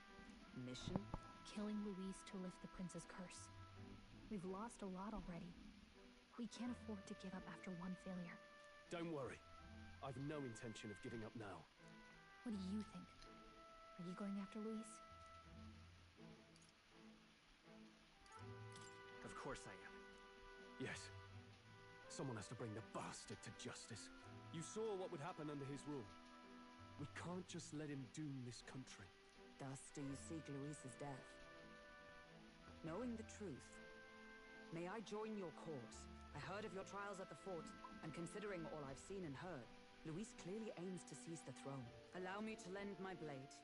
Mission? Killing Louise to lift the prince's curse. We've lost a lot already. We can't afford to give up after one failure. Don't worry. I've no intention of giving up now. What do you think? Are you going after Louise? Of course I am. Yes. Someone has to bring the bastard to justice. You saw what would happen under his rule. We can't just let him doom this country. Thus do you seek Louise's death. Knowing the truth, may I join your cause? I heard of your trials at the fort, and considering all I've seen and heard, Louise clearly aims to seize the throne. Allow me to lend my blade.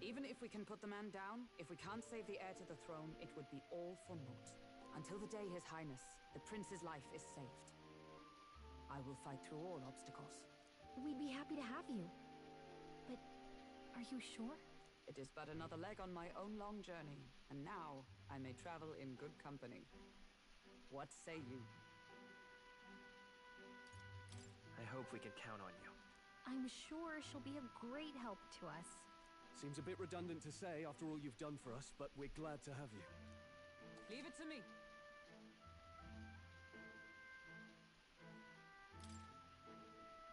Even if we can put the man down, if we can't save the heir to the throne, it would be all for naught. Until the day His Highness, the prince's life, is saved. I will fight through all obstacles. We'd be happy to have you. But are you sure? It is but another leg on my own long journey, and now I may travel in good company. What say you? I hope we can count on you. I'm sure she'll be a great help to us. Seems a bit redundant to say after all you've done for us, but we're glad to have you. Leave it to me.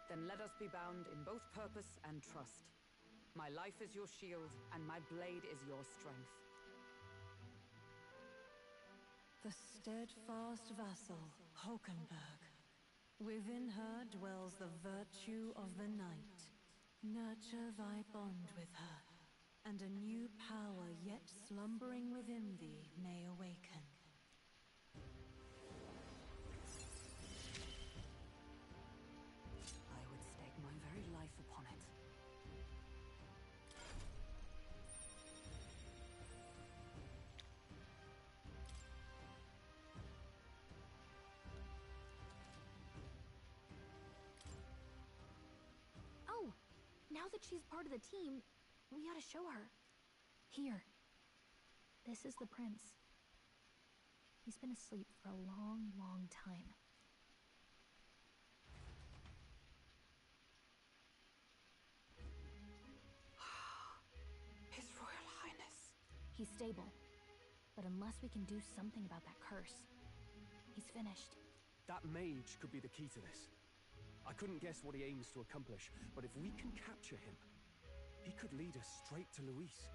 Then let us be bound in both purpose and trust. My life is your shield, and my blade is your strength. The steadfast vassal, Hulkenberg. Within her dwells the virtue of the knight. Nurture thy bond with her, and a new power yet slumbering within thee may awaken. I would stake my very life upon it. Oh, now that she's part of the team, we gotta show her. Here. This is the prince. He's been asleep for a long, long time. stable. But unless we can do something about that curse, he's finished. That mage could be the key to this. I couldn't guess what he aims to accomplish, but if we can capture him, he could lead us straight to Luis.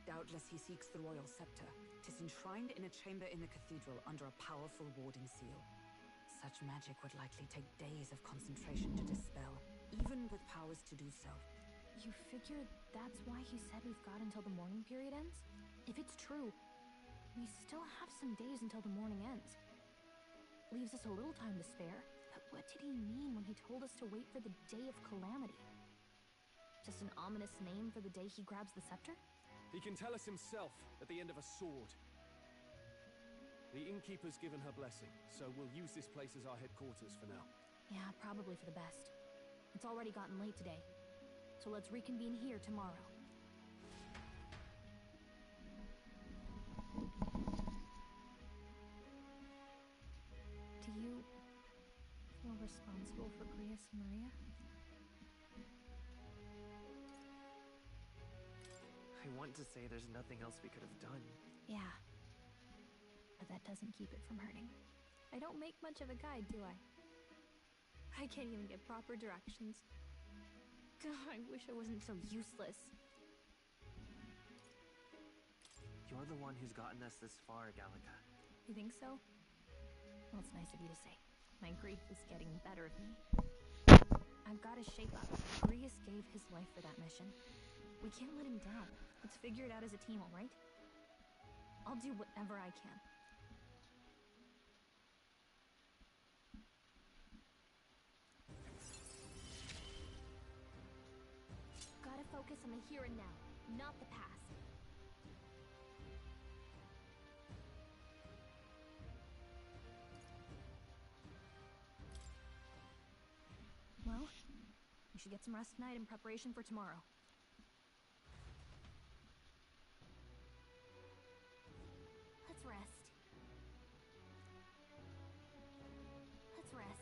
Doubtless he seeks the royal scepter. 'Tis enshrined in a chamber in the cathedral under a powerful warding seal. Such magic would likely take days of concentration to dispel, even with powers to do so. You figure that's why he said we've got until the mourning period ends? If it's true, we still have some days until the mourning ends. Leaves us a little time to spare, but what did he mean when he told us to wait for the Day of Calamity? Just an ominous name for the day he grabs the scepter? He can tell us himself at the end of a sword. The innkeeper's given her blessing, so we'll use this place as our headquarters for now. Yeah, probably for the best. It's already gotten late today, so let's reconvene here tomorrow. Do you feel responsible for Grius and Maria? I want to say there's nothing else we could have done. Yeah. But that doesn't keep it from hurting. I don't make much of a guide, do I? I can't even get proper directions. God, I wish I wasn't so useless. You're the one who's gotten us this far, Gallica. You think so? Well, it's nice of you to say. My grief is getting the better of me. I've got to shape up. Grius gave his life for that mission. We can't let him down. Let's figure it out as a team, all right? I'll do whatever I can. Gotta focus on the here and now, not the past. Well, we should get some rest tonight in preparation for tomorrow. Let's rest. Let's rest.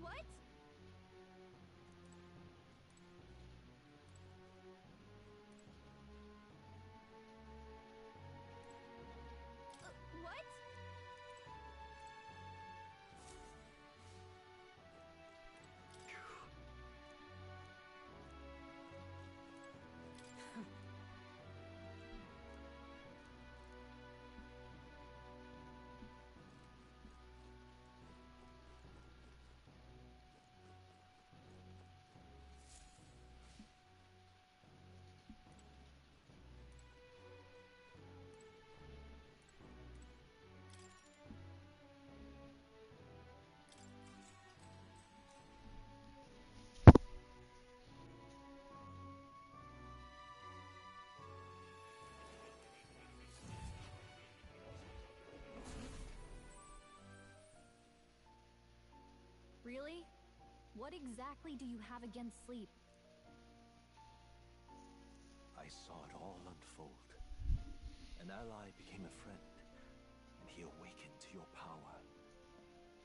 What? What? Really? What exactly do you have against sleep? I saw it all unfold. An ally became a friend, and he awakened to your power.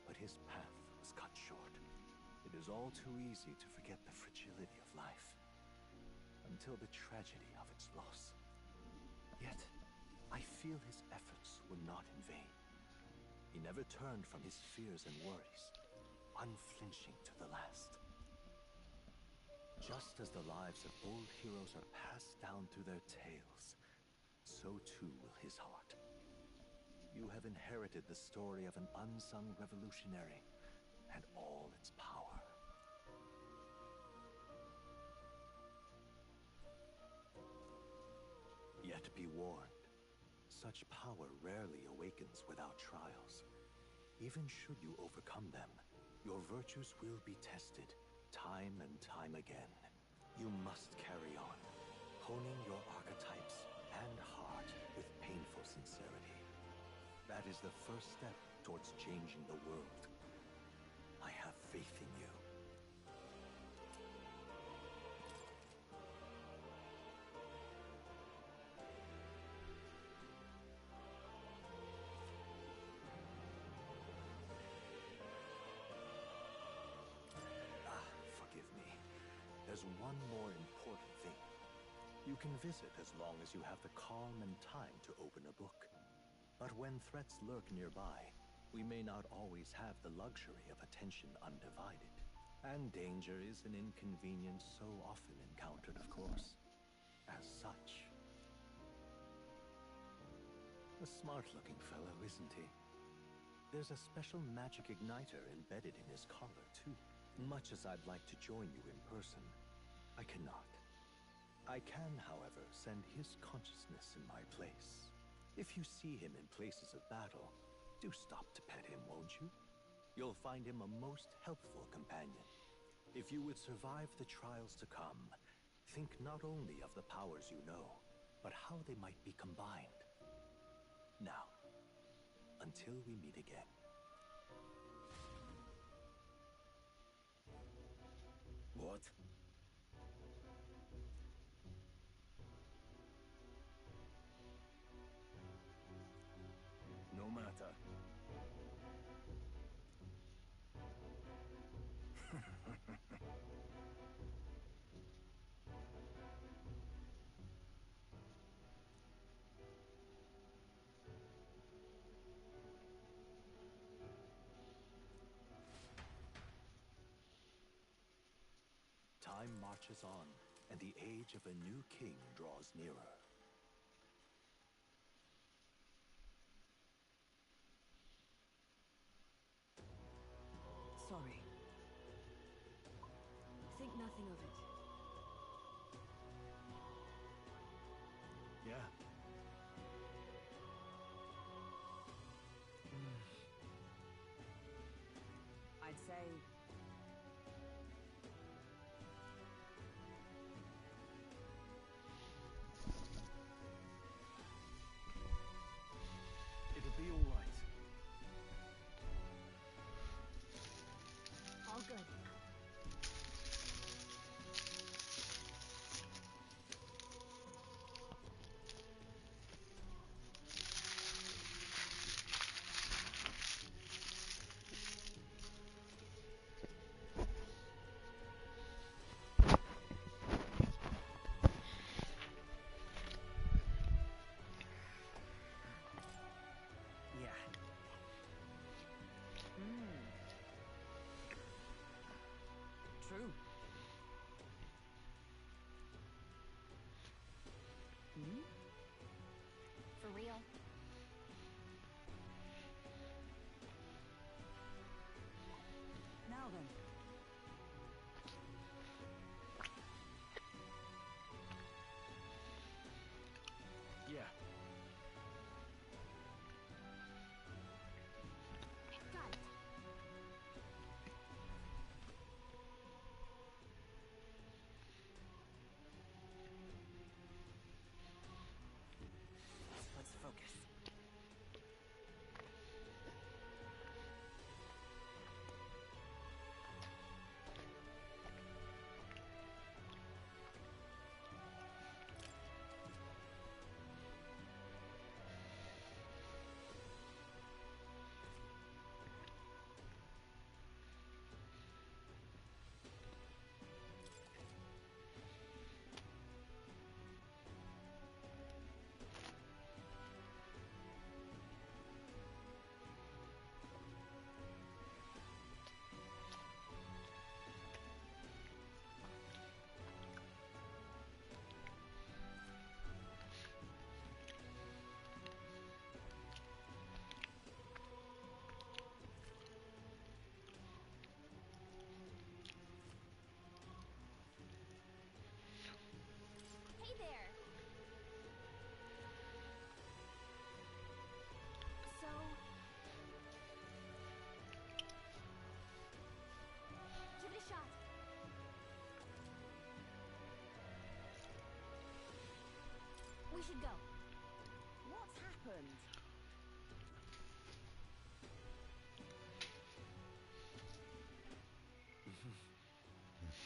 But his path was cut short. It is all too easy to forget the fragility of life, until the tragedy of its loss. Yet, I feel his efforts were not in vain. He never turned from his fears and worries, unflinching to the last. Just as the lives of old heroes are passed down through their tales, so too will his heart. You have inherited the story of an unsung revolutionary and all its power. Yet be warned, such power rarely awakens without trials. Even should you overcome them, your virtues will be tested, time and time again. You must carry on, honing your archetypes and heart with painful sincerity. That is the first step towards changing the world. I have faith in you. Forgive me. There's one more important thing. You can visit as long as you have the calm and time to open a book. But when threats lurk nearby, we may not always have the luxury of attention undivided. And danger is an inconvenience so often encountered, of course. As such. A smart-looking fellow, isn't he? There's a special magic igniter embedded in his collar, too. Much as I'd like to join you in person, I cannot. I can, however, send his consciousness in my place. If you see him in places of battle, do stop to pet him, won't you? You'll find him a most helpful companion. If you would survive the trials to come, think not only of the powers you know, but how they might be combined. Now, until we meet again. What? No matter. Time marches on, and the age of a new king draws nearer. Sorry. Think nothing of it. Yeah. I'd say... It'll be all right. All good. Yeah. True. For real. Now then. Yeah. Got it. Let's focus. Hey there! So... give it a shot. We should go. What's happened?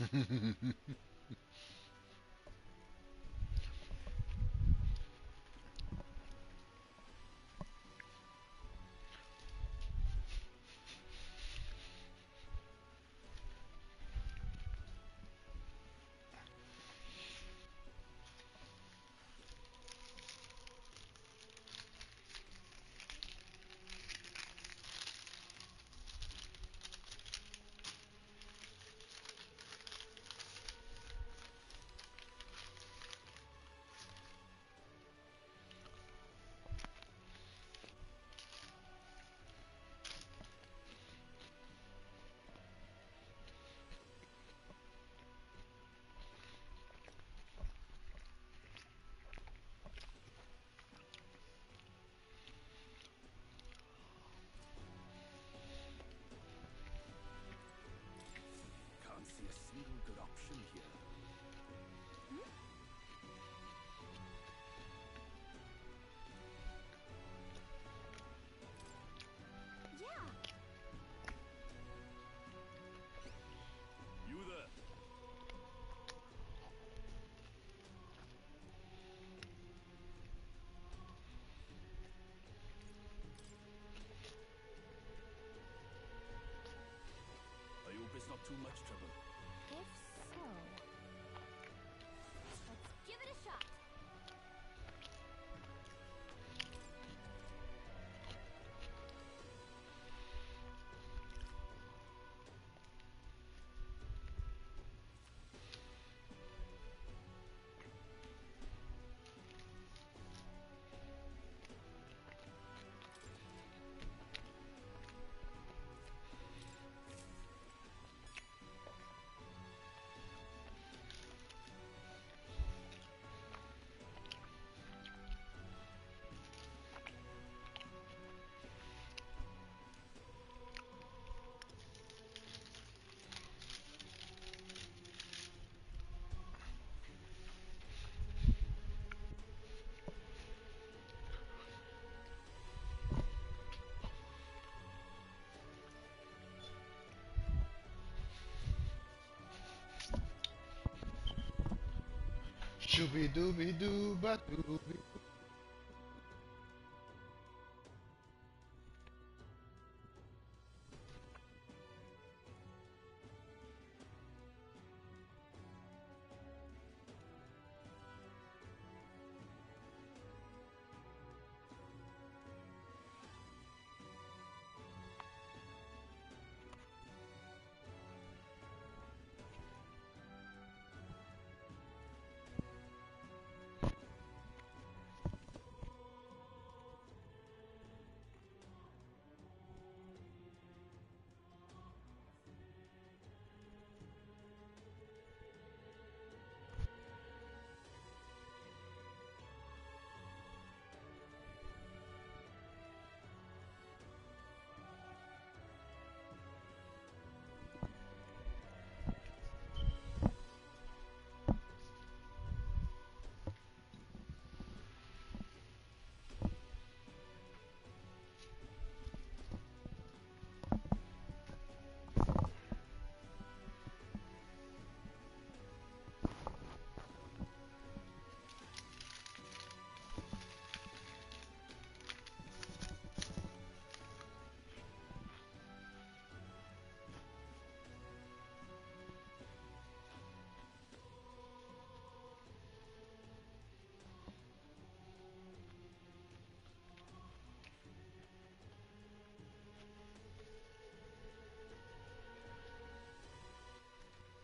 Can't see a single good option here. Yeah. You there? I hope it's not too much trouble. If so, let's give it a shot. Shooby dooby doo ba dooby.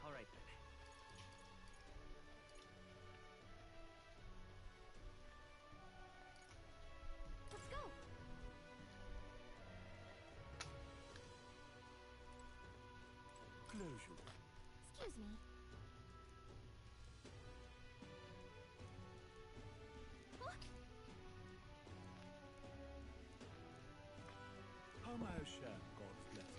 All right then. Let's go. Closure. Excuse me. What? How may I share God's blessing?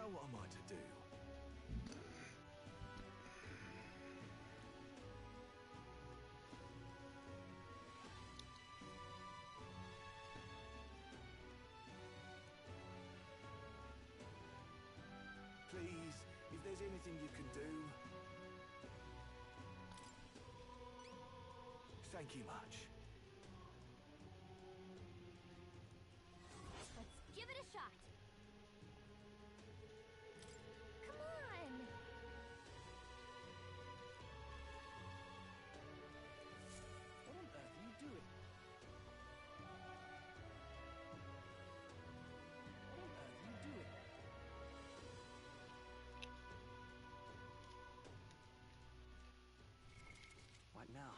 Now what am I to do? Please, if there's anything you can do. Thank you much. Let's give it a shot. Come on! What on earth are you doing? What on earth are you doing? What now?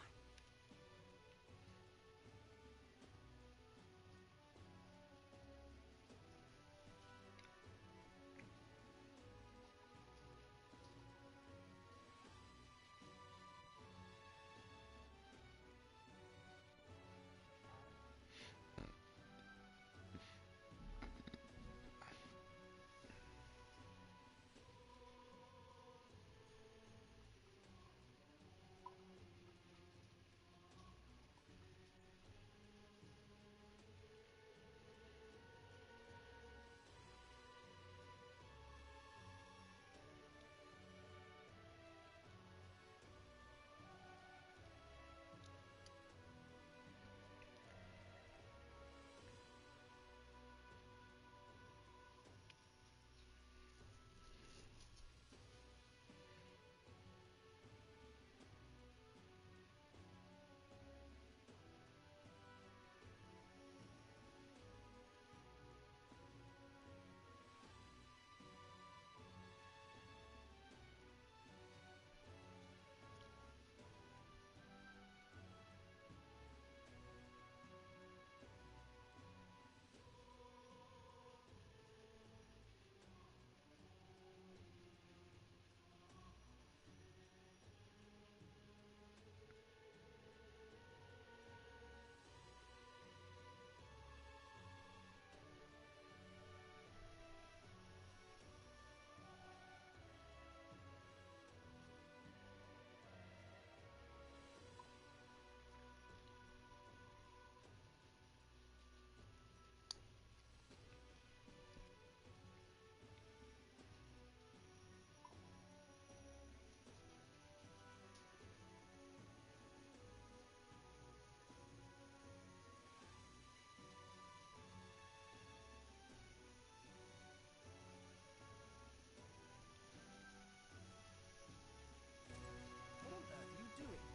What on earth are you doing?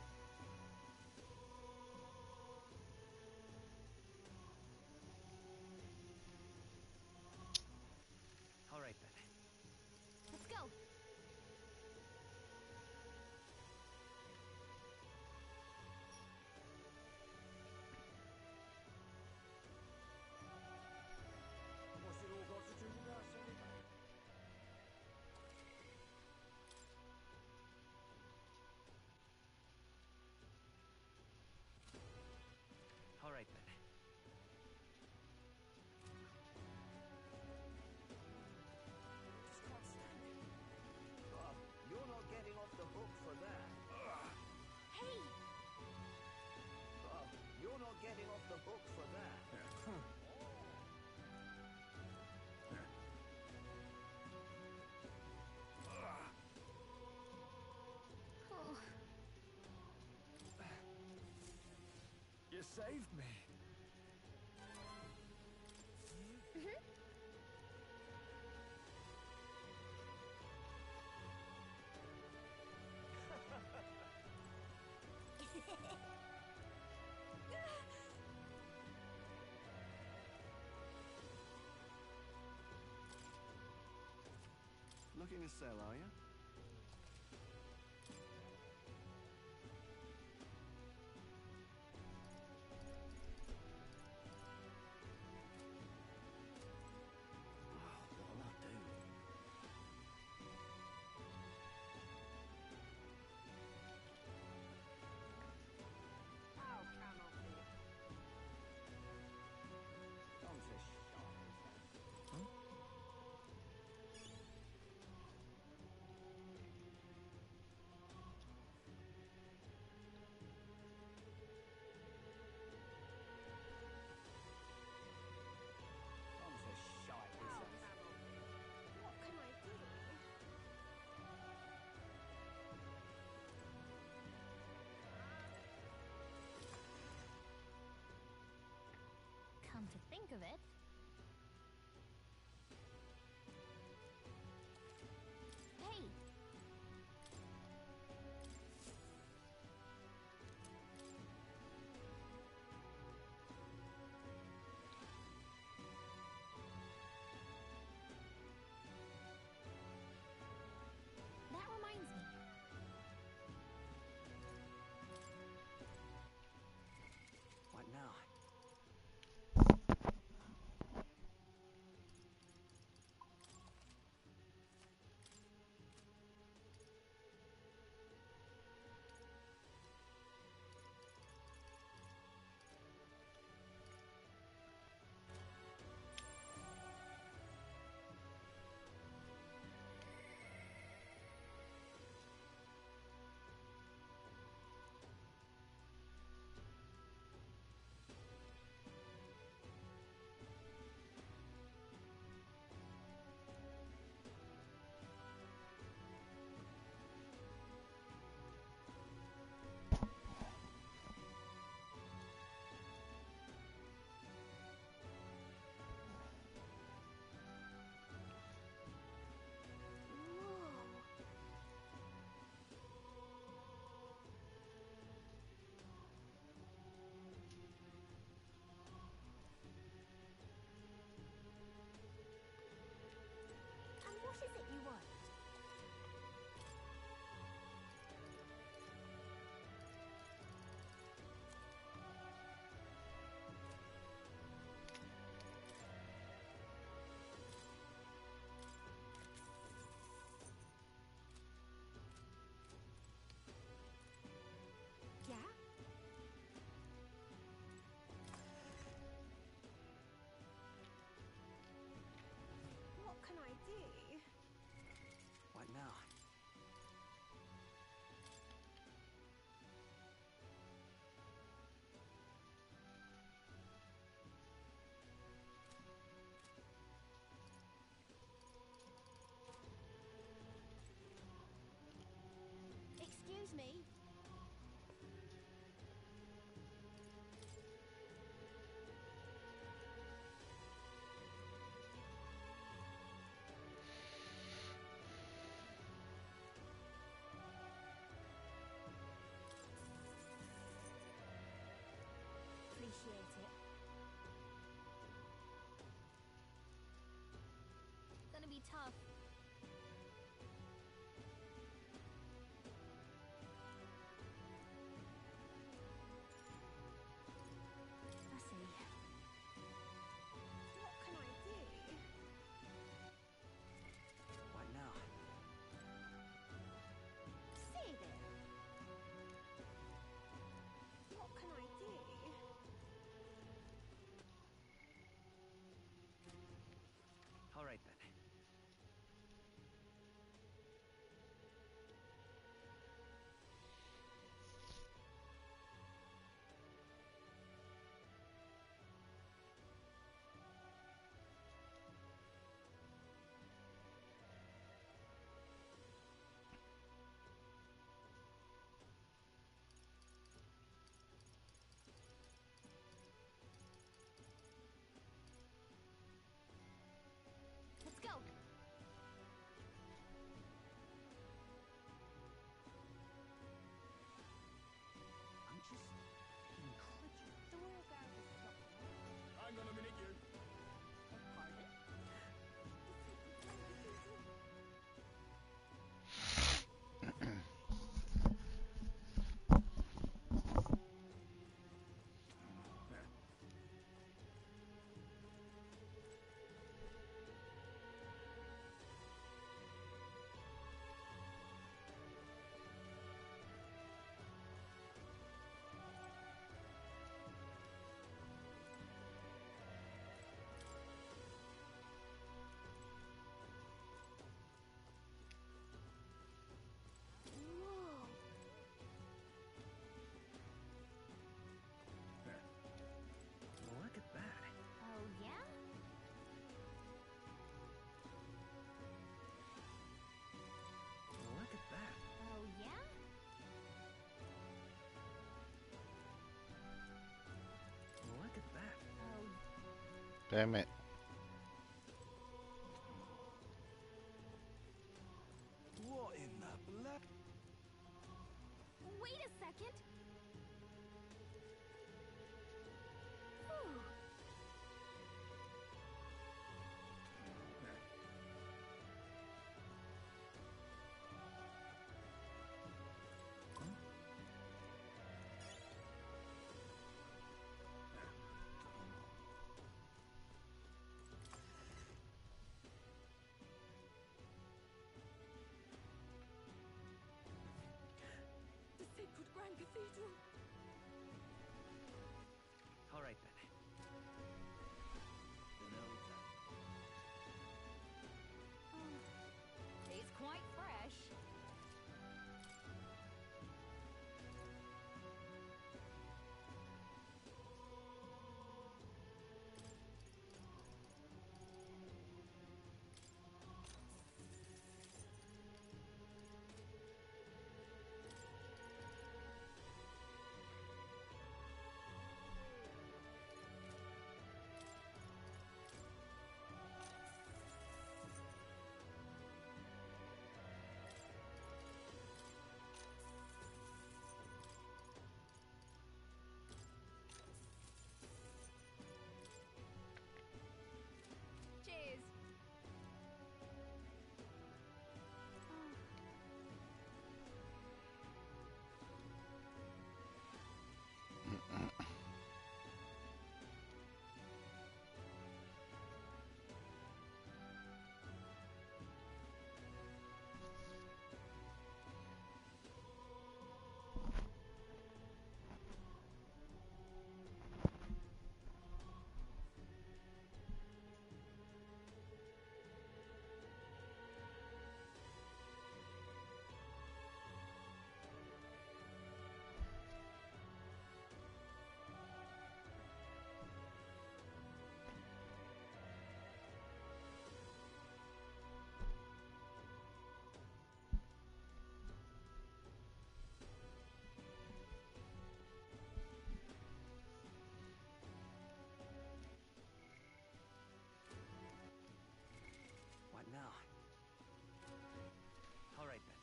All right then. Let's go. What's it all got to do with us anyway? All right then. Just can't stand it. Oh, you're not getting off the hook for that. Hey! Oh, you're not getting off the hook for that. Oh. You saved me. Looking to sell, are you? What'll I do? How can I be? Don't say sharp. Come to think of it. Hey! That reminds me. What now? And what is it you want? Yeah? What can I do? What now? Excuse me. Appreciate it. Gonna be tough. I see. What can I do? What now? Say there. What can I do? All right then. Damn it. What in the black? Wait a second! Whew. The sacred Grand Cathedral. All right, then. It's quite fresh. Cheers! What now? All right, then.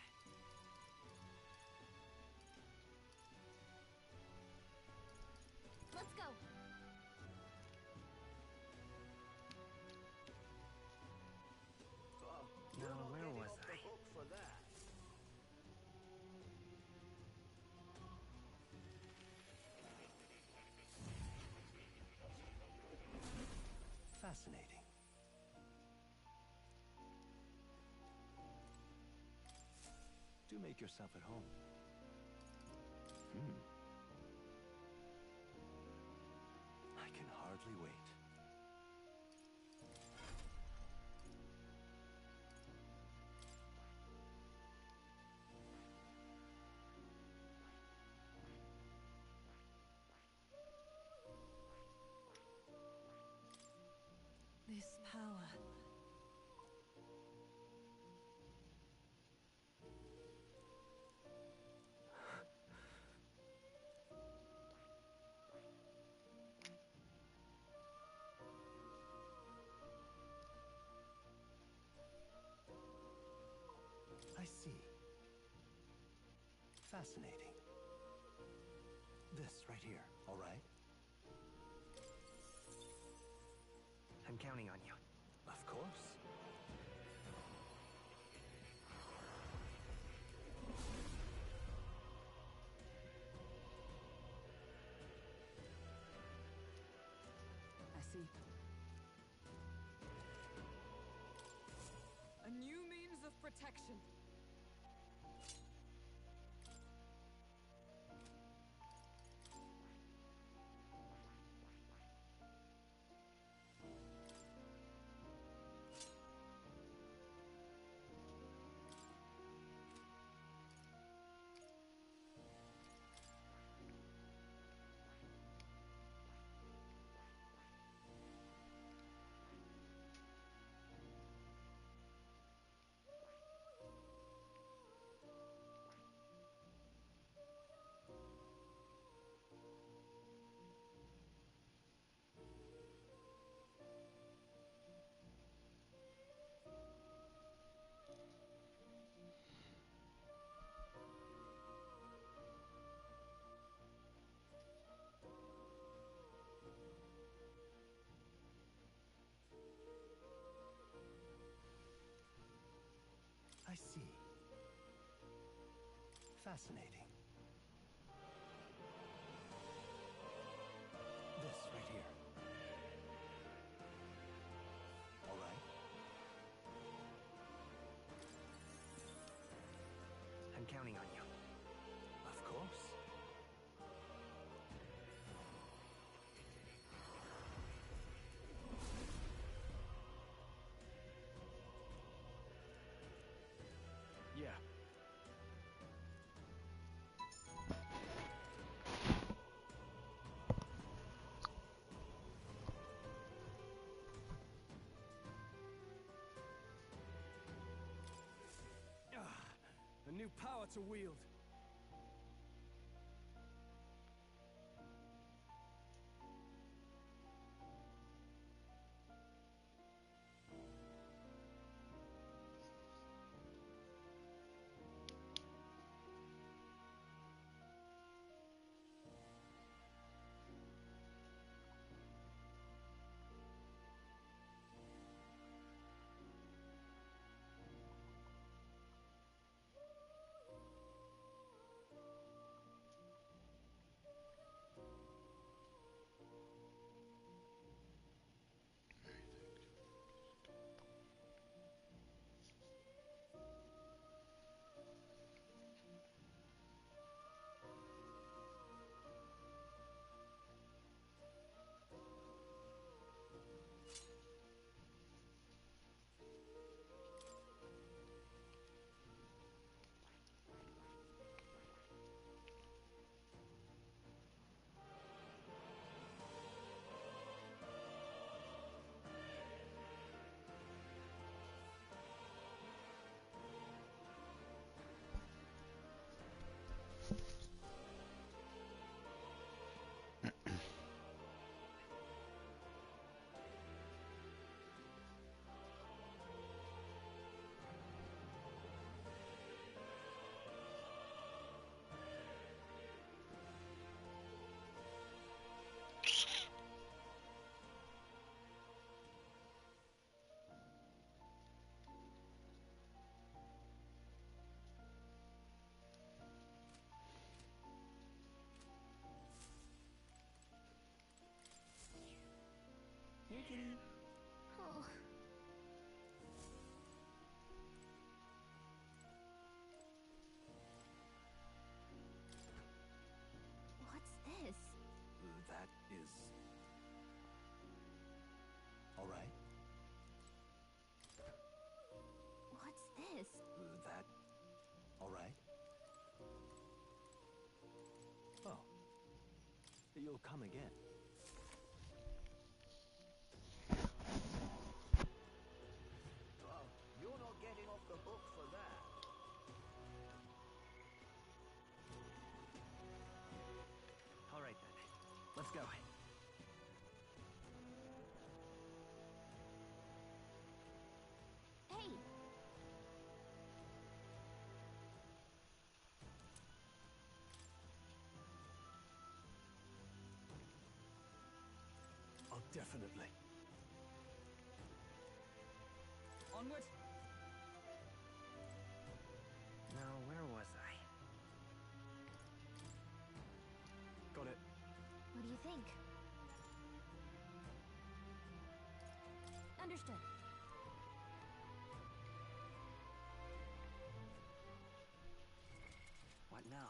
Let's go! Now, where was I? Hook for that. Fascinating. Do make yourself at home. I can hardly wait. This power. I see. Fascinating. This right here, all right? I'm counting on you. Of course. I see. A new means of protection. fascinating. This right here. All right. I'm counting on you. Of course. Yeah. A new power to wield. Here, kitty. Oh. What's this? That is... All right. What's this? That... All right. Oh. You'll come again. Well, you're not getting off the hook for that. All right then. Let's go. Hey! Oh, definitely. Onward. Now, where was I? Got it. What do you think? Understood. What now?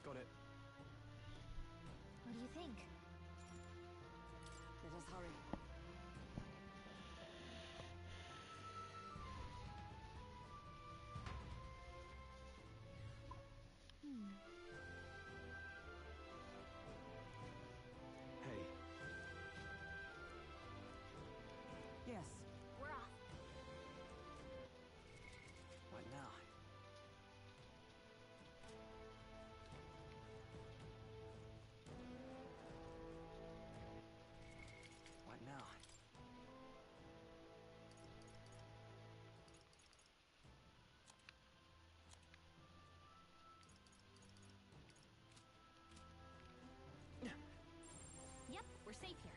Got it. What do you think? Let us hurry. Hey. Yes. We're off. What now? What safe here.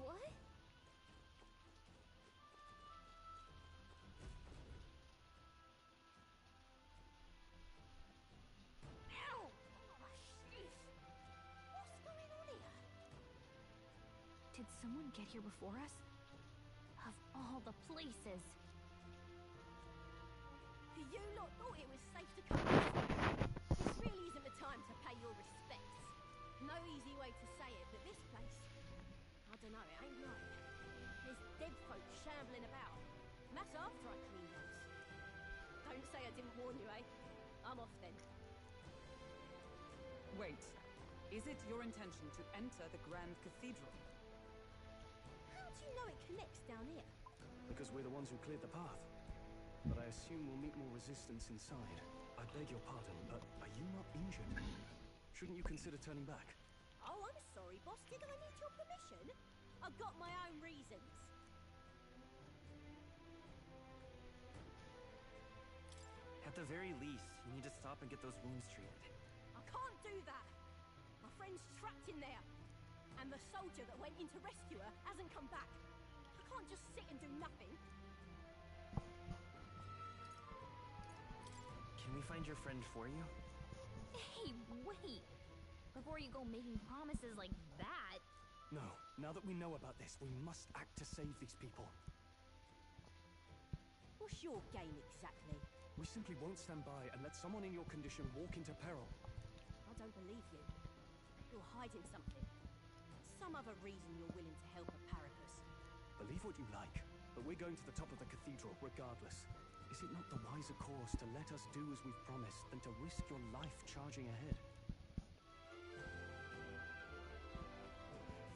What? Ow! Oh, jeez. What's going on here? Did someone get here before us? Of all the places. You lot thought it was safe to come this way. This really isn't the time to pay your respects. No easy way to say it, but this place, I don't know, it ain't right. There's dead folk shambling about. And that's after I cleaned house. Don't say I didn't warn you, eh? I'm off then. Wait. Is it your intention to enter the Grand Cathedral? How do you know it connects down here? Because we're the ones who cleared the path. But I assume we'll meet more resistance inside. I beg your pardon, but are you not injured? Shouldn't you consider turning back? Oh, I'm sorry, boss. Did I need your permission? I've got my own reasons. At the very least, you need to stop and get those wounds treated. I can't do that. My friend's trapped in there. And the soldier that went in to rescue her hasn't come back. I can't just sit and do nothing. Can we find your friend for you? Hey, wait! Before you go making promises like that... No. Now that we know about this, we must act to save these people. What's your game exactly? We simply won't stand by and let someone in your condition walk into peril. I don't believe you. You're hiding something. Some other reason you're willing to help a Paracus. Believe what you like, but we're going to the top of the cathedral regardless. Is it not the wiser course to let us do as we've promised than to risk your life charging ahead?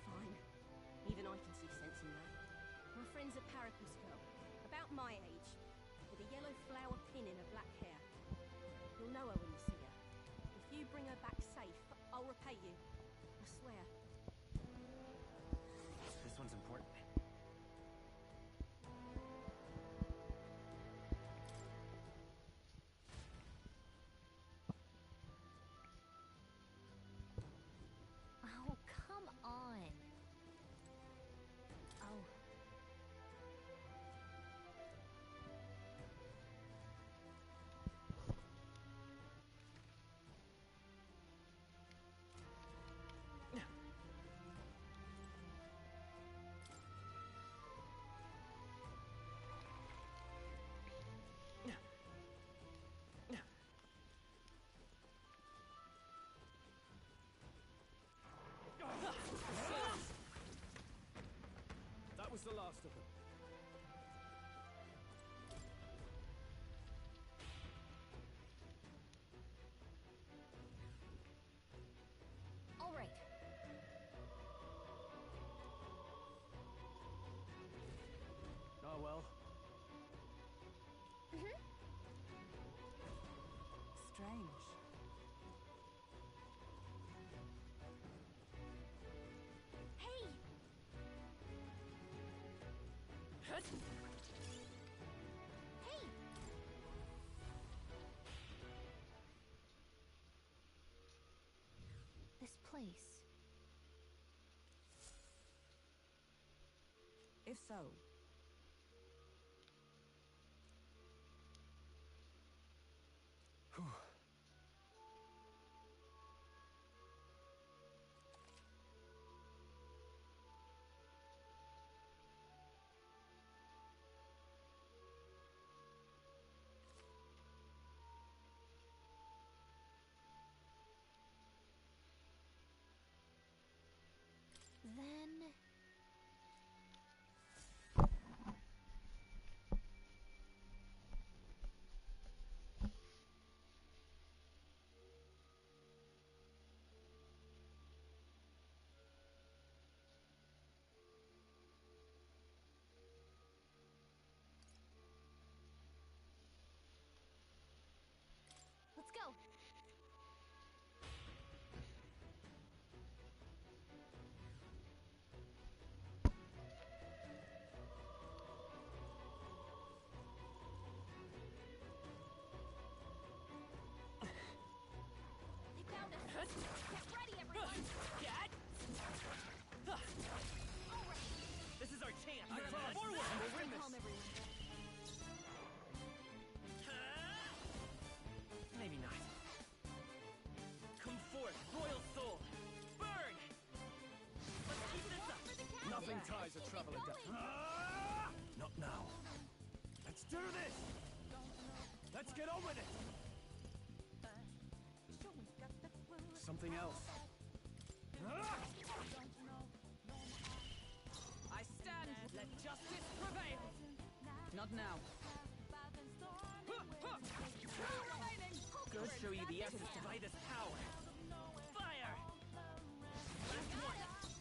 Fine. Even I can see sense in that. My friend's a Paracus girl, about my age, with a yellow flower pin in her black hair. You'll know her when you see her. If you bring her back safe, I'll repay you. I swear. This one's important. Oh, come on. Oh. That was the last of them. All right. Oh well. Strange. Hey! Hey! This place. If so, Then... We'll win this. Calm everyone. Maybe not. Come forth, royal soul! Burn! Let's keep this up! Nothing ties a traveler down. Not now. Let's do this! Let's get on with it! Something else. I stand. Let justice prevail. Not now. Let's show you the essence by this power. Fire! Last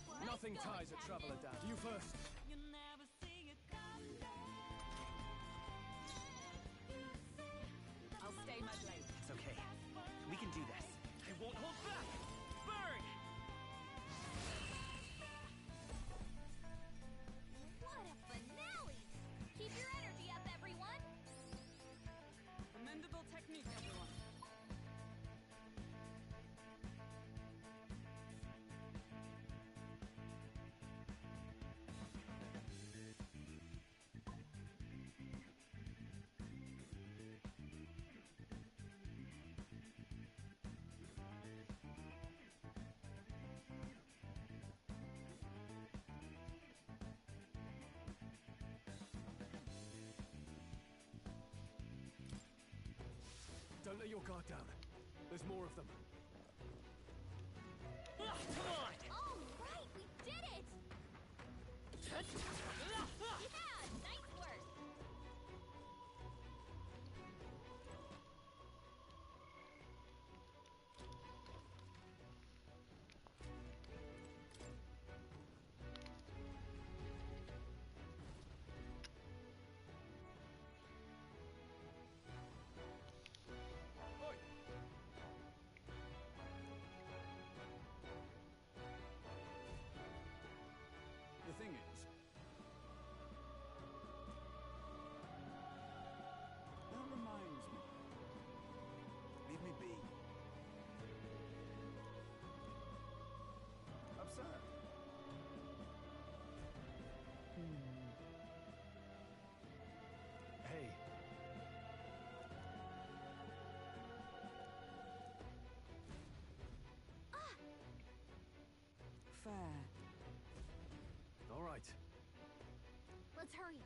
one. Nothing ties a traveler down. You first. I'll stay my blade. It's okay. We can do this. I won't hold back! Burn! What a finale! Keep your energy up, everyone! Commendable technique, everyone. Don't let your guard down. There's more of them. Come on! All right, we did it! Yeah, nice work! The thing is, that reminds me. Leave me be. Absurd. Hey. Fair. All right. Let's hurry.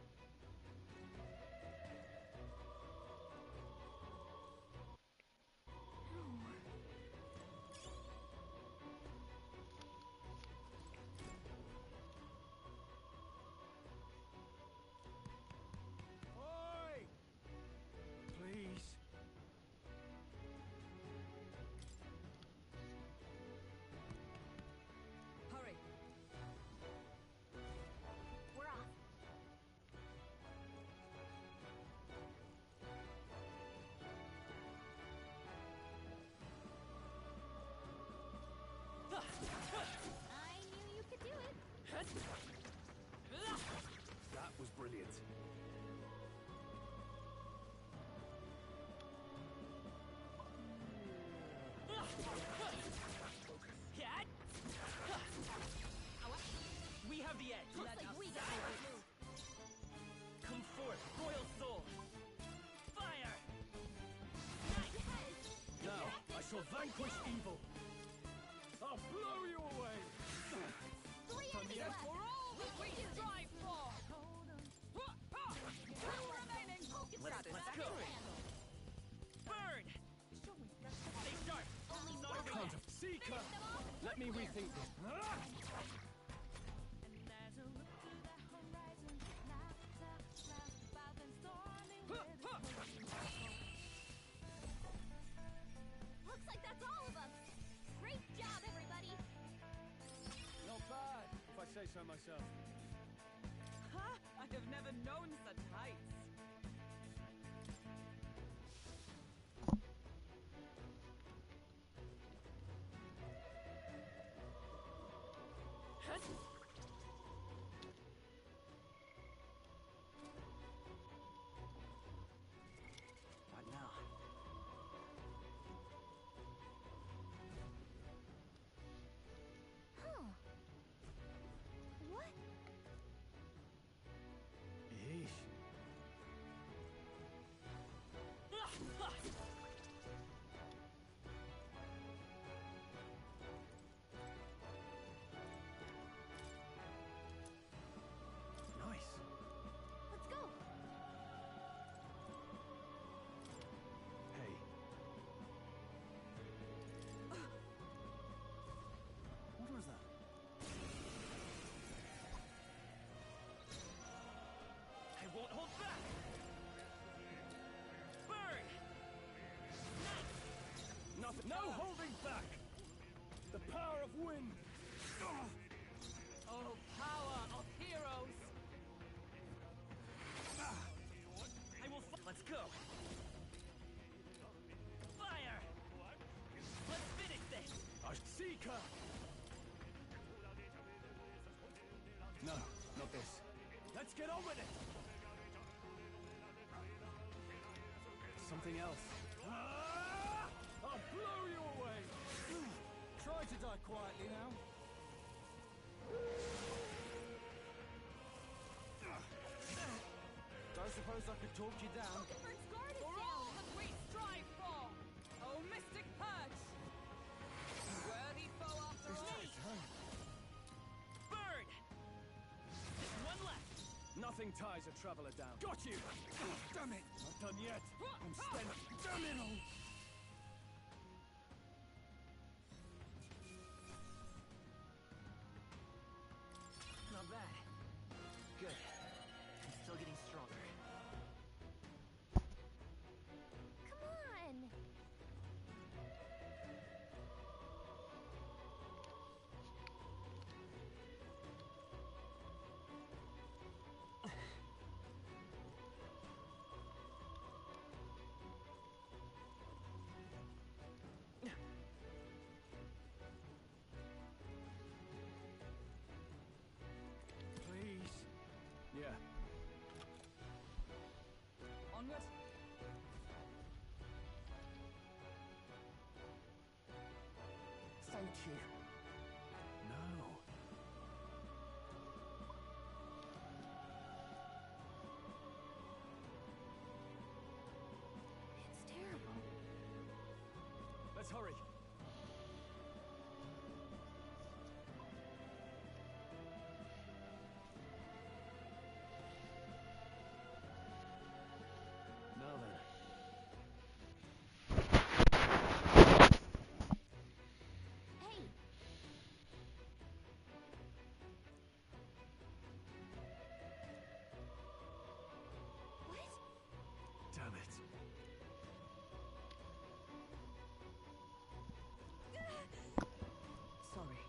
Oi! Please. Hurry. We're off. I knew you could do it. That was brilliant. We have the edge. Looks Let like us we got celebrate. Come forth, royal soul. Fire! Now, I shall vanquish evil. I'll blow you away. Three enemies left. For all that we strive for! Two remaining! Let's go. Burn! Stay sharp. Not over Can't yet. have Seeker. Let me rethink this. Looks like that's all of them. Great job, everybody. Not bad, if I say so myself. Ha! I have never known such heights. What now? Huh. What win! Oh, power of heroes! I will let's go! Fire! Let's finish this! A seeker! No, not this. Let's get on with it! Something else. I'll blow you away! Try to die quietly now. Don't suppose I could talk you down. For all that we strive for! Oh, mystic purge! Worthy foe after all! Bird! Just one left! Nothing ties a traveler down. Got you! Damn it! Not done yet. I'm spent. Damn it all! Not bad. Good. I'm still getting stronger. Come on! Please. Yeah. Onward! Thank you. No. It's terrible. Let's hurry. Now then. Hey! What? Damn it. Sorry.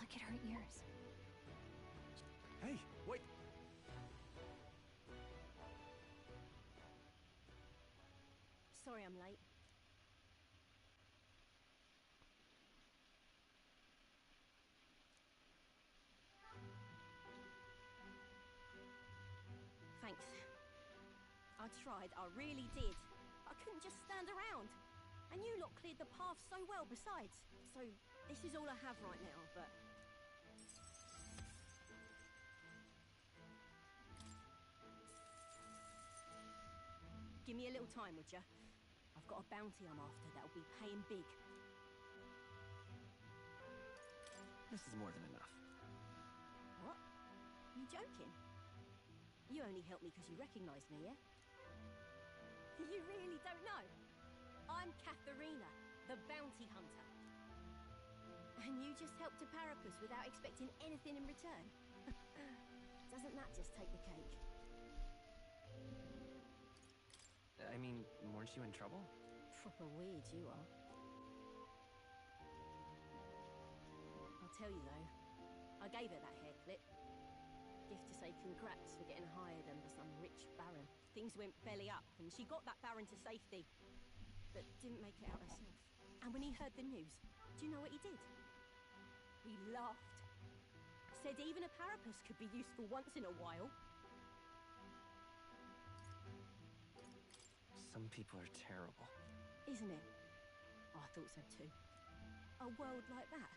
Look at her ears. Hey, wait. Sorry I'm late. Thanks. I tried, I really did. I couldn't just stand around. And you lot cleared the path so well besides. So, this is all I have right now, but... Give me a little time, would ya? I've got a bounty I'm after that'll be paying big. This is more than enough. What? You joking? You only helped me because you recognized me, yeah? You really don't know? I'm Katharina, the bounty hunter. And you just helped a Parapus without expecting anything in return? Doesn't that just take the cake? I mean, weren't you in trouble? Proper weird you are. I'll tell you though, I gave her that hair clip. Gift to say congrats for getting hired under some rich baron. Things went belly up and she got that baron to safety, but didn't make it out herself. And when he heard the news, do you know what he did? He laughed. Said even a Parapus could be useful once in a while. Some people are terrible. Isn't it? I thought so too. A world like that.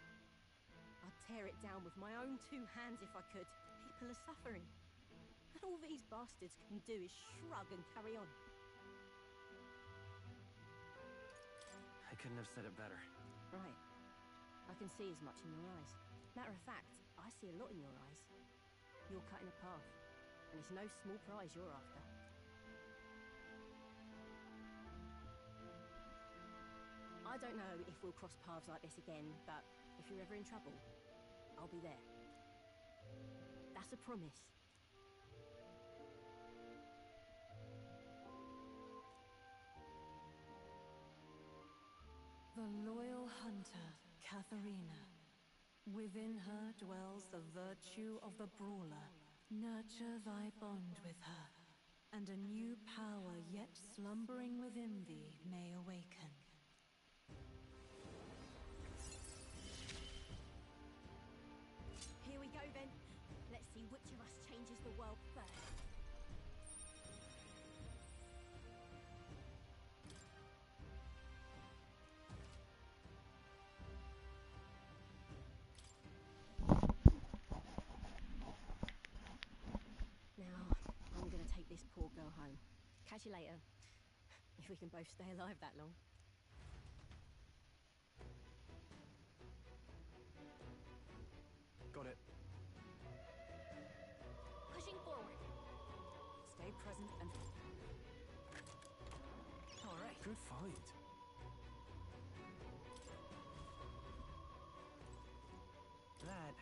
I'd tear it down with my own two hands if I could. People are suffering. And all these bastards can do is shrug and carry on. I couldn't have said it better. Right. I can see as much in your eyes. Matter of fact, I see a lot in your eyes. You're cutting a path. And it's no small prize you're after. I don't know if we'll cross paths like this again, but if you're ever in trouble, I'll be there. That's a promise. The loyal hunter, Katharina. Within her dwells the virtue of the brawler. Nurture thy bond with her, and a new power yet slumbering within thee may awaken. Here we go then. Let's see which of us changes the world first. Now, I'm gonna take this poor girl home. Catch you later. If we can both stay alive that long. Got it. Pushing forward. Stay present and... All right. Good find. That